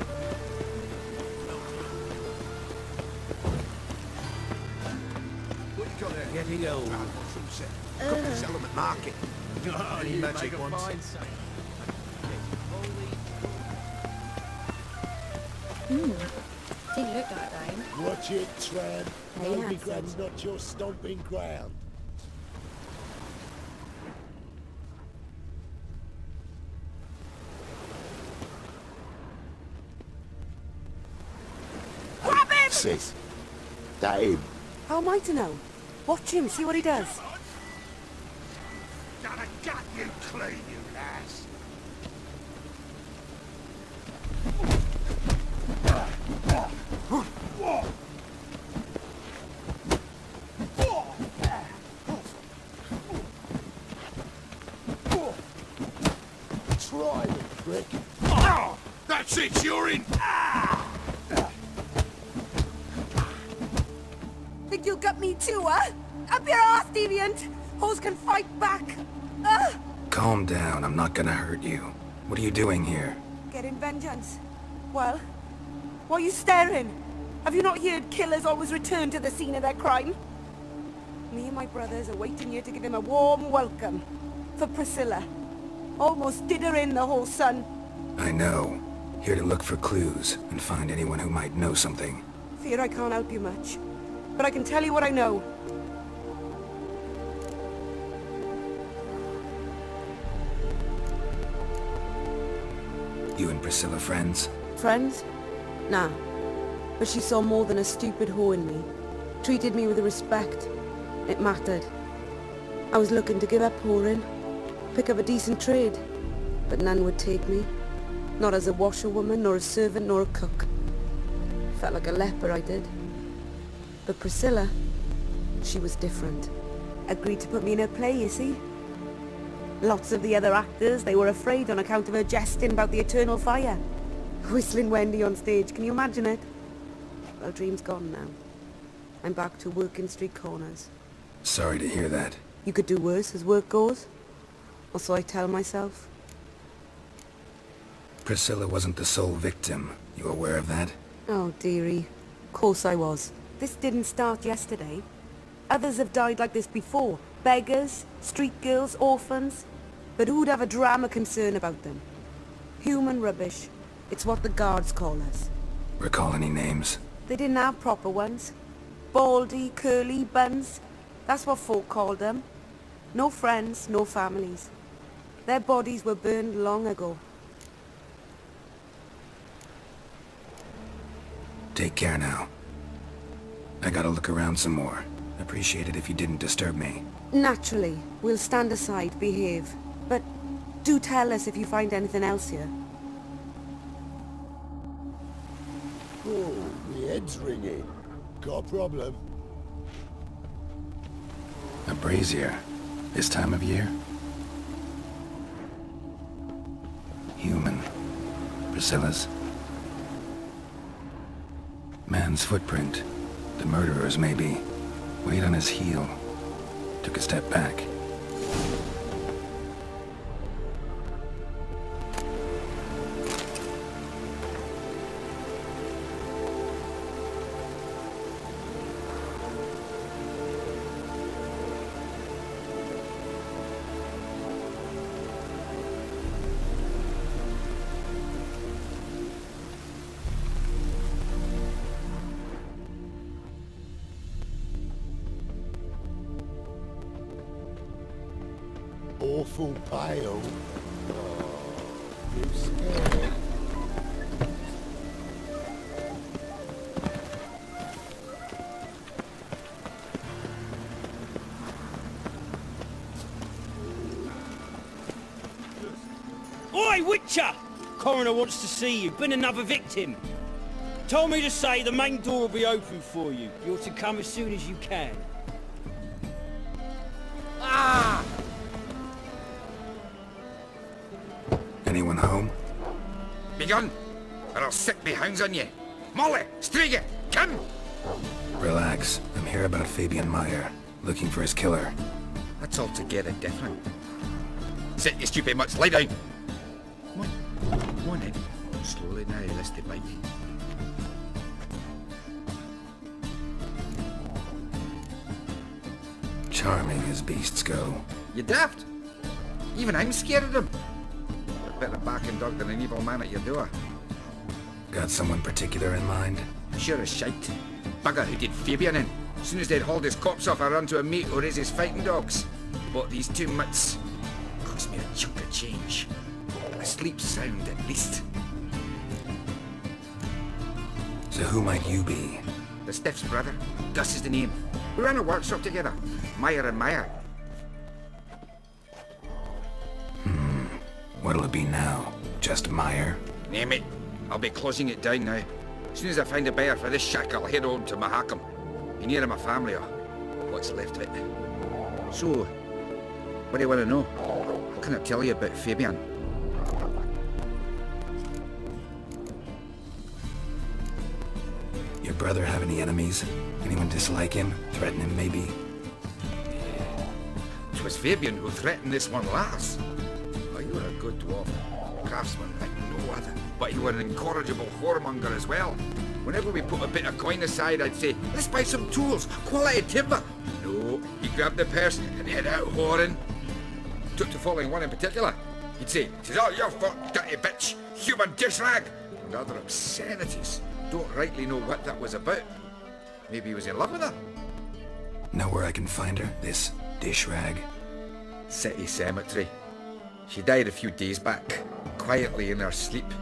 What you got there? Getting old. Got to sell them at market. Any magic ones? Didn't look like rain. Watch it, tramp. Hey, Nobigrad's not your stomping ground. Grab him! Sis, that him? How am I to know? Watch him, see what he does. Gotta gut you clean, you lass. Try it, prick. Oh, that's it, you're in. Think you'll get me too, huh? Up your ass, deviant! Hoes can fight back! Calm down, I'm not gonna hurt you. What are you doing here? Getting vengeance. Well, why are you staring? Have you not heard killers always return to the scene of their crime? Me and my brothers are waiting here to give him a warm welcome. For Priscilla. Almost did her in, the whole son. I know. Here to look for clues and find anyone who might know something. Fear I can't help you much. But I can tell you what I know. You and Priscilla friends? Friends? Nah. But she saw more than a stupid whore in me. Treated me with respect. It mattered. I was looking to give up whoring, pick up a decent trade, but none would take me. Not as a washerwoman, nor a servant, nor a cook. Felt like a leper, I did. But Priscilla, she was different. Agreed to put me in her play, you see. Lots of the other actors, they were afraid on account of her jesting about the eternal fire. Whistling Wendy on stage, can you imagine it? Well, dream's gone now. I'm back to working street corners. Sorry to hear that. You could do worse as work goes. Or so I tell myself. Priscilla wasn't the sole victim. You aware of that? Oh, dearie. Of course I was. This didn't start yesterday. Others have died like this before. Beggars, street girls, orphans. But who'd have a drama concern about them? Human rubbish. It's what the guards call us. Recall any names? They didn't have proper ones. Baldy, curly, buns. That's what folk called them. No friends, no families. Their bodies were burned long ago. Take care now. I gotta look around some more. Appreciate it if you didn't disturb me. Naturally. We'll stand aside, behave. But do tell us if you find anything else here. Oh, my head's ringing. Got a problem? A brazier. This time of year? Human. Priscilla's. Man's footprint. The murderer's maybe. Weight on his heel. Took a step back. Awful pale. Oh, you scared? Oi, Witcher! Coroner wants to see you. Been another victim. Told me to say the main door will be open for you. You're to come as soon as you can. Ah! Anyone home? Begun, or I'll set me hounds on you. Molly, Striga, come! Relax. I'm here about Fabian Meyer. Looking for his killer. That's altogether different. Sit, you stupid mutts, lie down. Come on, come on in. Slowly now, lest they bite you. Charming as beasts go. You daft? Even I'm scared of them. Better barking dog than an evil man at your door. Got someone particular in mind? Sure as shite. Bugger who did Fabian in. As soon as they'd hauled his corpse off, I run to a mate who raised his fighting dogs. Bought these 2 mutts. Cost me a chunk of change. I sleep sound at least. So who might you be? The Stiff's brother. Gus is the name. We ran a workshop together. Meyer and Meyer. What'll it be now? Just Meyer? Name it. I'll be closing it down now. As soon as I find a buyer for this shack, I'll head home to Mahakam. Be near my family, or what's left of it. So, what do you want to know? What can I tell you about Fabian? Your brother have any enemies? Anyone dislike him? Threaten him, maybe? It was Fabian who threatened this one last. Oh, you were a good dwarf. Craftsman like no other. But you were an incorrigible whoremonger as well. Whenever we put a bit of coin aside, I'd say, let's buy some tools, quality timber. No, he grabbed the purse and head out whoring. Took to following one in particular. He'd say, "'Tis all your fault, dirty bitch, human dish rag," and other obscenities. Don't rightly know what that was about. Maybe he was in love with her. Know where I can find her? This dish rag? City cemetery. She died a few days back, quietly in her sleep.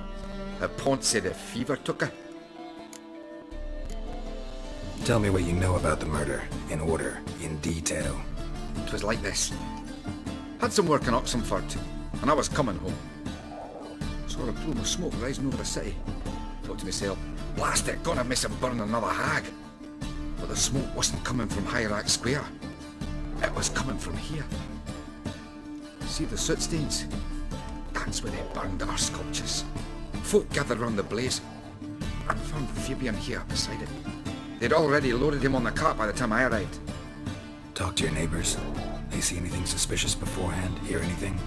Her Pont said the fever took her. Tell me what you know about the murder, in order, in detail. It was like this. Had some work in Oxenford, and I was coming home. Saw a plume of smoke rising over the city. Thought to myself, blast it, gonna miss him burn another hag. But the smoke wasn't coming from Hierarch Square. It was coming from here. See the soot stains? That's where they burned our sculptures. Folk gathered round the blaze, and found Fabian here beside it. They'd already loaded him on the cart by the time I arrived. Talk to your neighbors. They see anything suspicious beforehand? Hear anything?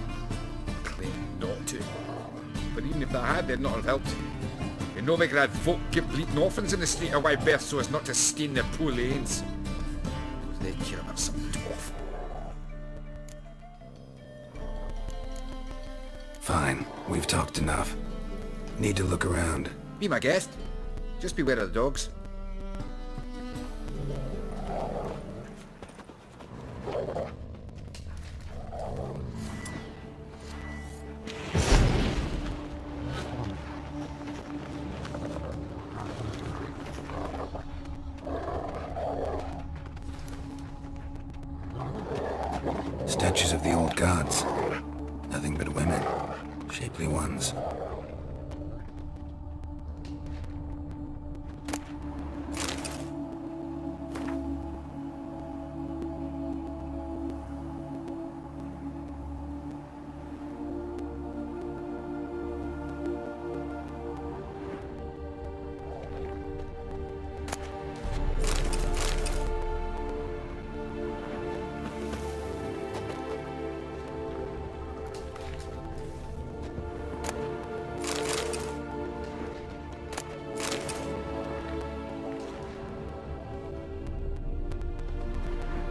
Claim not to. But even if they had, they'd not have helped. You know they could have folk give bleating orphans in the street of White Bear so as not to stain their poor lanes. They care about some dwarf. Fine. We've talked enough. Need to look around. Be my guest. Just beware of the dogs. Statues of the old gods. Nothing but women. Shapely ones.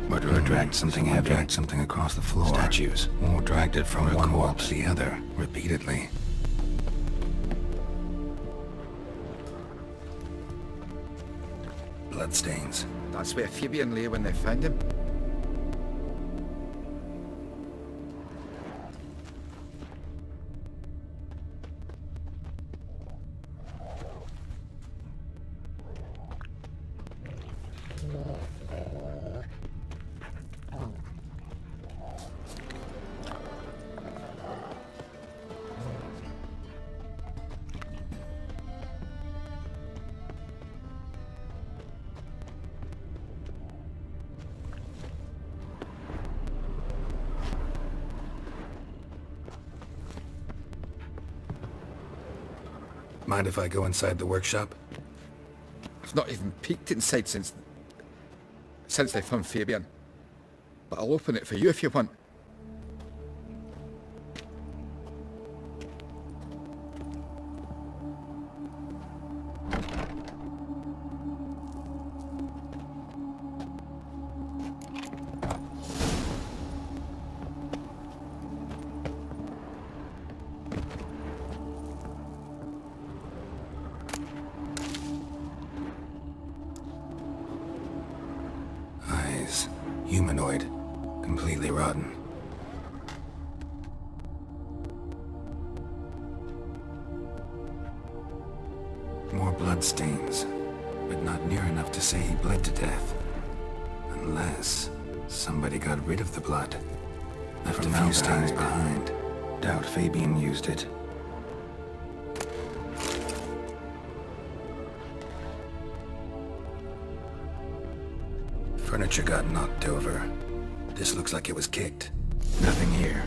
Murderer dragged something heavy. Dragged something across the floor. Statues. Or dragged it from one wall to the other, repeatedly. Bloodstains. That's where Fabian lay when they found him. Mind if I go inside the workshop? I've not even peeked inside since they found Fabian. But I'll open it for you if you want. Humanoid. Completely rotten. More bloodstains, but not near enough to say he bled to death. Unless somebody got rid of the blood. Left a few stains behind. Doubt Fabian used it. Furniture got knocked over. This looks like it was kicked. Nothing here.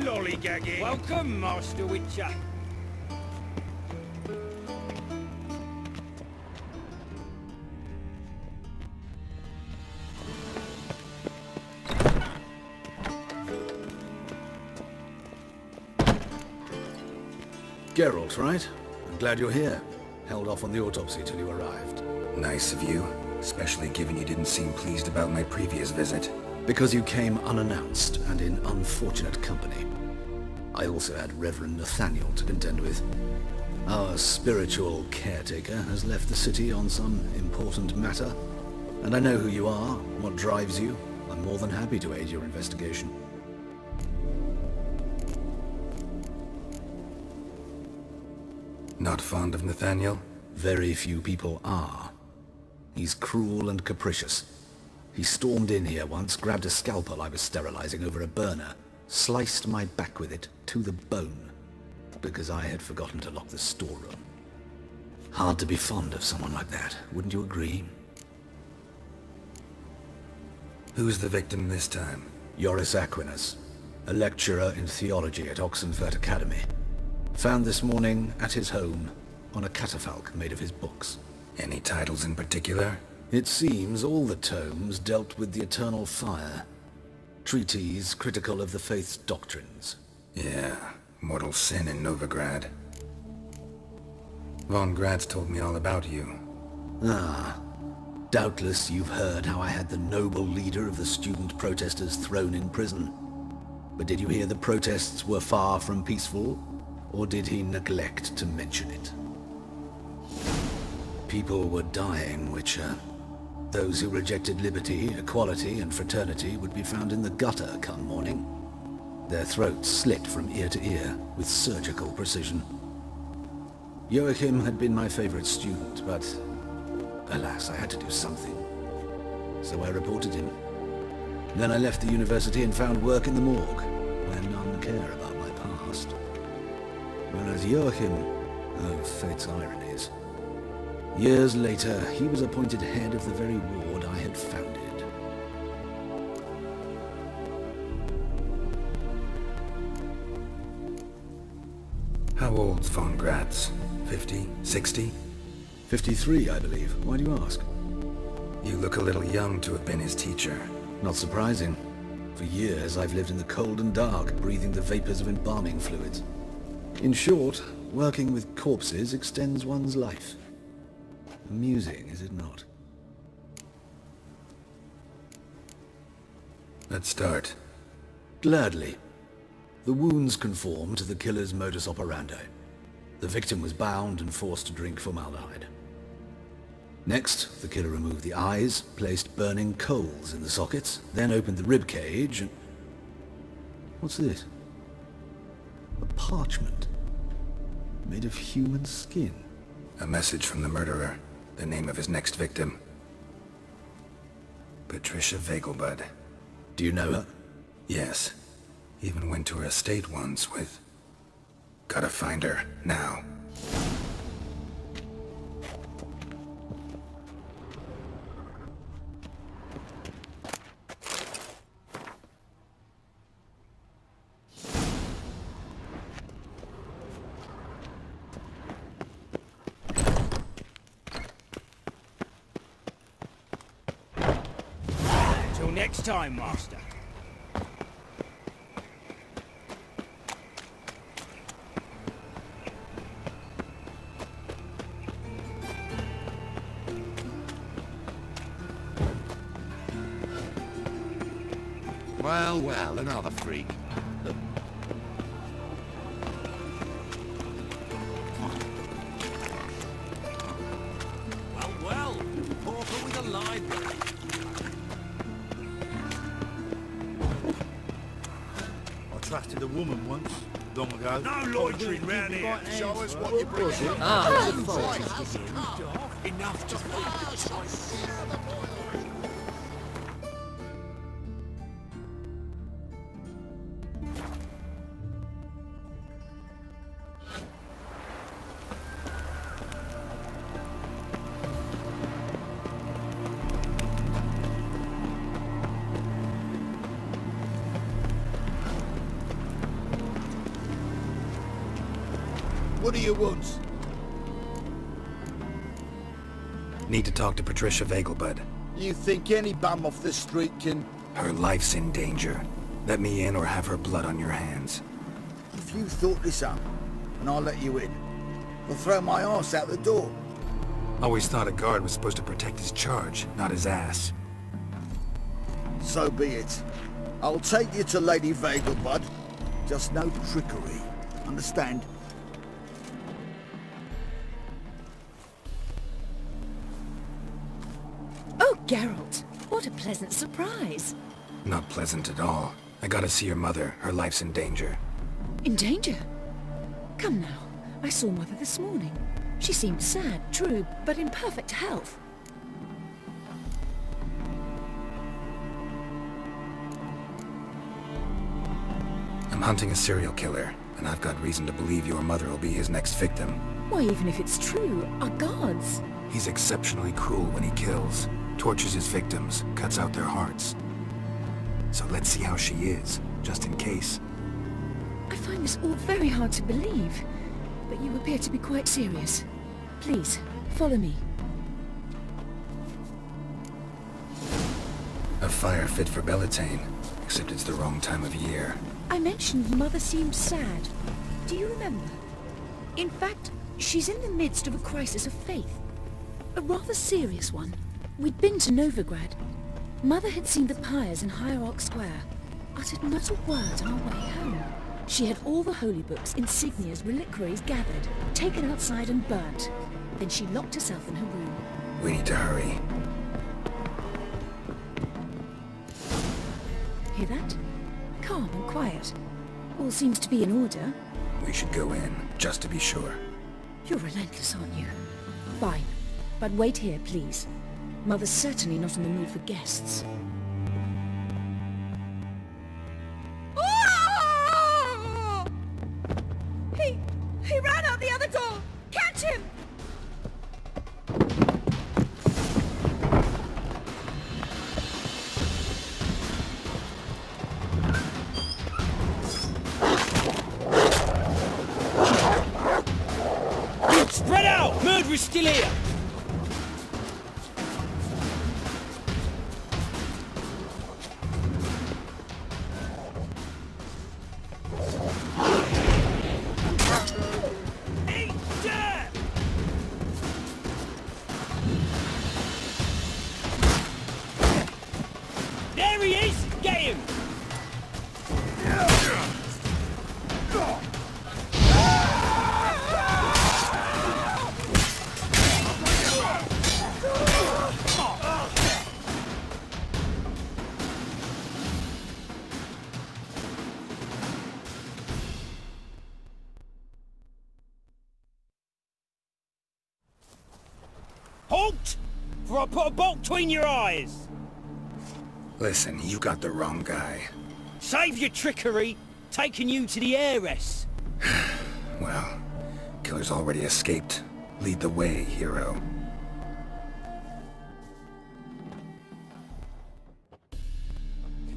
lollygagging. Welcome, Master Witcher. Geralt, right? I'm glad you're here. Held off on the autopsy till you arrived. Nice of you, especially given you didn't seem pleased about my previous visit. Because you came unannounced and in unfortunate company. I also had Reverend Nathaniel to contend with. Our spiritual caretaker has left the city on some important matter, and I know who you are, what drives you. I'm more than happy to aid your investigation. Not fond of Nathaniel? Very few people are. He's cruel and capricious. He stormed in here once, grabbed a scalpel I was sterilizing over a burner, sliced my back with it to the bone, because I had forgotten to lock the storeroom. Hard to be fond of someone like that, wouldn't you agree? Who's the victim this time? Joris Aquinas, a lecturer in theology at Oxenfurt Academy. Found this morning at his home on a catafalque made of his books. Any titles in particular? It seems all the tomes dealt with the eternal fire. Treatises critical of the faith's doctrines. Yeah, mortal sin in Novigrad. Von Grad's told me all about you. Ah. Doubtless you've heard how I had the noble leader of the student protesters thrown in prison. But did you hear the protests were far from peaceful? Or did he neglect to mention it? People were dying, Witcher. Those who rejected liberty, equality, and fraternity would be found in the gutter come morning. Their throats slit from ear to ear with surgical precision. Joachim had been my favorite student, but alas, I had to do something. So I reported him. Then I left the university and found work in the morgue, where none care about my past. Whereas Joachim, oh, fate's ironies. Years later, he was appointed head of the very ward I had founded. How old's Von Gratz? 50? 60? 53, I believe. Why do you ask? You look a little young to have been his teacher. Not surprising. For years, I've lived in the cold and dark, breathing the vapors of embalming fluids. In short, working with corpses extends one's life. Amusing, is it not? Let's start. Gladly. The wounds conform to the killer's modus operandi. The victim was bound and forced to drink formaldehyde. Next, the killer removed the eyes, placed burning coals in the sockets, then opened the rib cage and... What's this? A parchment. Made of human skin. A message from the murderer. The name of his next victim. Patricia Vegelbud. Do you know her? Yes. Even went to her estate once with... Gotta find her, now. Till next time, Master. Well, well, another freak. Well, well, pauper with a library. I trusted a woman once, long ago. No loitering round here. Show us what you bring. Enough to What do you want? Need to talk to Patricia Vegelbud. You think any bum off the street can... Her life's in danger. Let me in or have her blood on your hands. If you thought this up, and I'll let you in, I'll throw my ass out the door. Always thought a guard was supposed to protect his charge, not his ass. So be it. I'll take you to Lady Vegelbud. Just no trickery. Understand? Oh, Geralt, what a pleasant surprise. Not pleasant at all. I gotta see your mother. Her life's in danger. In danger? Come now, I saw Mother this morning. She seemed sad, true, but in perfect health. I'm hunting a serial killer, and I've got reason to believe your mother will be his next victim. Why, even if it's true, our guards... He's exceptionally cruel when he kills, tortures his victims, cuts out their hearts. So let's see how she is, just in case. I find this all very hard to believe, but you appear to be quite serious. Please, follow me. A fire fit for Bellatane, except it's the wrong time of year. I mentioned Mother seemed sad. Do you remember? In fact, she's in the midst of a crisis of faith. A rather serious one. We'd been to Novigrad. Mother had seen the pyres in Hierarch Square, uttered not a word on our way home. She had all the holy books, insignias, reliquaries gathered, taken outside and burnt. Then she locked herself in her room. We need to hurry. Hear that? Calm and quiet. All seems to be in order. We should go in, just to be sure. You're relentless, aren't you? Fine. But wait here, please. Mother's certainly not in the mood for guests. He ran out the other door! Catch him! Spread out! Murderer's still here! There he is! Get him! Halt! For I put a bolt between your eyes! Listen, you got the wrong guy. Save your trickery, taking you to the heiress. Well, killer's already escaped. Lead the way, hero.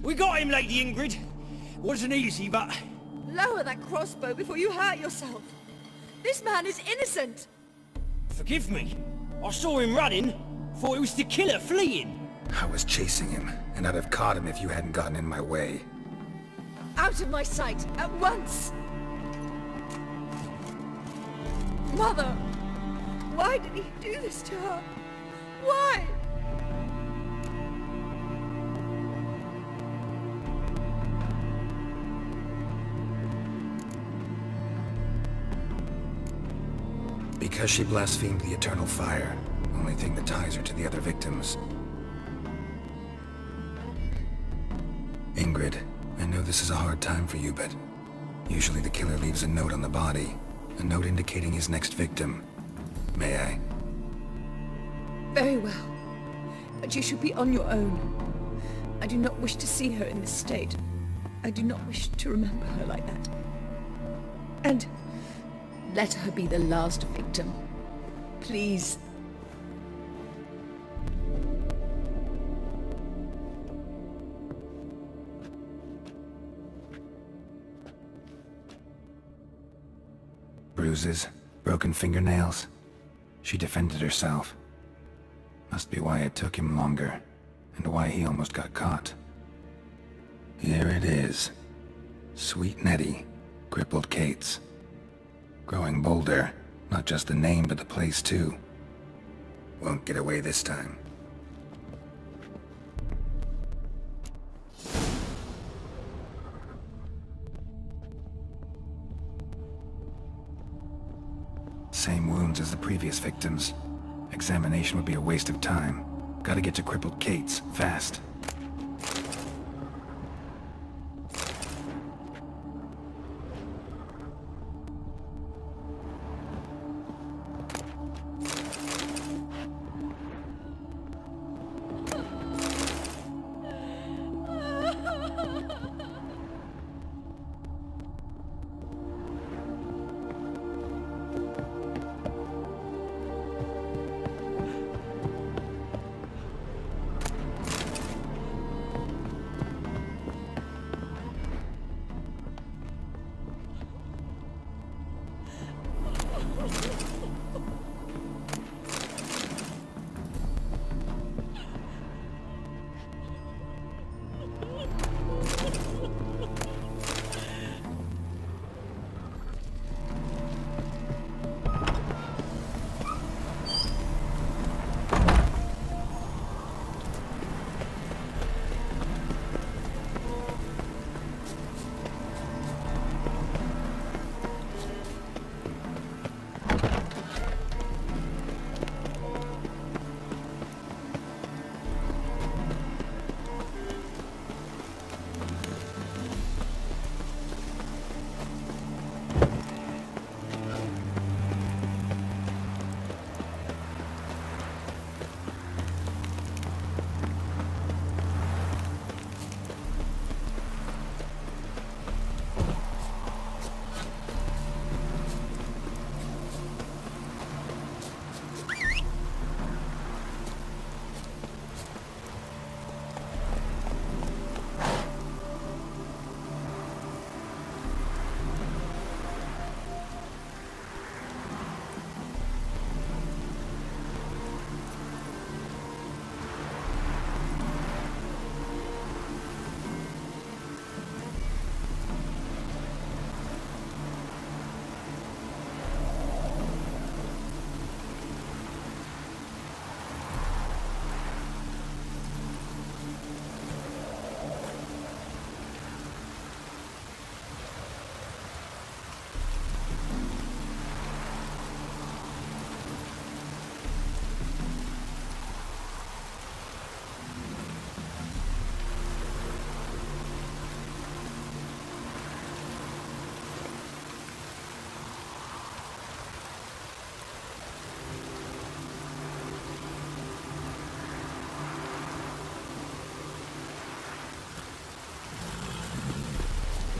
We got him, Lady Ingrid. Wasn't easy, but... Lower that crossbow before you hurt yourself. This man is innocent. Forgive me. I saw him running. Thought it was the killer fleeing. I was chasing him, and I'd have caught him if you hadn't gotten in my way. Out of my sight, at once! Mother! Why did he do this to her? Why? Because she blasphemed the eternal fire. Only thing that ties her to the other victims. Ingrid, I know this is a hard time for you, but usually the killer leaves a note on the body. A note indicating his next victim. May I? Very well. But you should be on your own. I do not wish to see her in this state. I do not wish to remember her like that. And let her be the last victim. Please. bruises, broken fingernails. She defended herself. Must be why it took him longer, and why he almost got caught. Here it is. Sweet Nettie, crippled Kate's. Growing bolder, not just the name but the place too. Won't get away this time. Same wounds as the previous victims. Examination would be a waste of time. Gotta get to crippled Kate's, fast.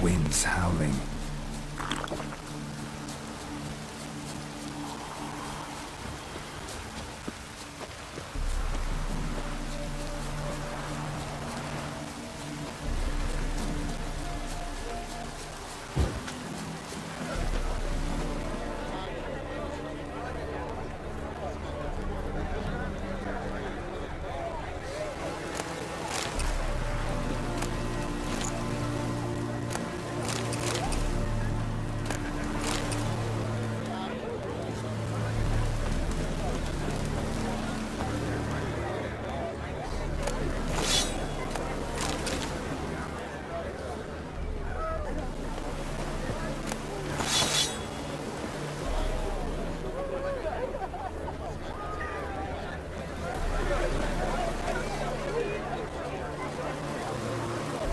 Winds howling.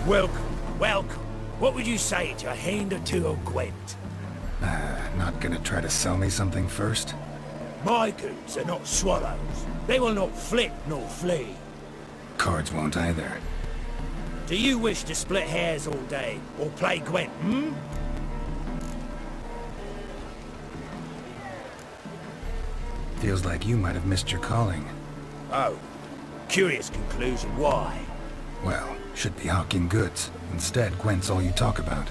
Welcome, welcome. What would you say to a hand or two of Gwent? Not gonna try to sell me something first? My goods are not swallows. They will not flit nor flee. Cards won't either. Do you wish to split hairs all day, or play Gwent, hmm? Feels like you might have missed your calling. Oh, curious conclusion. Why? Well, should be hawking goods. Instead, Gwent's all you talk about.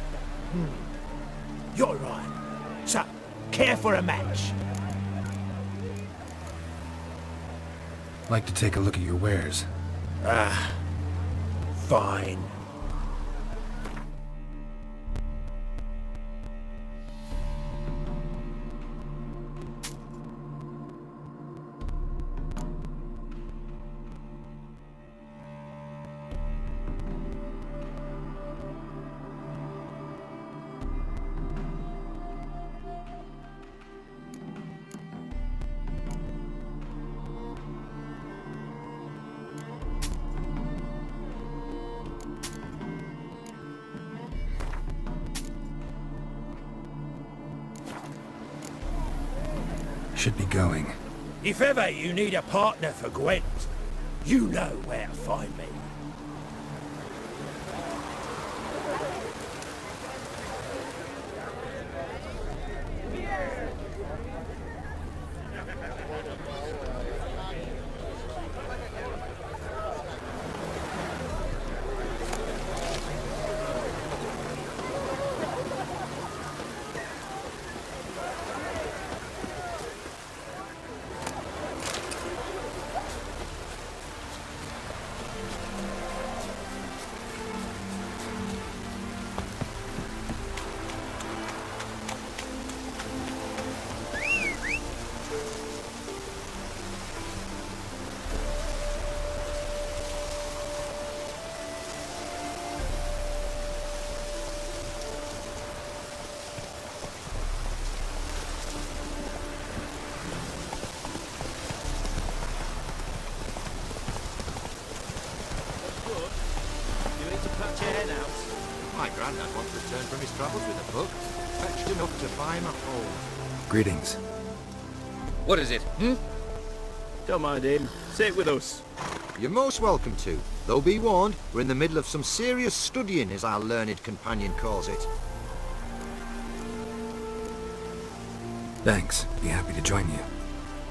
You're right. So, Care for a match? Like to take a look at your wares. Ah, fine. Should be going. If ever you need a partner for Gwent, you know where to find me. My granddad once returned from his travels with a book. Fetched enough to buy him a home. Greetings. What is it, hmm? Don't mind him. Sit with us. You're most welcome to. Though be warned, we're in the middle of some serious studying, as our learned companion calls it. Thanks. Be happy to join you.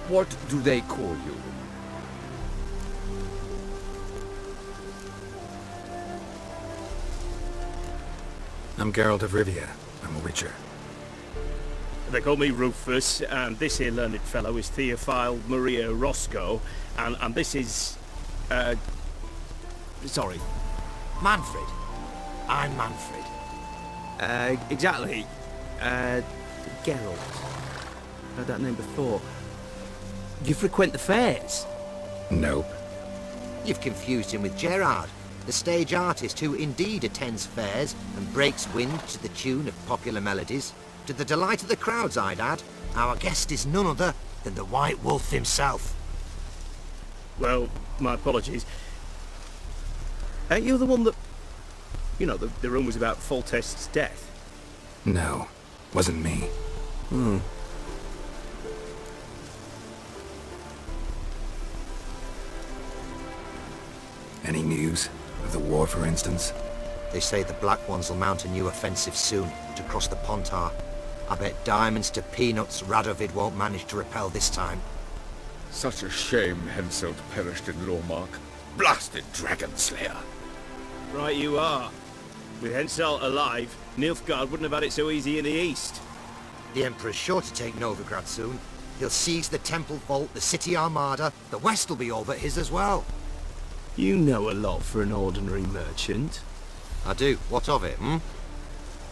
What do they call you? I'm Geralt of Rivia. I'm a witcher. They call me Rufus, and this here learned fellow is Theophile Maria Roscoe, and this is... sorry. Manfred. I'm Manfred. Exactly. Geralt. Heard that name before. You frequent the fairs? Nope. You've confused him with Gerard, the stage artist who indeed attends fairs and breaks wind to the tune of popular melodies. To the delight of the crowds, I'd add. Our guest is none other than the White Wolf himself. Well, my apologies. Ain't you the one that... You know, the rumours about Foltest's death? No. Wasn't me. Any news? Of the war, for instance? They say the Black Ones will mount a new offensive soon to cross the Pontar. I bet diamonds to peanuts Radovid won't manage to repel this time. Such a shame Henselt perished in Lormark. Blasted Dragon Slayer. Right you are. With Henselt alive, Nilfgaard wouldn't have had it so easy in the east. The Emperor's sure to take Novigrad soon. He'll seize the Temple Vault, the City Armada. The West will be all but his as well. You know a lot for an ordinary merchant. I do. What of it, hmm?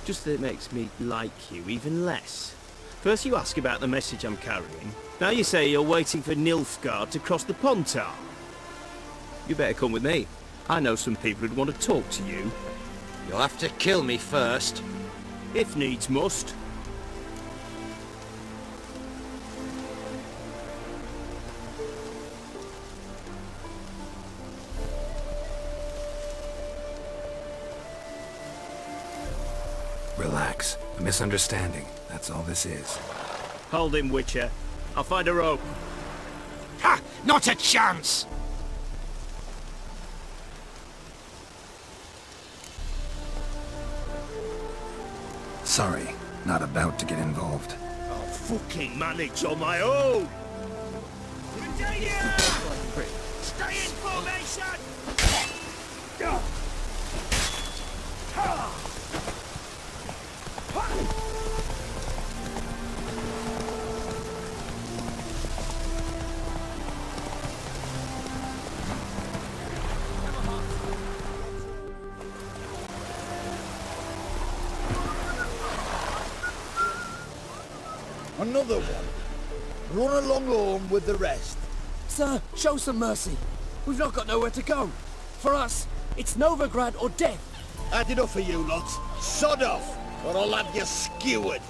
Just that it makes me like you even less. First you ask about the message I'm carrying. Now you say you're waiting for Nilfgaard to cross the Pontar. You better come with me. I know some people who'd want to talk to you. You'll have to kill me first. If needs must. Relax. A misunderstanding. That's all this is. Hold him, Witcher. I'll find a rope. Ha! Not a chance! Sorry. Not about to get involved. I'll fucking manage on my own! Continue! Stay in formation! Another one. Run along home with the rest. Sir, show some mercy. We've not got nowhere to go. For us, it's Novigrad or death. Had enough of you lots. Sod off, or I'll have you skewered.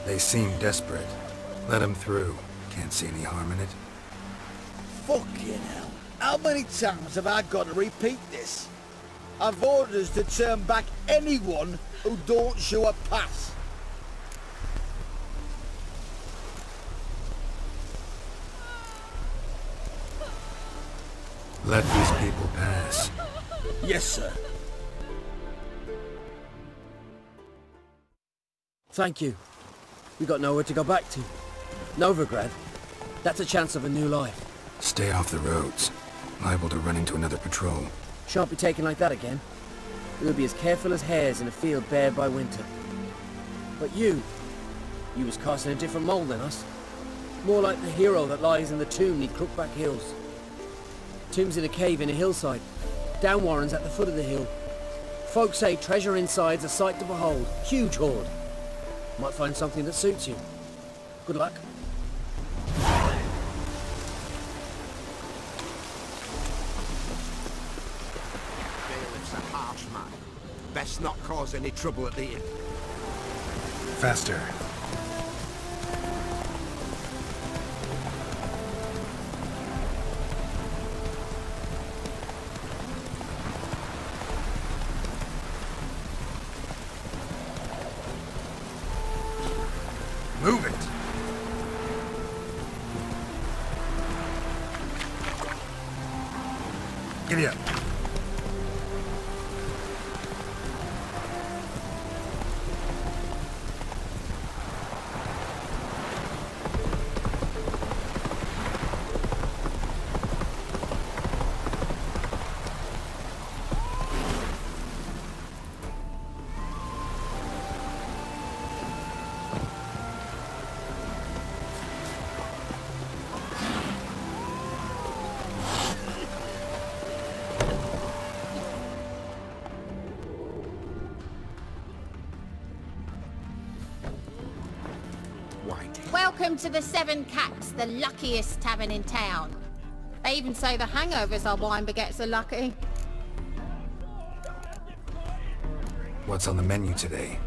They seem desperate. Let them through. Can't see any harm in it. Fucking hell. How many times have I got to repeat this? I've orders to turn back anyone who don't show a pass. Let these people pass. Yes, sir. Thank you. We got nowhere to go back to. Novigrad. That's a chance of a new life. Stay off the roads. Liable to run into another patrol. Shan't be taken like that again. We'll be as careful as hares in a field bared by winter. But you was cast in a different mould than us. More like the hero that lies in the tomb near Crookback Hills. Tomb's in a cave in a hillside. Down Warren's at the foot of the hill. Folks say treasure inside's a sight to behold. Huge hoard. Might find something that suits you. Good luck. Bailiff's a harsh man. Best not cause any trouble at the inn. Faster. Move it! Giddy up. Welcome to the Seven Cats, the luckiest tavern in town. They even say the hangovers our wine begets are lucky. What's on the menu today?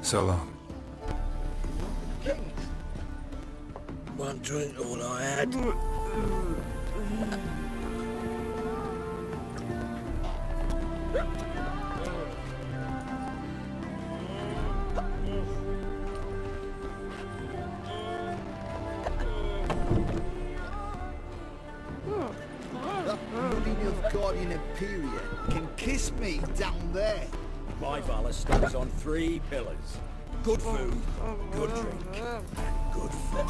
So long. One drink all I had. That bloody North Guardian Imperial can kiss me down there. My valor stands on 3 pillars. Good food, good drink, and good fun.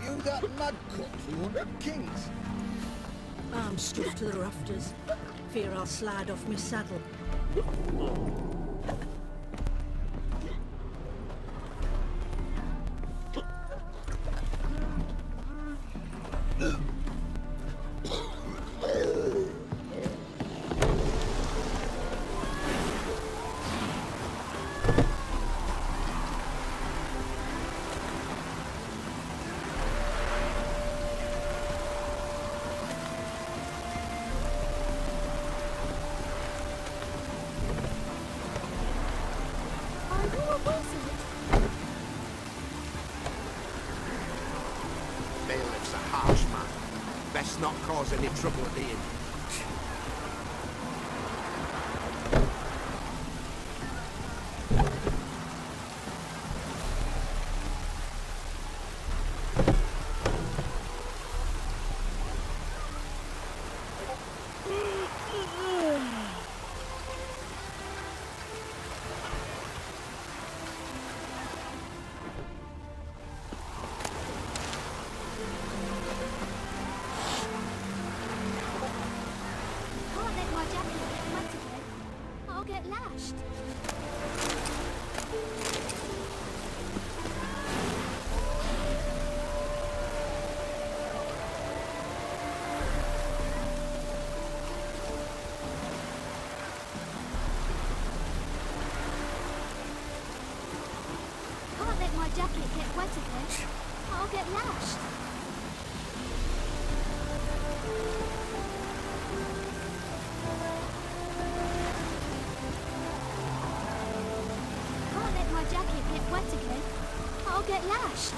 You got mud cooked for 100 kings. I'm stuffed to the rafters. Fear I'll slide off my saddle. Bailiff's a harsh man. Best not cause any trouble at the inn. Can't let my jacket get wet again. I'll get lashed. Can't let my jacket get wet again. I'll get lashed. Can't let my jacket get wet again. I'll get lashed.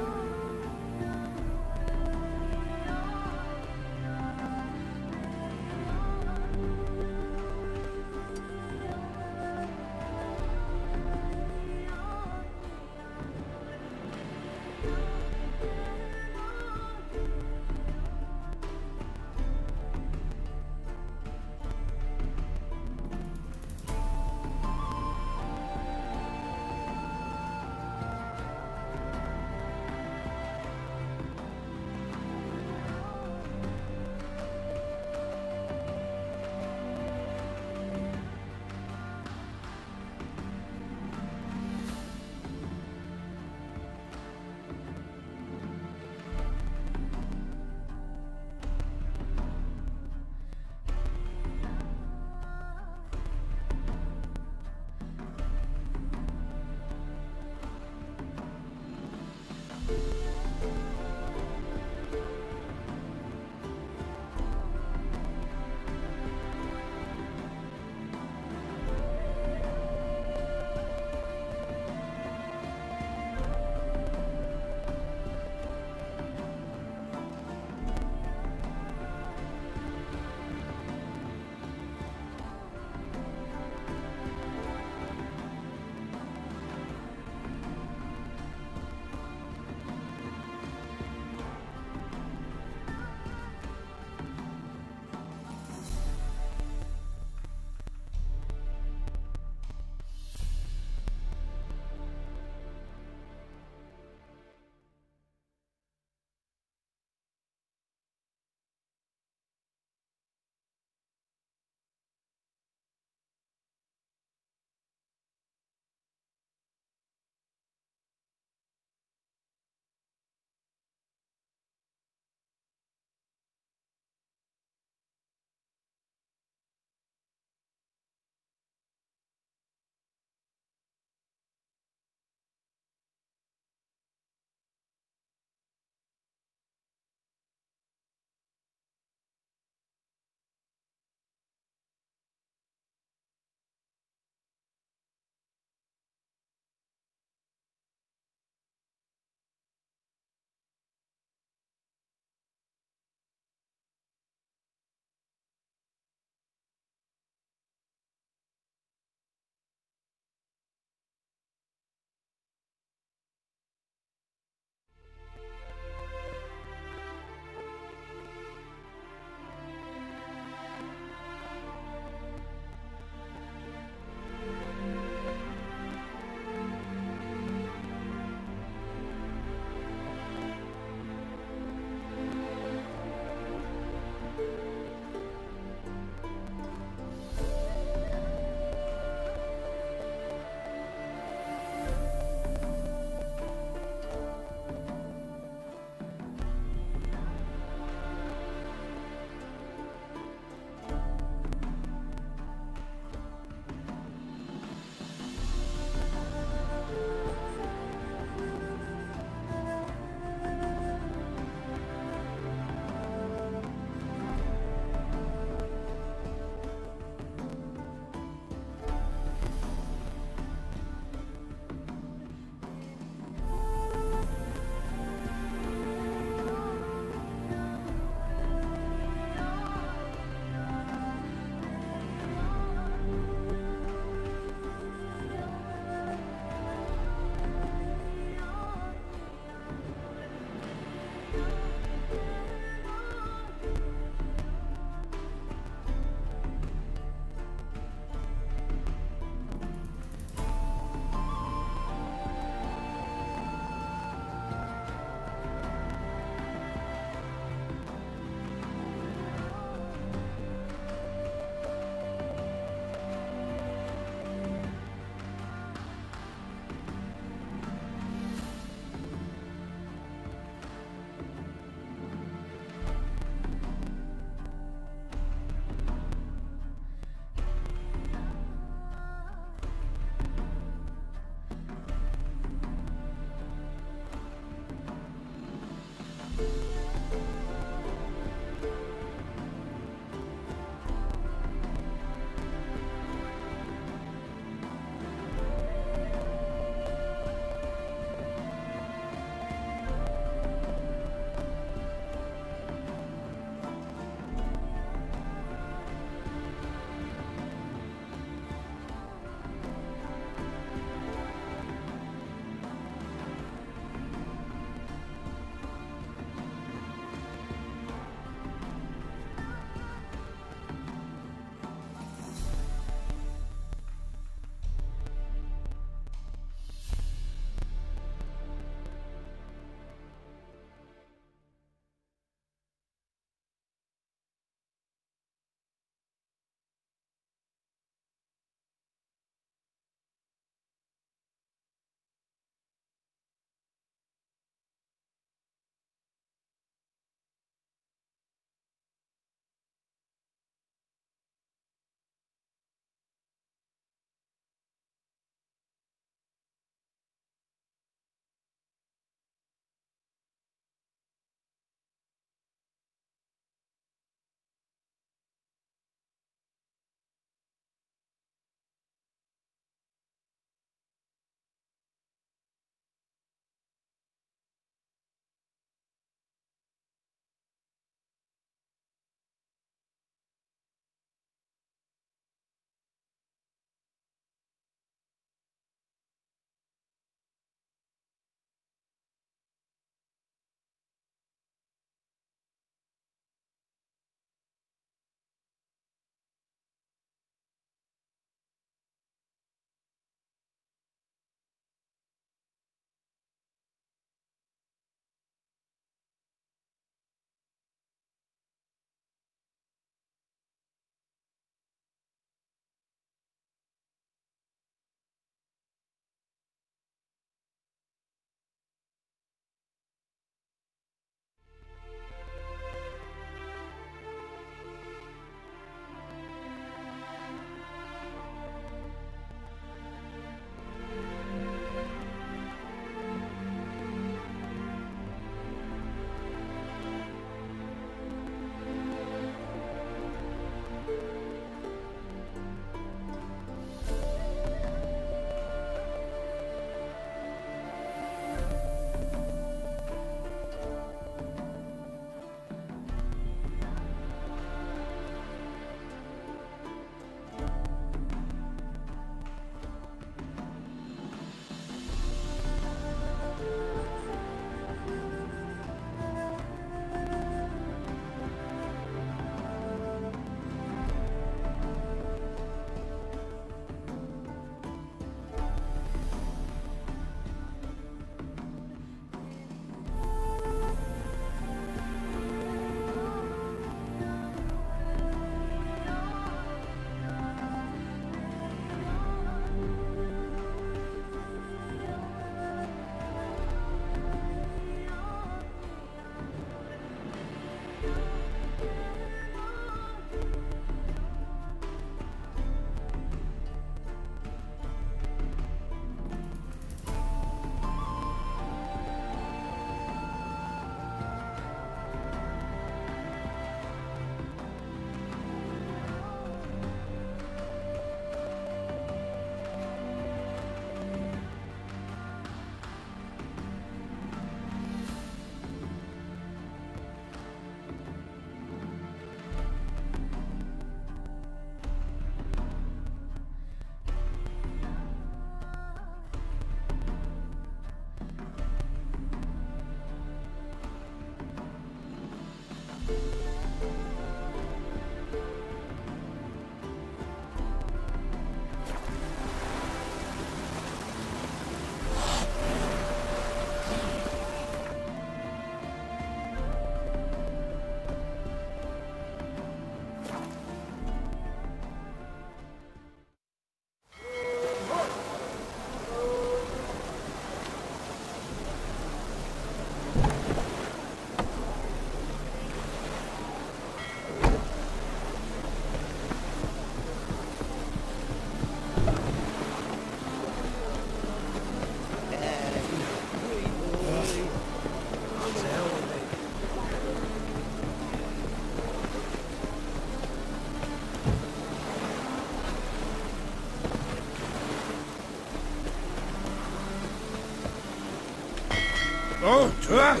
Oh, try.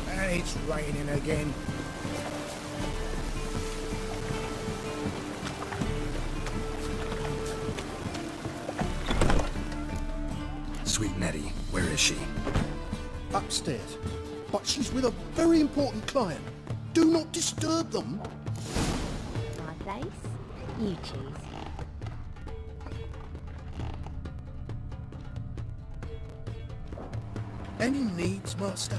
And it's raining again. Sweet Nettie, where is she? Upstairs. But she's with a very important client. Do not disturb them. My place? You choose. Any needs, Master?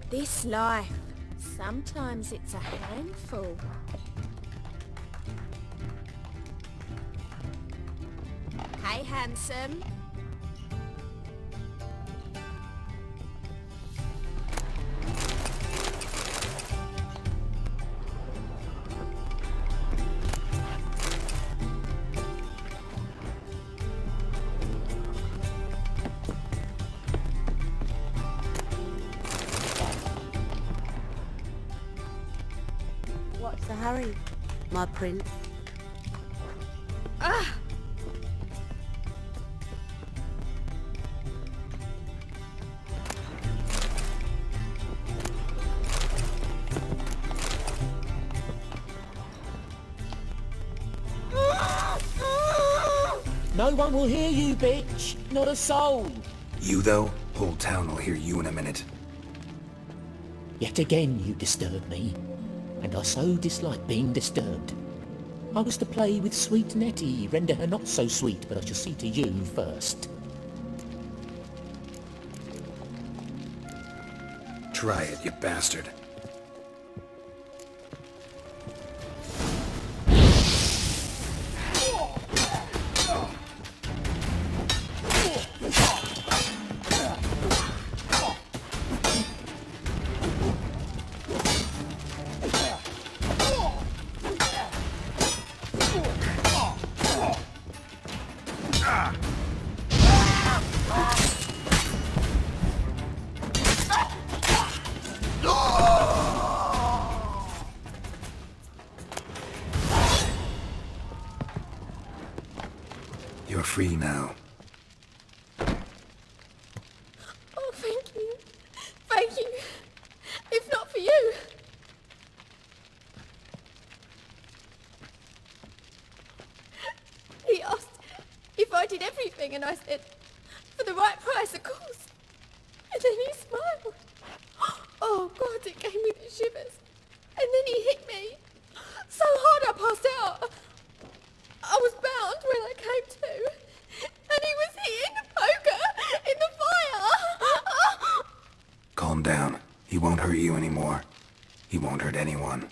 This life, sometimes it's a handful. Hey, handsome. What's the hurry, my prince? Ah! No one will hear you, bitch. Not a soul. You, though? Whole town will hear you in a minute. Yet again you disturb me, and I so dislike being disturbed. I was to play with sweet Nettie, render her not so sweet, but I shall see to you first. Try it, you bastard. You're free now. Oh, thank you. Thank you. If not for you. He asked if I did everything, and I said, for the right price, of course. And then he smiled. Oh, God, it gave me the shivers. And then he hit me. So hard I passed out. I was bound when I came to. And he was hitting the poker in the fire. Calm down. He won't hurt you anymore. He won't hurt anyone.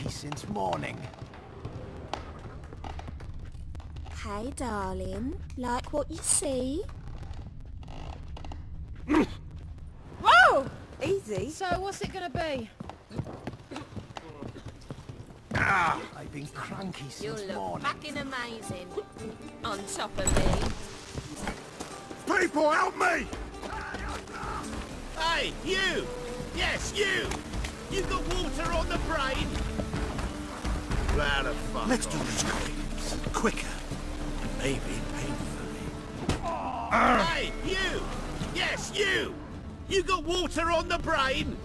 cranky since morning. Hey, darling. Like what you see? Whoa! Easy. So what's it gonna be? I've been cranky You since look morning. fucking amazing. On top of me. People, help me! Hey, you! Yes, you! You got water on the brain? Right the fuck Let's off. do this quicker. Maybe painfully. Hey, you! Yes, you! You got water on the brain?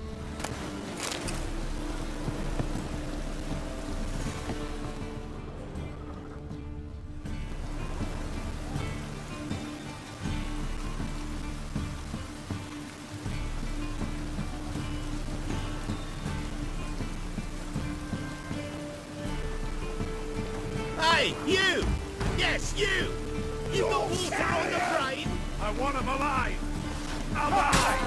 Hey, you! Yes, you! You got water on the brain? I want him alive! Alive!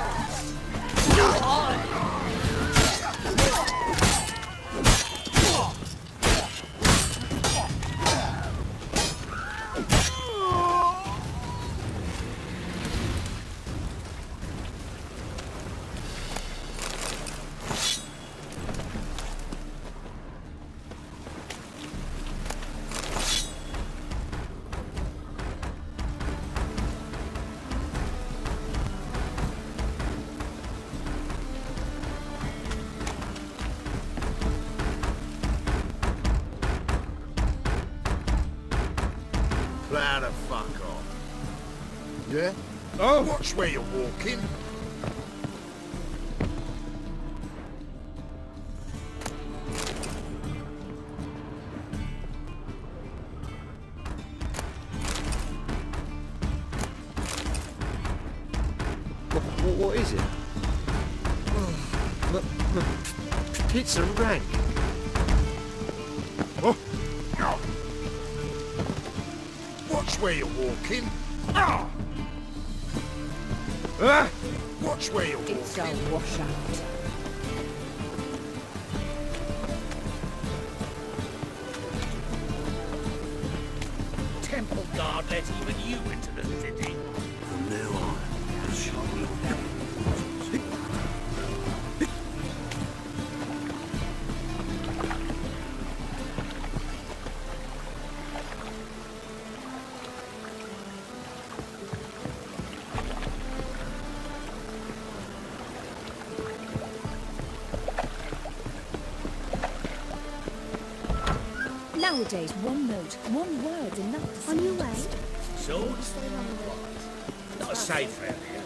Right the fuck off. Yeah? Oh! Watch where you're walking. What is it? Pizza rank. Oh! Watch where you're walking. Watch where you're walking. It's a washout. Temple guard let even you into the city. From now on, I'll show you Nowadays, one note, one word enough to On your way? Swords? Not safe around here.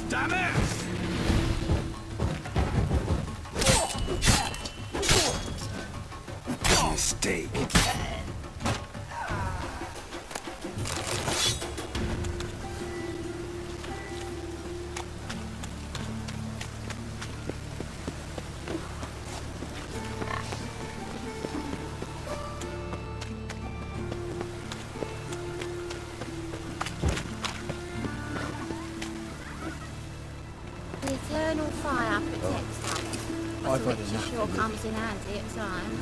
Damn it! Mistake. The eternal fire protects us. I've had Which enough sure of you. comes in handy at times.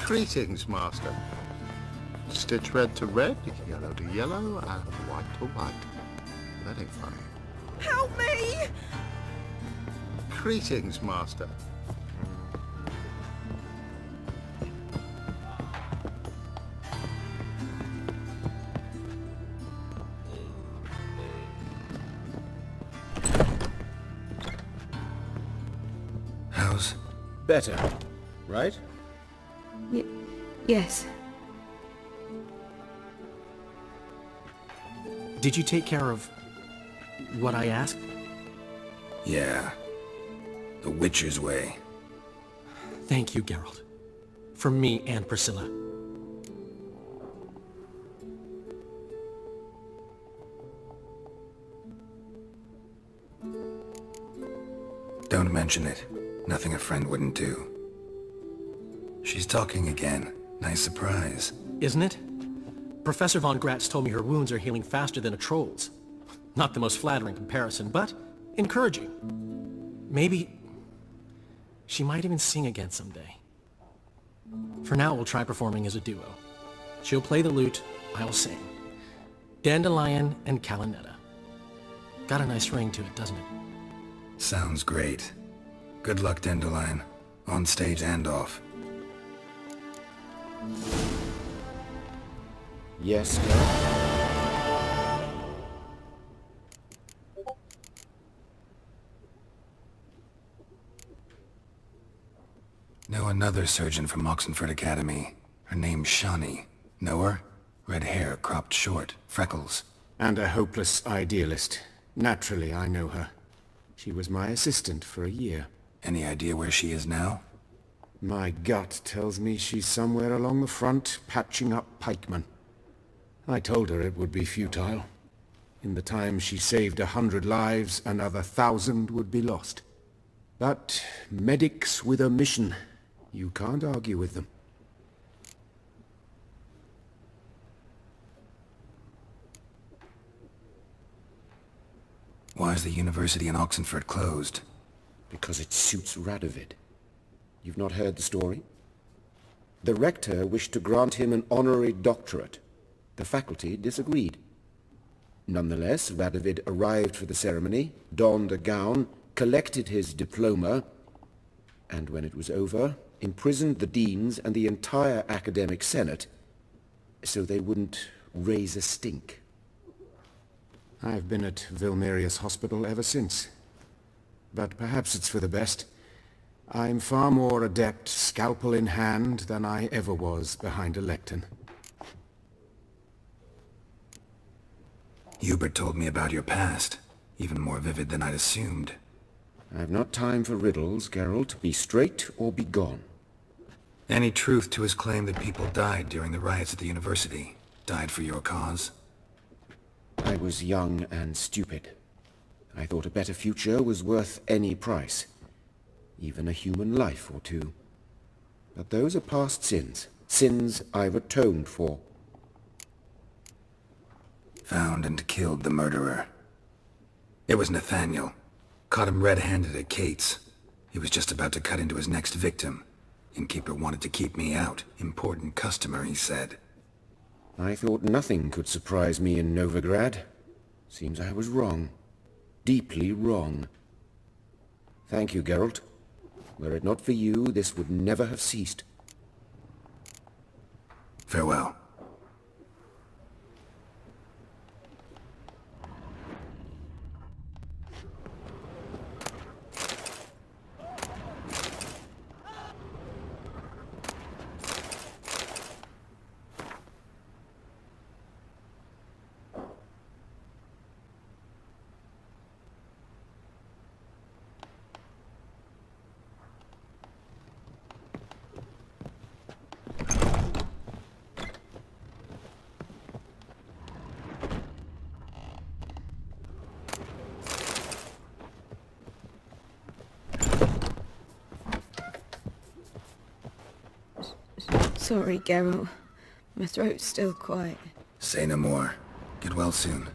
Greetings, Master. Stitch red to red, yellow to yellow, and white to white. That ain't funny. Help me! Greetings, Master. How's... Better, right? Yes. Did you take care of what I asked? Yeah. The Witcher's way. Thank you, Geralt. From me and Priscilla. Don't mention it. Nothing a friend wouldn't do. She's talking again. Nice surprise. Isn't it? Professor Von Gratz told me her wounds are healing faster than a troll's. Not the most flattering comparison, but encouraging. Maybe she might even sing again someday. For now, we'll try performing as a duo. She'll play the lute, I'll sing. Dandelion and Calinetta. Got a nice ring to it, doesn't it? Sounds great. Good luck, Dandelion. On stage and off. Yes, Geralt? Know another surgeon from Oxenford Academy. Her name's Shawnee. Know her? Red hair, cropped short, freckles. And a hopeless idealist. Naturally, I know her. She was my assistant for a year. Any idea where she is now? My gut tells me she's somewhere along the front, patching up pikemen. I told her it would be futile. In the time she saved 100 lives, another 1,000 would be lost. But medics with a mission. You can't argue with them. Why is the university in Oxenford closed? Because it suits Radovid. You've not heard the story? The rector wished to grant him an honorary doctorate. The faculty disagreed. Nonetheless, Radovid arrived for the ceremony, donned a gown, collected his diploma, and when it was over, imprisoned the deans and the entire academic senate so they wouldn't raise a stink. I've been at Vilmerius Hospital ever since. But perhaps it's for the best. I'm far more adept, scalpel in hand, than I ever was behind a lectern. Hubert told me about your past. Even more vivid than I'd assumed. I've not time for riddles, Geralt. Be straight or be gone. Any truth to his claim that people died during the riots at the university? Died for your cause? I was young and stupid. I thought a better future was worth any price. Even a human life or two. But those are past sins. Sins I've atoned for. Found and killed the murderer. It was Nathaniel. Caught him red-handed at Kate's. He was just about to cut into his next victim. Innkeeper wanted to keep me out. Important customer, he said. I thought nothing could surprise me in Novigrad. Seems I was wrong. Deeply wrong. Thank you, Geralt. Were it not for you, this would never have ceased. Farewell. Sorry, Geralt. My throat's still quiet. Say no more. Get well soon.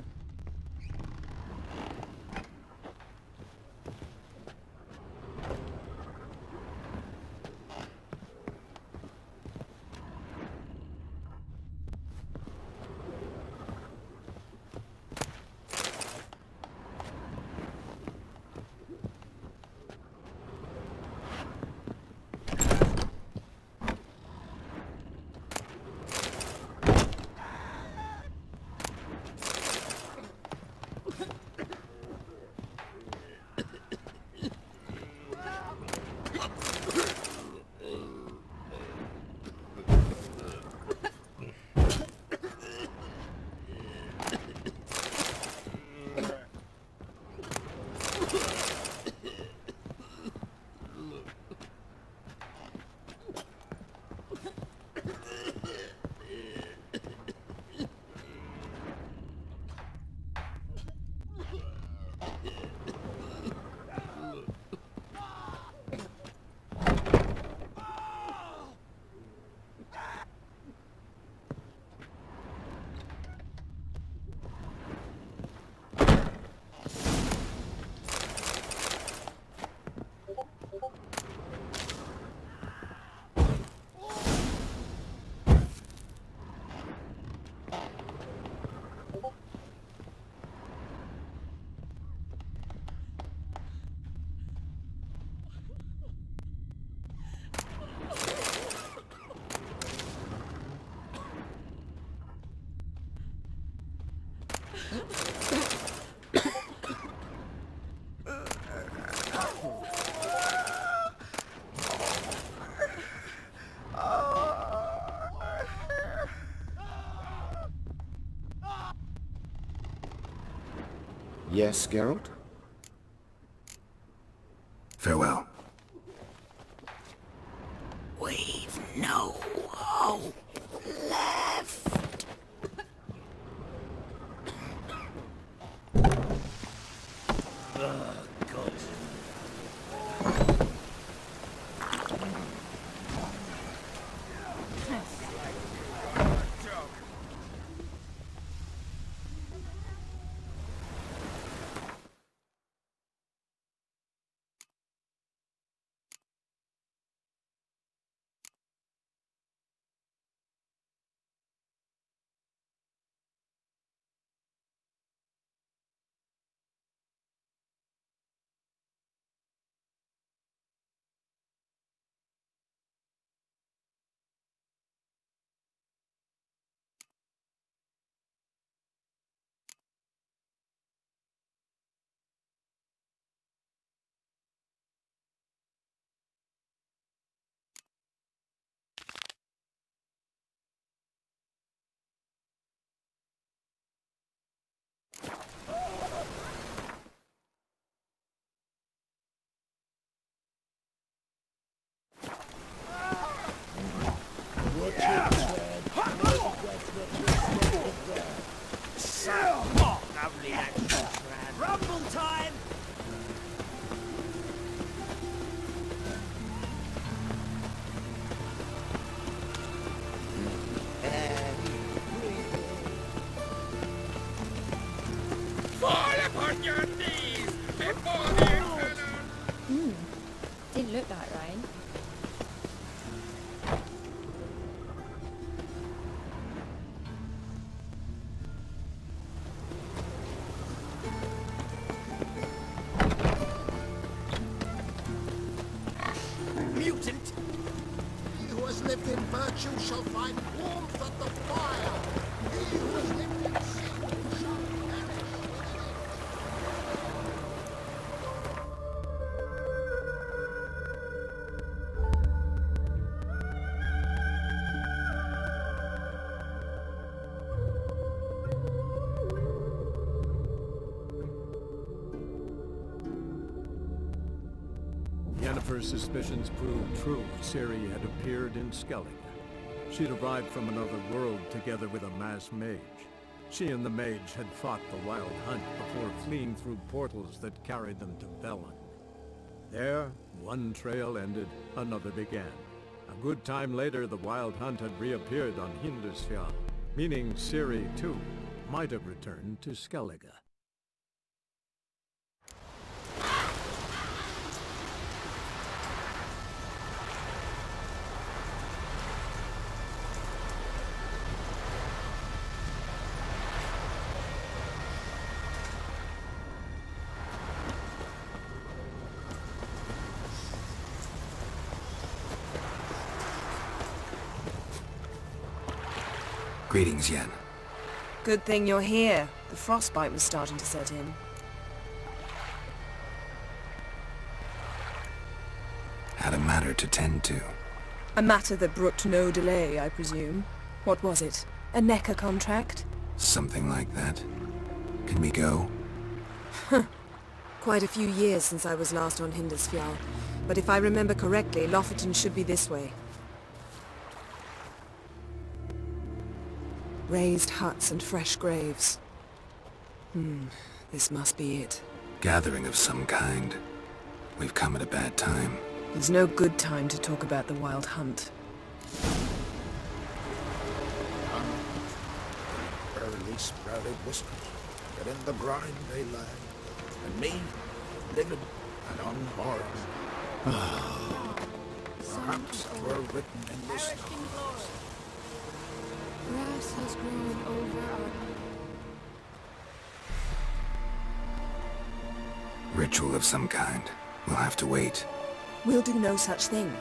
Yes, Geralt? Farewell. We've no hope left. Oh, God. Rumble time! Fall upon your knees before the Infernal! Didn't look like rain. Mutant! He who has lived in virtue shall find warmth at the fire. He who has lived in sin shall perish. Yennefer's suspicions proved true. Ciri had appeared in Skellige. She'd arrived from another world together with a masked mage. She and the mage had fought the Wild Hunt before fleeing through portals that carried them to Velen. There, one trail ended, another began. A good time later, the Wild Hunt had reappeared on Hindusfjall, meaning Ciri, too, might have returned to Skellige. Greetings, Yen. Good thing you're here. The frostbite was starting to set in. Had a matter to tend to. A matter that brooked no delay, I presume. What was it? A NECA contract? Something like that. Can we go? Quite a few years since I was last on Hindusfjall, but if I remember correctly, Lofoten should be this way. Raised huts and fresh graves. This must be it. Gathering of some kind. We've come at a bad time. There's no good time to talk about the Wild Hunt. Early sprouted whiskers, but in the grind they lie. And me, living and unharmed. Perhaps were written in the stars. Grass has grown over our... Ritual of some kind. We'll have to wait. We'll do no such thing.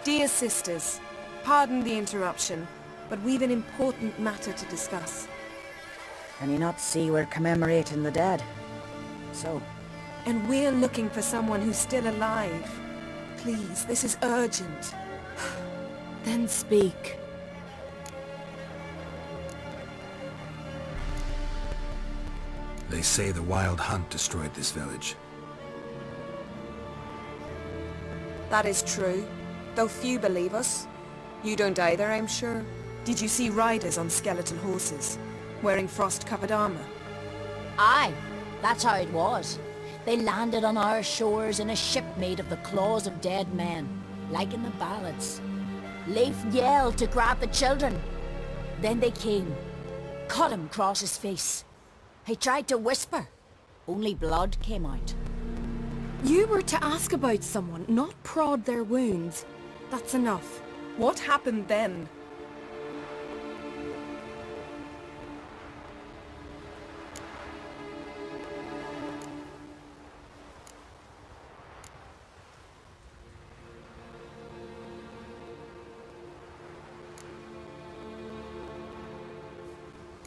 Dear sisters, pardon the interruption, but we've an important matter to discuss. Can you not see we're commemorating the dead? So, And we're looking for someone who's still alive. Please, this is urgent. Then speak. They say the Wild Hunt destroyed this village. That is true, though few believe us. You don't either, I'm sure. Did you see riders on skeletal horses, wearing frost-covered armor? Aye, that's how it was. They landed on our shores in a ship made of the claws of dead men, like in the ballads. Leif yelled to grab the children. Then they came, cut him across his face. He tried to whisper, only blood came out. You were to ask about someone, not prod their wounds. That's enough. What happened then?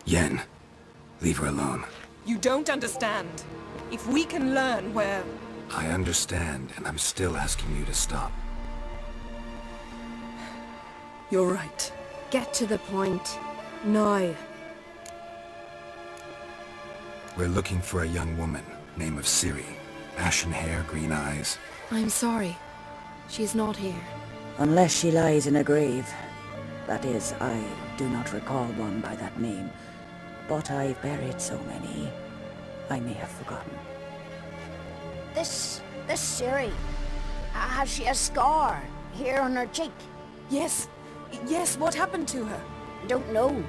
Yen, leave her alone. You don't understand. If we can learn where... I understand, and I'm still asking you to stop. You're right. Get to the point. Now. We're looking for a young woman, name of Ciri. Ashen hair, green eyes. I'm sorry. She's not here. Unless she lies in a grave. That is, I do not recall one by that name. But I've buried so many, I may have forgotten. This Ciri, has she a scar here on her cheek? Yes, what happened to her? Don't know.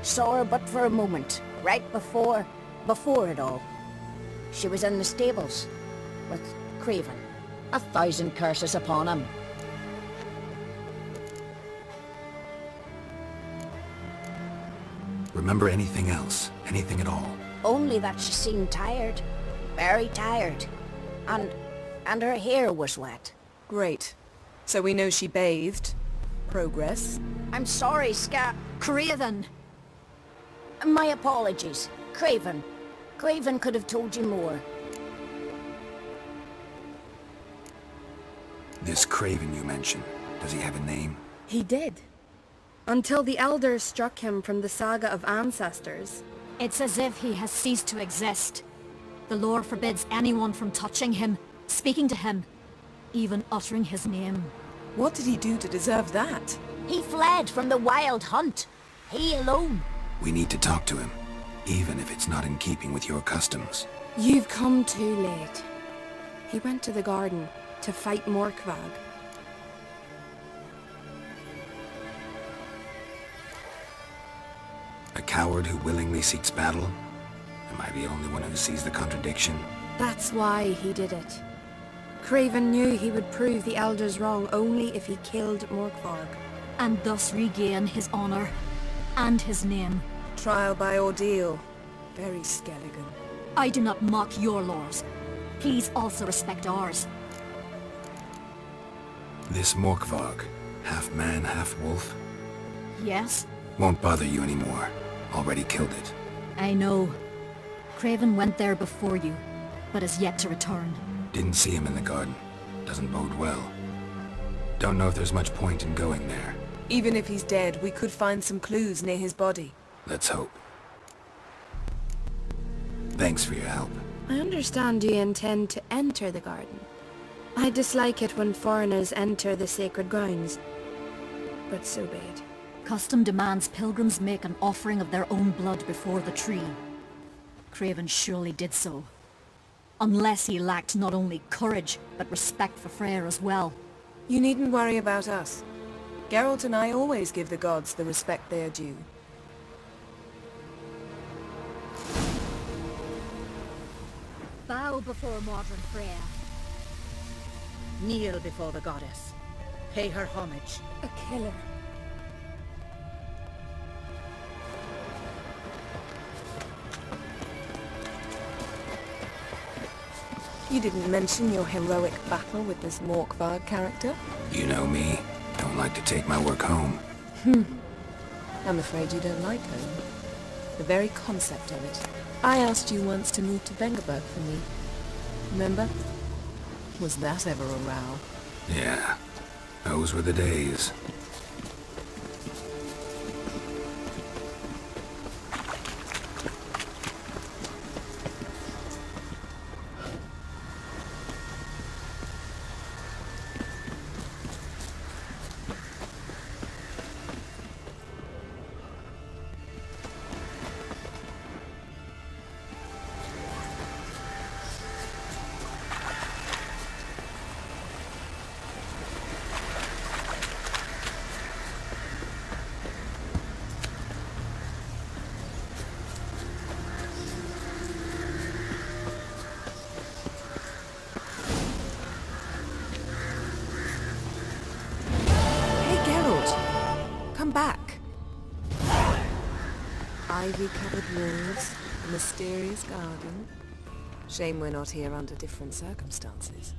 Saw her but for a moment, right before it all. She was in the stables with Craven. 1,000 curses upon him. Remember anything else? Anything at all? Only that she seemed tired. Very tired. And her hair was wet. Great. So we know she bathed. Progress. I'm sorry, Craven. My apologies. Craven. Craven could have told you more. This Craven you mentioned, does he have a name? He did. Until the elders struck him from the saga of ancestors. It's as if he has ceased to exist. The lore forbids anyone from touching him, speaking to him, even uttering his name. What did he do to deserve that? He fled from the Wild Hunt. He alone. We need to talk to him, even if it's not in keeping with your customs. You've come too late. He went to the garden to fight Morkvag. A coward who willingly seeks battle? Am I the only one who sees the contradiction? That's why he did it. Craven knew he would prove the elders wrong only if he killed Morkvarg. And thus regain his honor and his name. Trial by ordeal. Very Skelligan. I do not mock your laws. Please also respect ours. This Morkvarg, half man, half wolf? Yes? Won't bother you anymore. Already killed it. I know. Craven went there before you, but is yet to return. Didn't see him in the garden. Doesn't bode well. Don't know if there's much point in going there. Even if he's dead, we could find some clues near his body. Let's hope. Thanks for your help. I understand you intend to enter the garden. I dislike it when foreigners enter the sacred grounds. But so be it. Custom demands pilgrims make an offering of their own blood before the tree. Craven surely did so. Unless he lacked not only courage, but respect for Freyr as well. You needn't worry about us. Geralt and I always give the gods the respect they are due. Bow before modern Freya. Kneel before the goddess. Pay her homage. A killer. You didn't mention your heroic battle with this Morkvarg character? You know me. Don't like to take my work home. I'm afraid you don't like home. The very concept of it. I asked you once to move to Vengerberg for me. Remember? Was that ever a row? Yeah, those were the days. Back. Ivy-covered walls, a mysterious garden. Shame we're not here under different circumstances.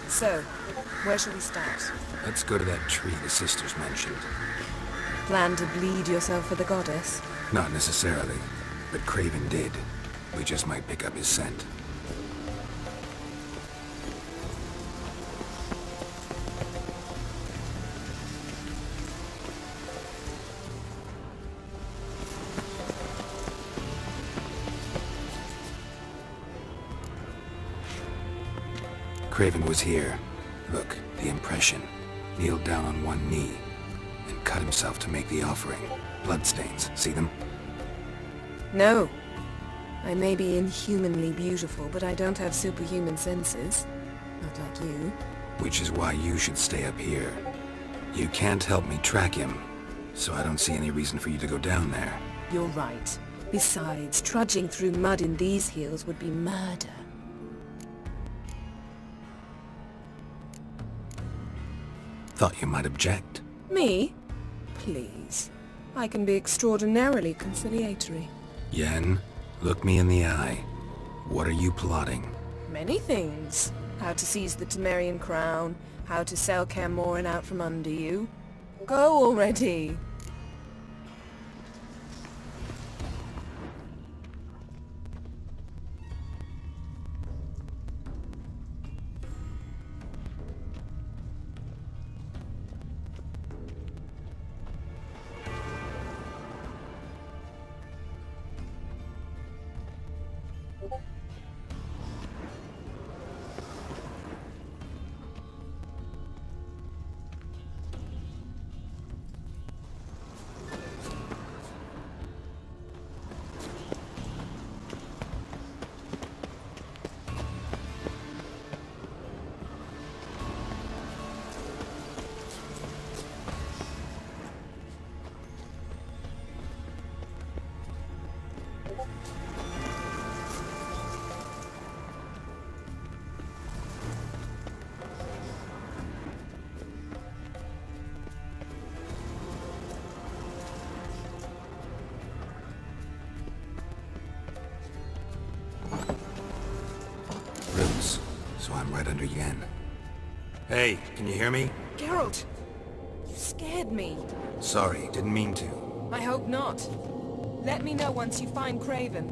So, where shall we start? Let's go to that tree the sisters mentioned. Plan to bleed yourself for the goddess? Not necessarily, but Craven did. We just might pick up his scent. Craven was here. Look, the impression. Kneeled down on one knee and cut himself to make the offering. Bloodstains, see them? No. I may be inhumanly beautiful, but I don't have superhuman senses. Not like you. Which is why you should stay up here. You can't help me track him, so I don't see any reason for you to go down there. You're right. Besides, trudging through mud in these heels would be murder. Thought you might object. Me? Please. I can be extraordinarily conciliatory. Yen, look me in the eye. What are you plotting? Many things. How to seize the Temerian crown, how to sell Camoran out from under you. Go already! Roots, so I'm right under Yen. Hey, can you hear me? Geralt! You scared me. Sorry, didn't mean to. I hope not. Let me know once you find Craven.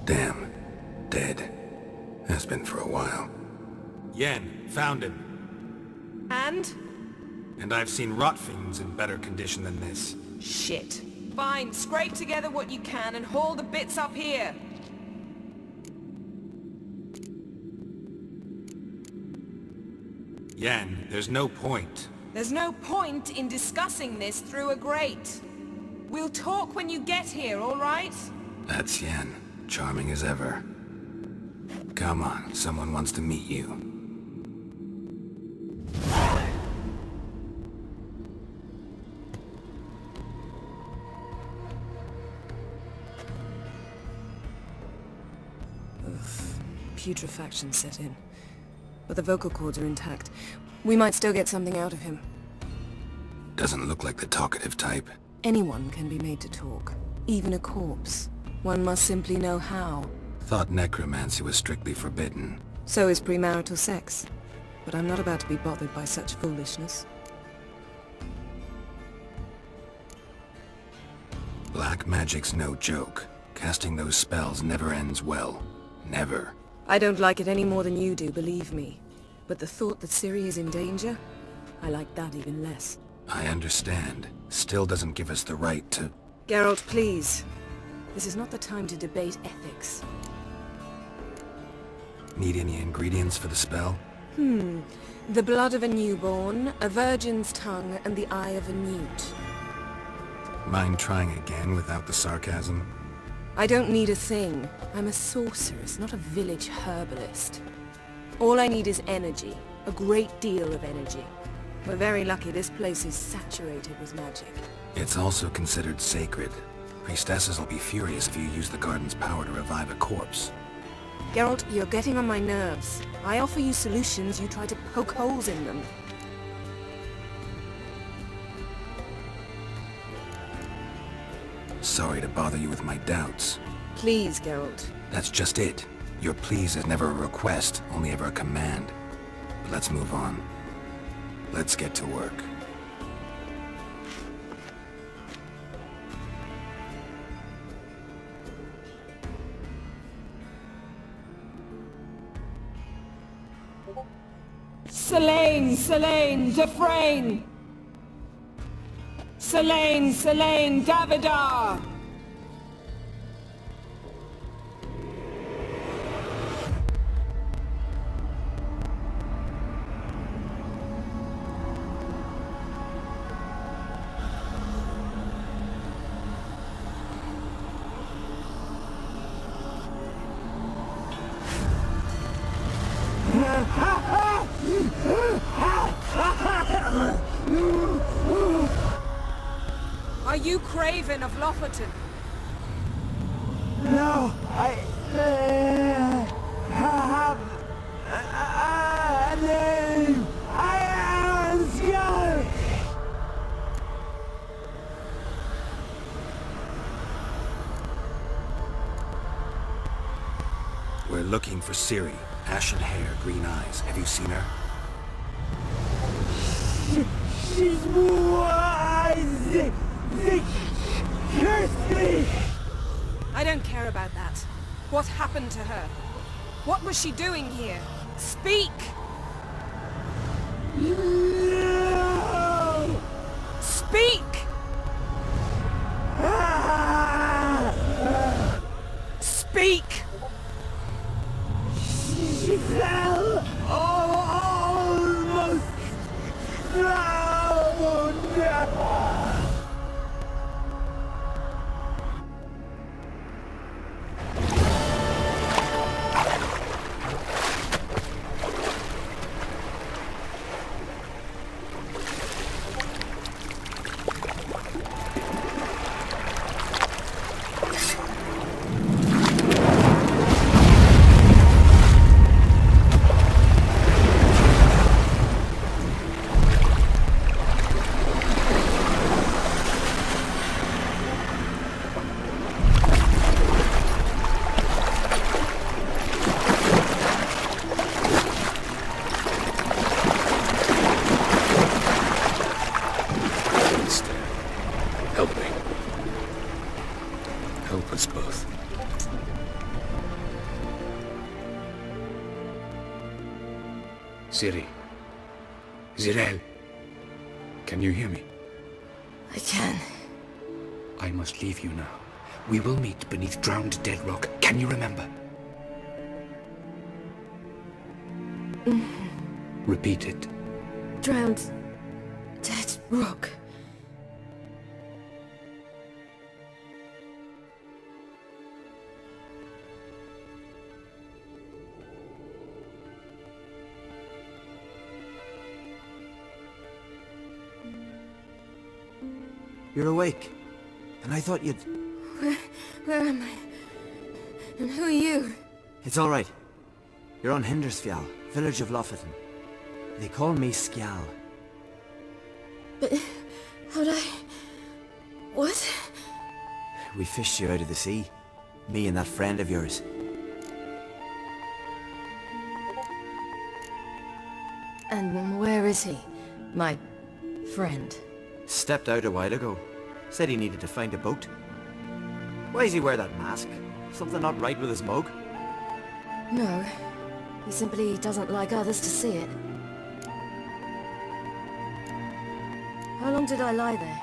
Damn. Dead. Has been for a while. Yen, found him. And? And I've seen rot fiends in better condition than this. Shit. Fine, scrape together what you can and haul the bits up here. Yen, there's no point. There's no point in discussing this through a grate. We'll talk when you get here, all right? That's Yen. Charming as ever. Come on, someone wants to meet you. Putrefaction set in. But the vocal cords are intact. We might still get something out of him. Doesn't look like the talkative type. Anyone can be made to talk. Even a corpse. One must simply know how. Thought necromancy was strictly forbidden. So is premarital sex. but I'm not about to be bothered by such foolishness. Black magic's no joke. Casting those spells never ends well. Never. I don't like it any more than you do, believe me. But the thought that Ciri is in danger, I like that even less. I understand. Still doesn't give us the right to... Geralt, please. This is not the time to debate ethics. Need any ingredients for the spell? The blood of a newborn, a virgin's tongue, and the eye of a newt. Mind trying again without the sarcasm? I don't need a thing. I'm a sorceress, not a village herbalist. All I need is energy. A great deal of energy. We're very lucky this place is saturated with magic. It's also considered sacred. Priestesses will be furious if you use the garden's power to revive a corpse. Geralt, you're getting on my nerves. I offer you solutions, you try to poke holes in them. Sorry to bother you with my doubts. Please, Geralt. That's just it. Your please is never a request, only ever a command. But let's move on. Let's get to work. Selene, Selene, Dufresne! Selene, Selene, Davidar! Are you Craven of Lofoten? No, I have a name. I am scared. We're looking for Ciri. Ashen hair, green eyes. Have you seen her? She's wise. Curse me! I don't care about that. What happened to her? What was she doing here? Speak! No! Speak! Speak! She fell almost drowned. Help me. Help us both. Ciri. Zirel. Can you hear me? I can. I must leave you now. We will meet beneath drowned dead rock. Can you remember? Repeat it. Drowned. Dead rock. You're awake. And I thought you'd... Where am I? And who are you? It's all right. You're on Hindersfjall, village of Lofoten. They call me Skjal. But... how'd I... What? We fished you out of the sea. Me and that friend of yours. And where is he? My friend. Stepped out a while ago. Said he needed to find a boat. Why does he wear that mask? Something not right with his mug? No. He simply doesn't like others to see it. How long did I lie there?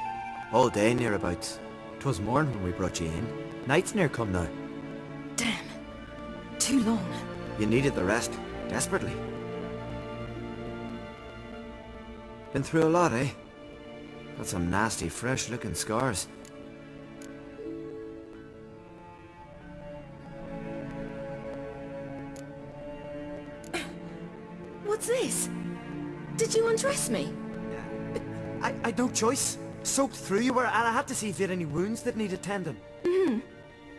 All day nearabouts. 'Twas morn when we brought you in. Night's near come now. Damn. Too long. You needed the rest. Desperately. Been through a lot, eh? Got some nasty, fresh-looking scars. What's this? Did you undress me? I'd no choice. Soaked through you were, and I had to see if you had any wounds that needed tending.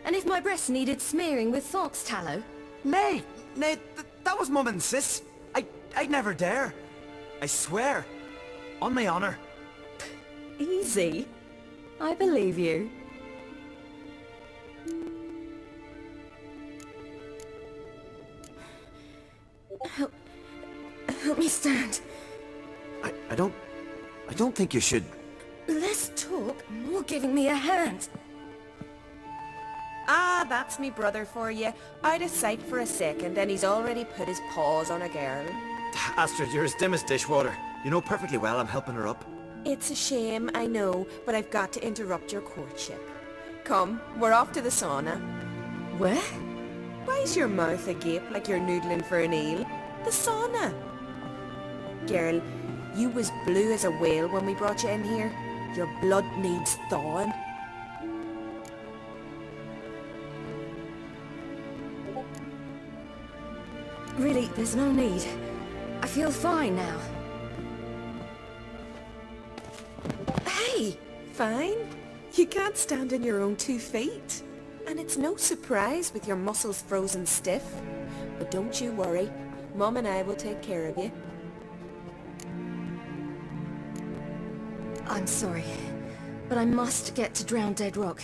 And if my breasts needed smearing with fox tallow? Nay, that was Mum and Sis. I'd never dare. I swear. On my honor. Easy. I believe you. Help me stand. I don't think you should... Less talk, more giving me a hand. Ah, that's me brother for you. Out of sight for a second, and he's already put his paws on a girl. Astrid, you're as dim as dishwater. You know perfectly well I'm helping her up. It's a shame, I know, but I've got to interrupt your courtship. Come, we're off to the sauna. Where? Why's your mouth agape like you're noodling for an eel? The sauna. Girl, you was blue as a whale when we brought you in here. Your blood needs thawing. Really, there's no need. I feel fine now. Hey, fine? You can't stand on your own 2 feet. And it's no surprise with your muscles frozen stiff. But don't you worry. Mum and I will take care of you. I'm sorry, but I must get to Drowned Dead Rock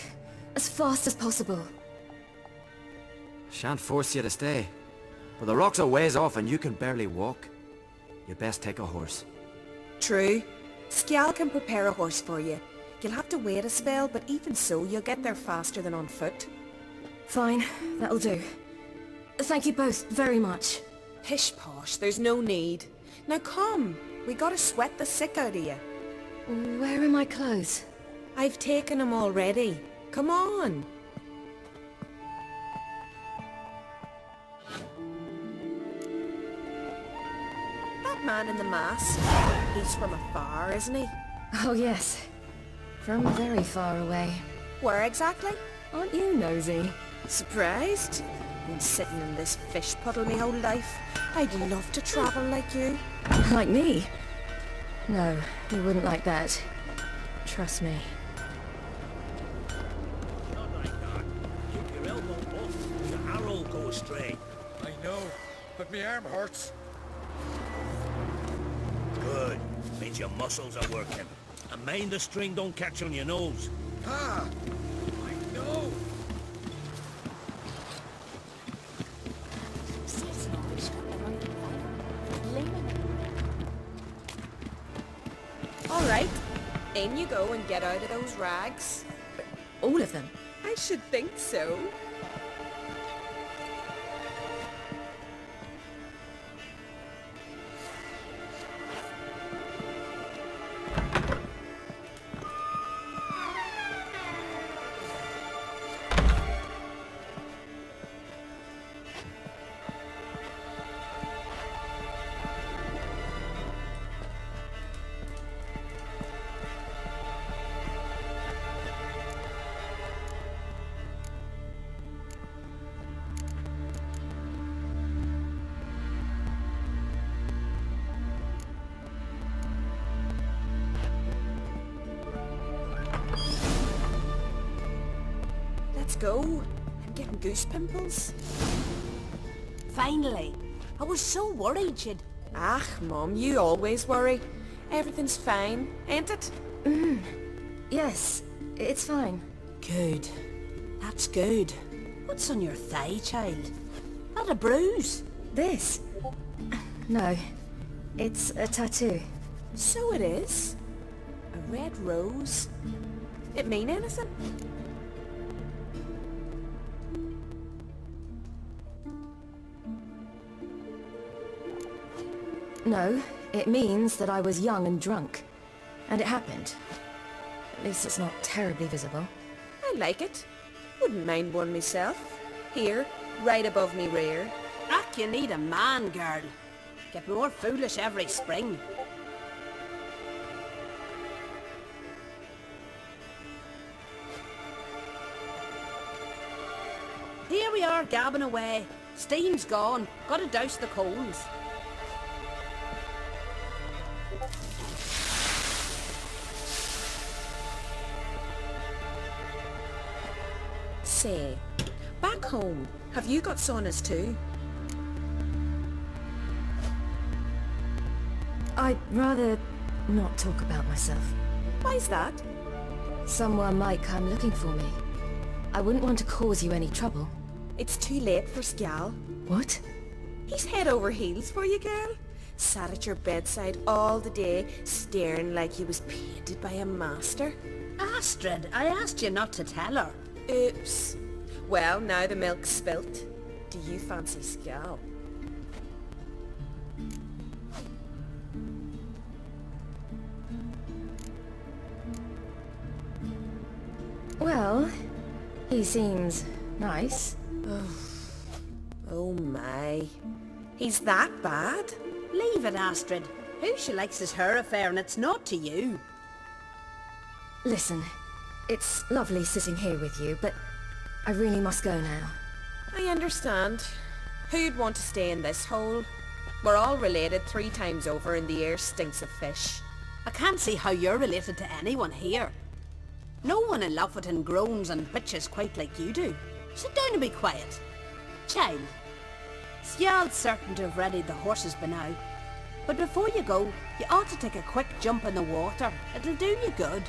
as fast as possible. Shan't force you to stay. But the rocks are ways off and you can barely walk. You best take a horse. True. Skjal can prepare a horse for you. You'll have to wait a spell, but even so, you'll get there faster than on foot. Fine, that'll do. Thank you both very much. Pish posh, there's no need. Now come, we gotta sweat the sick out of you. Where are my clothes? I've taken them already. Come on. That man in the mask, he's from afar, isn't he? Oh yes, from very far away. Where exactly? Aren't you nosy? Surprised? Been sitting in this fish puddle my whole life. I'd love to travel like you. Like me? No, you wouldn't like that. Trust me. Not like that. Keep your elbow off. The arrow goes straight. I know, but my arm hurts. Good. Means your muscles are working. And mind the string don't catch on your nose. Ah! I know! All right, in you go and get out of those rags. All of them? I should think so. Let's go. I'm getting goose pimples. Finally. I was so worried you'd... Ah, Mum, you always worry. Everything's fine, ain't it? Yes, it's fine. Good. That's good. What's on your thigh, child? Not a bruise? This? No. It's a tattoo. So it is. A red rose. It mean anything? No, it means that I was young and drunk. And it happened. At least it's not terribly visible. I like it. Wouldn't mind one myself. Here, right above me rear. Ack, you need a man, girl. Get more foolish every spring. Here we are, gabbing away. Steam's gone. Gotta douse the coals. Say, back home, have you got saunas too? I'd rather not talk about myself. Why's that? Someone might come looking for me. I wouldn't want to cause you any trouble. It's too late for Skjal. What? He's head over heels for you, girl. Sat at your bedside all the day, staring like he was painted by a master. Astrid, I asked you not to tell her. Oops. Well, now the milk's spilt. Do you fancy Skjal? Well, he seems nice. Oh my. He's that bad? Leave it, Astrid. Who she likes is her affair and it's not to you. Listen, it's lovely sitting here with you, but I really must go now. I understand. Who'd want to stay in this hole? We're all related 3 times over and the air stinks of fish. I can't see how you're related to anyone here. No one in Lofoten groans and bitches quite like you do. Sit down and be quiet. Child, Skjal's certain to have readied the horses by now. But before you go, you ought to take a quick jump in the water. It'll do you good.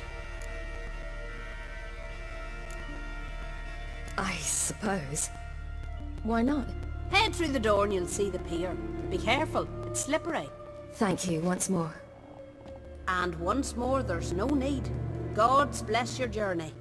I suppose. Why not? Head through the door and you'll see the pier. Be careful, it's slippery. Thank you once more. And once more, there's no need. God's bless your journey.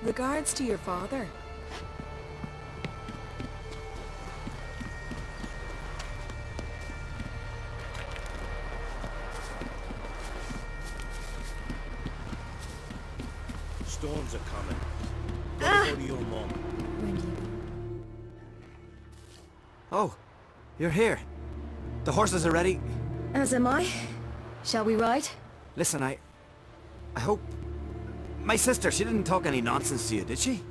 Regards to your father. Storms are coming. Gotta go to your mom. Oh, you're here. The horses are ready. As am I. Shall we ride? Listen, I hope... My sister, she didn't talk any nonsense to you, did she?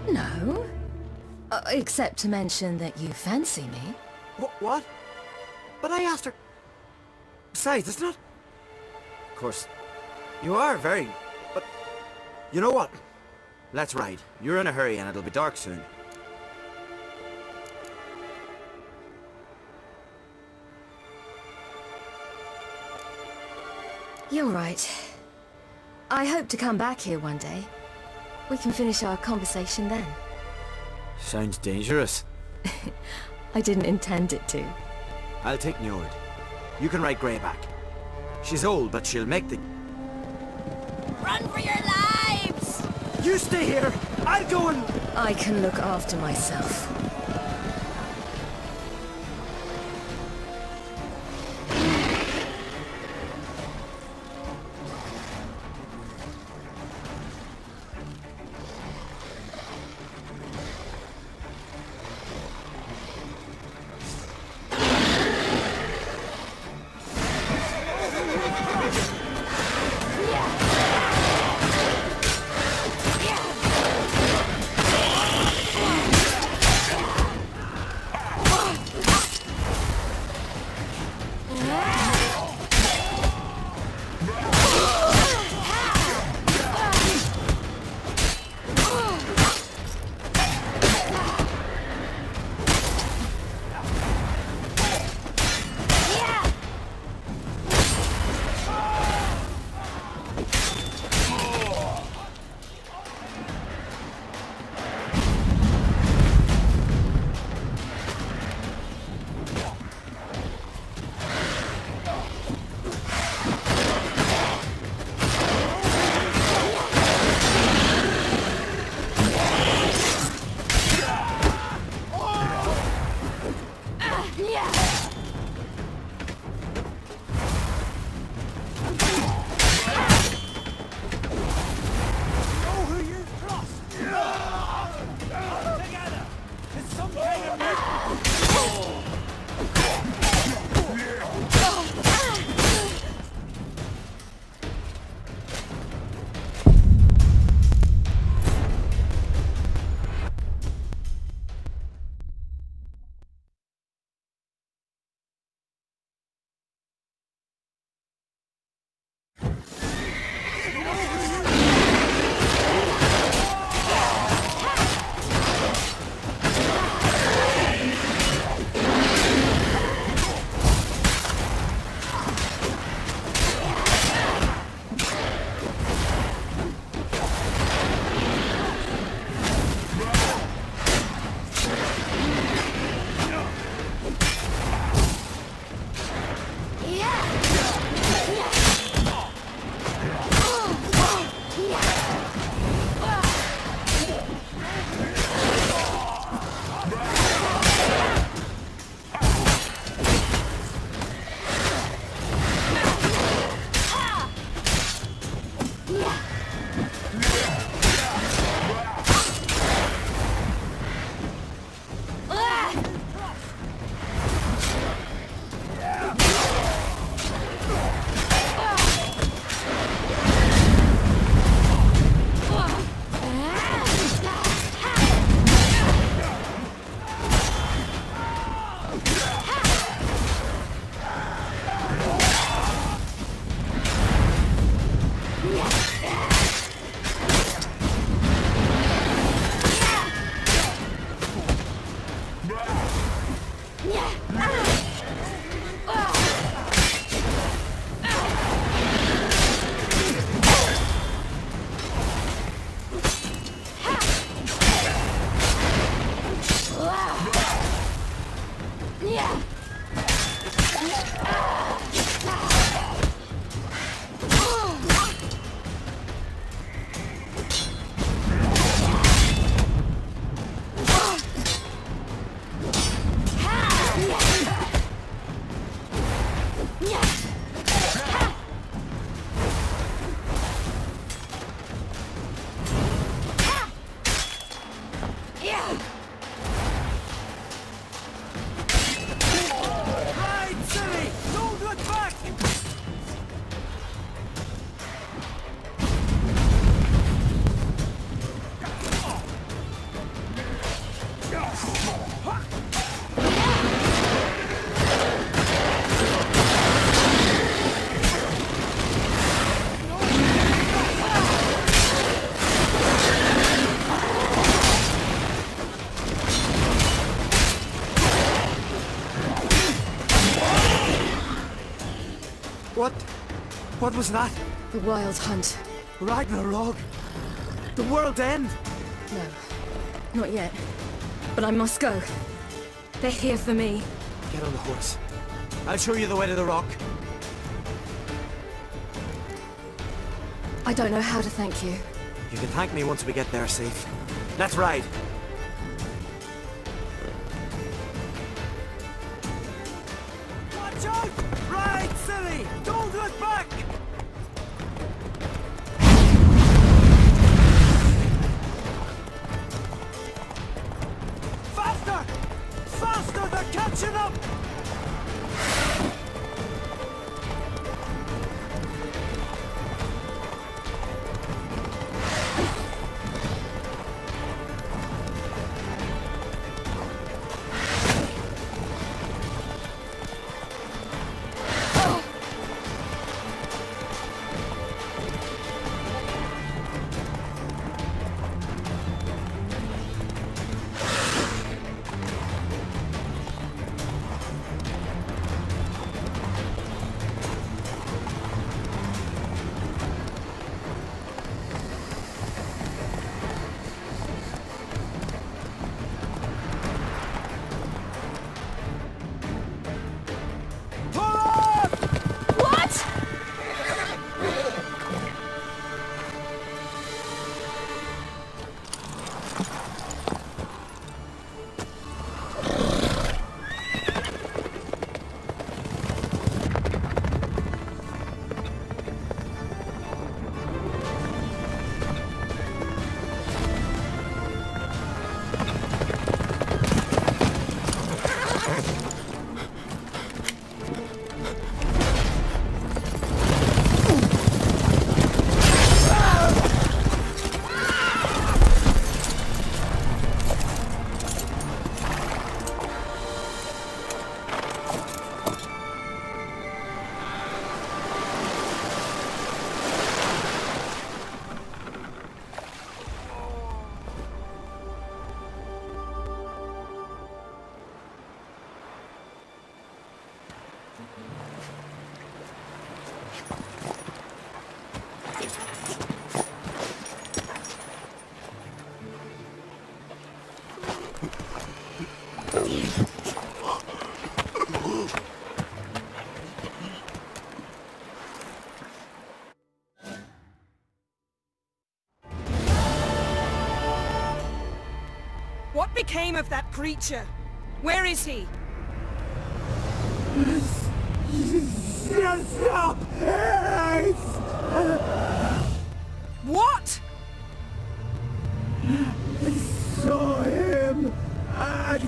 No. Except to mention that you fancy me. What? But I asked her... Besides, it's not... Of course, you are very... But... You know what? Let's ride. You're in a hurry and it'll be dark soon. You're right. I hope to come back here one day. We can finish our conversation then. Sounds dangerous. I didn't intend it to. I'll take Njord. You can ride Greyback. She's old, but she'll make the... Run for your lives! You stay here! I'll go and... I can look after myself. What was that? The Wild Hunt. Ragnarok? The world end? No, not yet. But I must go. They're here for me. Get on the horse. I'll show you the way to the rock. I don't know how to thank you. You can thank me once we get there safe. Let's ride. Watch out! Ride, silly! Don't look back! Faster! Faster! They're catching up! What became of that creature? Where is he? Stop! What? I saw him at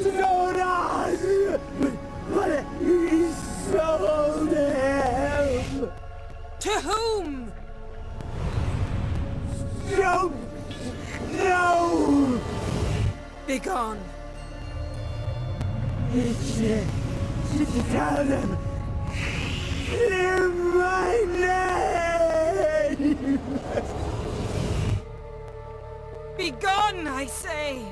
Sodas, but he sold him. To whom? Don't know. Begone. Tell them. Clear my name. Begone, I say!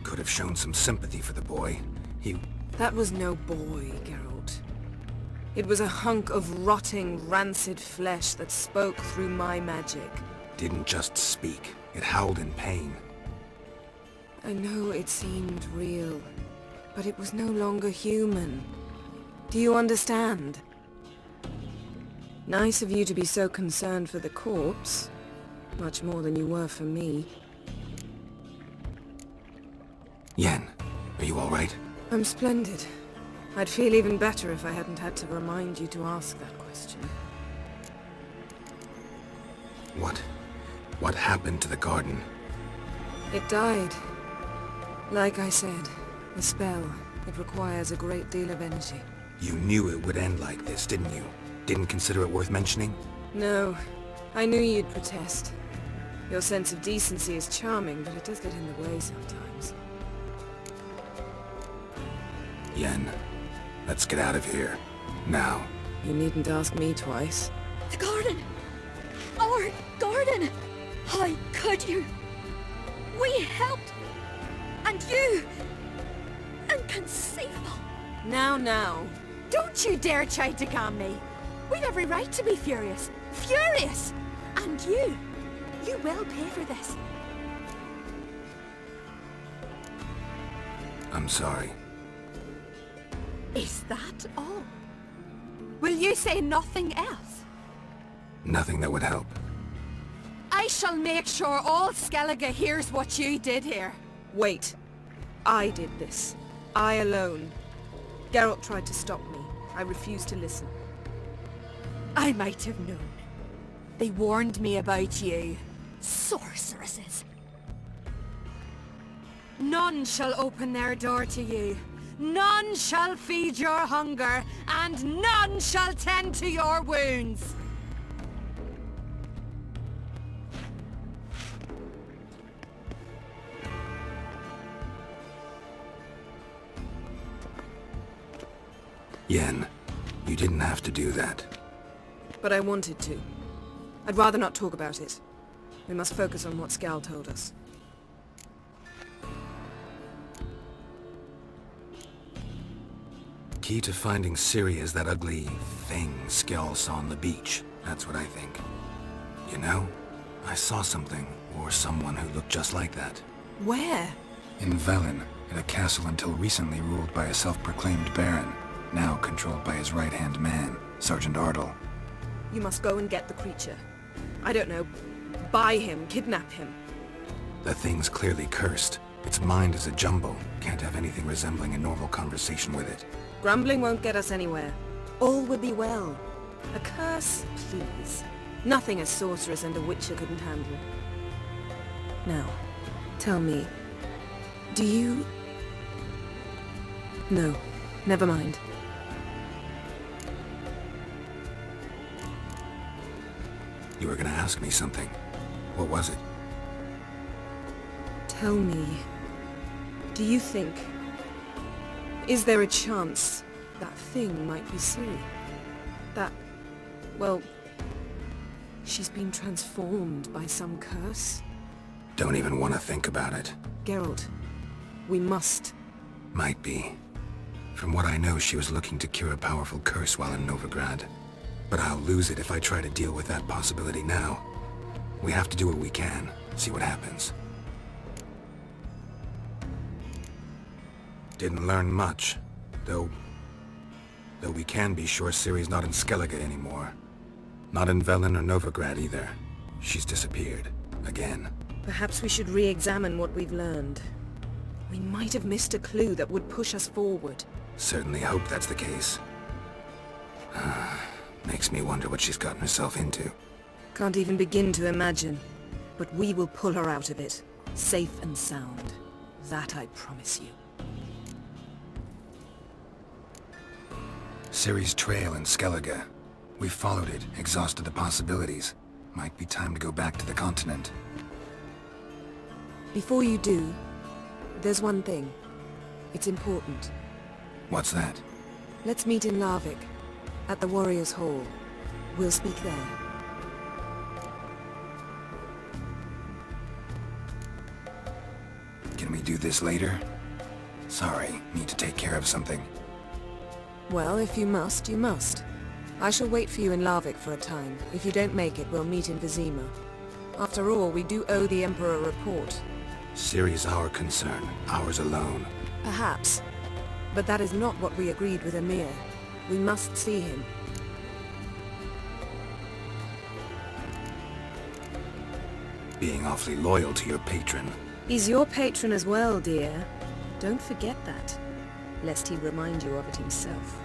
Could have shown some sympathy for the boy. That was no boy, Geralt. It was a hunk of rotting, rancid flesh that spoke through my magic. Didn't just speak. It howled in pain. I know it seemed real, but it was no longer human. Do you understand? Nice of you to be so concerned for the corpse. Much more than you were for me. Yen, are you all right? I'm splendid. I'd feel even better if I hadn't had to remind you to ask that question. What happened to the garden? It died. Like I said, the spell, it requires a great deal of energy. You knew it would end like this, didn't you? Didn't consider it worth mentioning? No, I knew you'd protest. Your sense of decency is charming, but it does get in the way sometimes. Yen, let's get out of here. Now. You needn't ask me twice. The garden! Our garden! How could you? We helped! And you! Inconceivable! Now. Don't you dare try to calm me! We've every right to be furious! Furious! And you will pay for this. I'm sorry. Is that all? Will you say nothing else? Nothing that would help. I shall make sure all Skellige hears what you did here. Wait. I did this. I alone. Geralt tried to stop me. I refused to listen. I might have known. They warned me about you. Sorceresses. None shall open their door to you. None shall feed your hunger, and none shall tend to your wounds. Yen, you didn't have to do that. But I wanted to. I'd rather not talk about it. We must focus on what Skal told us. Key to finding Ciri is that ugly thing Skell saw on the beach. That's what I think. You know, I saw something, or someone who looked just like that. Where? In Velen, in a castle until recently ruled by a self-proclaimed baron, now controlled by his right-hand man, Sergeant Ardle. You must go and get the creature. I don't know. Buy him, kidnap him. The thing's clearly cursed. Its mind is a jumble. Can't have anything resembling a normal conversation with it. Grumbling won't get us anywhere. All will be well. A curse, please. Nothing a sorceress and a witcher couldn't handle. Now, tell me, do you... No, never mind. You were gonna ask me something. What was it? Tell me, do you think... Is there a chance that thing might be Ciri? That... well... she's been transformed by some curse? Don't even want to think about it. Geralt, we must. Might be. From what I know, she was looking to cure a powerful curse while in Novigrad. But I'll lose it if I try to deal with that possibility now. We have to do what we can, see what happens. Didn't learn much, though we can be sure Ciri's not in Skellige anymore. Not in Velen or Novigrad either. She's disappeared. Again. Perhaps we should re-examine what we've learned. We might have missed a clue that would push us forward. Certainly hope that's the case. Makes me wonder what she's gotten herself into. Can't even begin to imagine. But we will pull her out of it. Safe and sound. That I promise you. Ciri's trail in Skellige. We followed it, exhausted the possibilities. Might be time to go back to the continent. Before you do, there's one thing. It's important. What's that? Let's meet in Larvik, at the Warriors' Hall. We'll speak there. Can we do this later? Sorry, need to take care of something. Well, if you must, you must. I shall wait for you in Larvik for a time. If you don't make it, we'll meet in Vizima. After all, we do owe the Emperor a report. Ciri's our concern, ours alone. Perhaps. But that is not what we agreed with Emir. We must see him. Being awfully loyal to your patron. He's your patron as well, dear. Don't forget that, lest he remind you of it himself.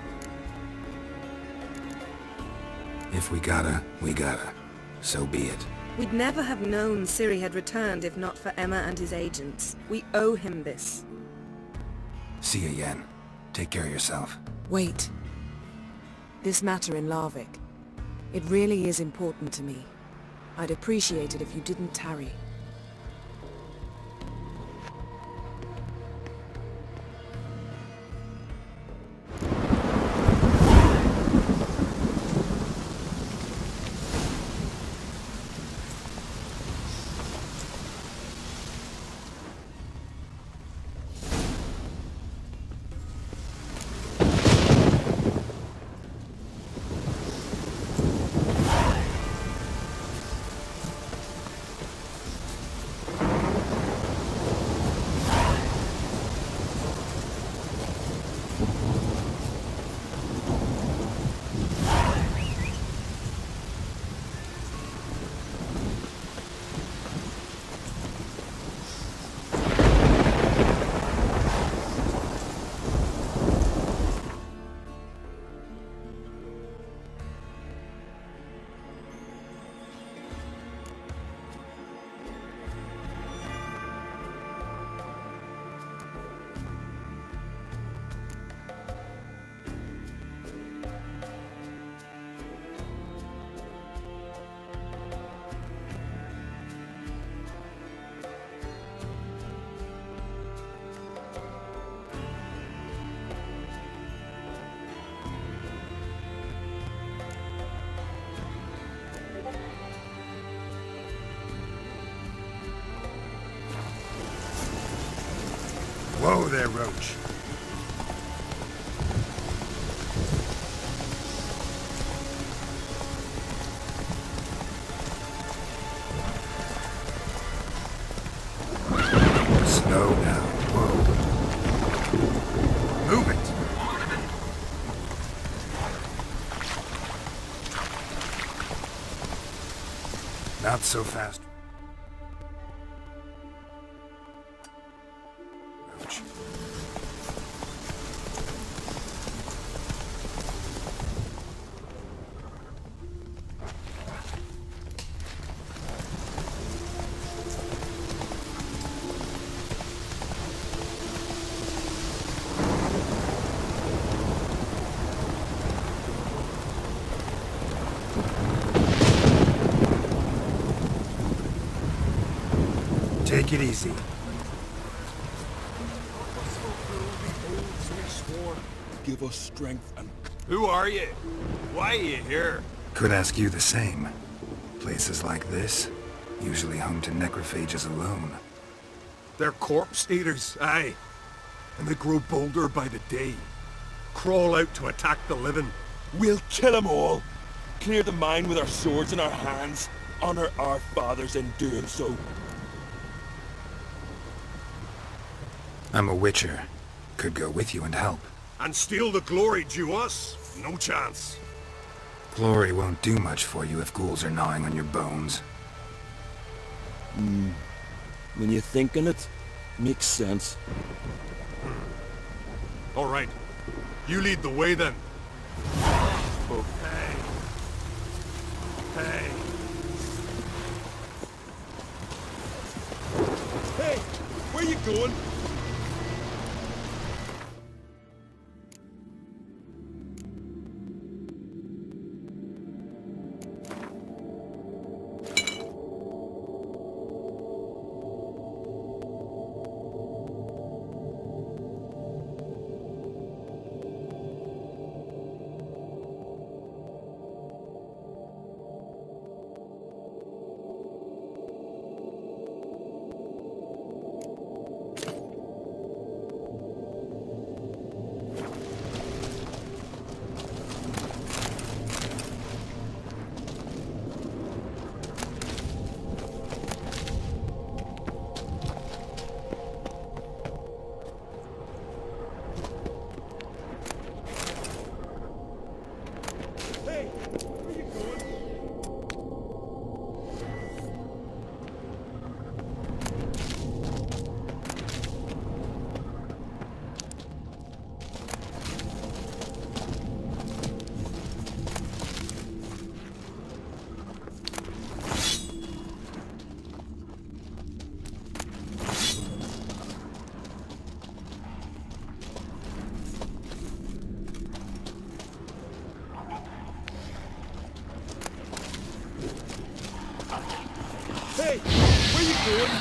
If we gotta, we gotta. So be it. We'd never have known Ciri had returned if not for Emma and his agents. We owe him this. See you, Yen. Take care of yourself. Wait. This matter in Larvik. It really is important to me. I'd appreciate it if you didn't tarry. Whoa there, Roach. Slow down. Whoa. Move it. Not so fast. Roach. Take it easy. Give us strength and... Who are you? Why are you here? Could ask you the same. Places like this, usually home to necrophages alone. They're corpse eaters, aye. And they grow bolder by the day. Crawl out to attack the living. We'll kill them all. Clear the mine with our swords in our hands. Honor our fathers in doing so. I'm a witcher. Could go with you and help. And steal the glory due us? No chance. Glory won't do much for you if ghouls are gnawing on your bones. When you think on it, makes sense. All right. You lead the way then. Oh. Hey. Hey, where you going? Hey, where you going?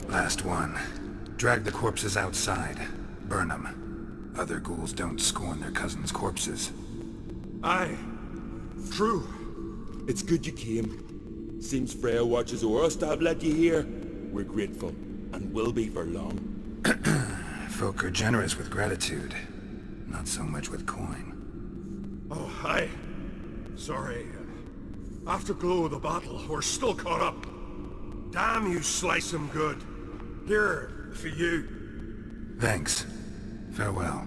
Last one. Drag the corpses outside. Burn them. Other ghouls don't scorn their cousins' corpses. Aye. True. It's good you came. Seems Freya watches o'er us to have let you here. We're grateful, and will be for long. Folk are generous with gratitude. Not so much with coin. Oh, hi. Sorry. Afterglow of the battle, we're still caught up. Damn, you slice 'em good. Here, for you. Thanks. Farewell.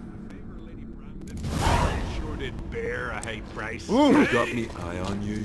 Sure did bear a high price. Ooh, got me eye on you.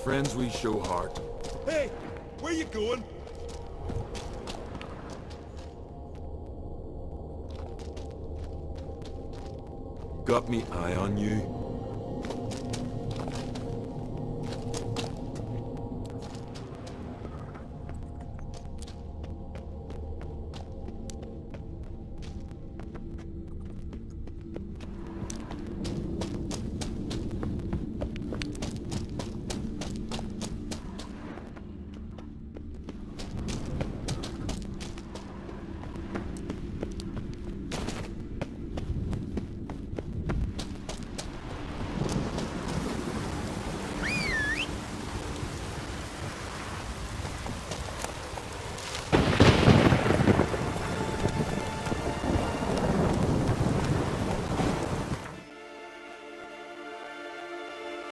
Friends we show heart. Hey, where you going? Got me eye on you.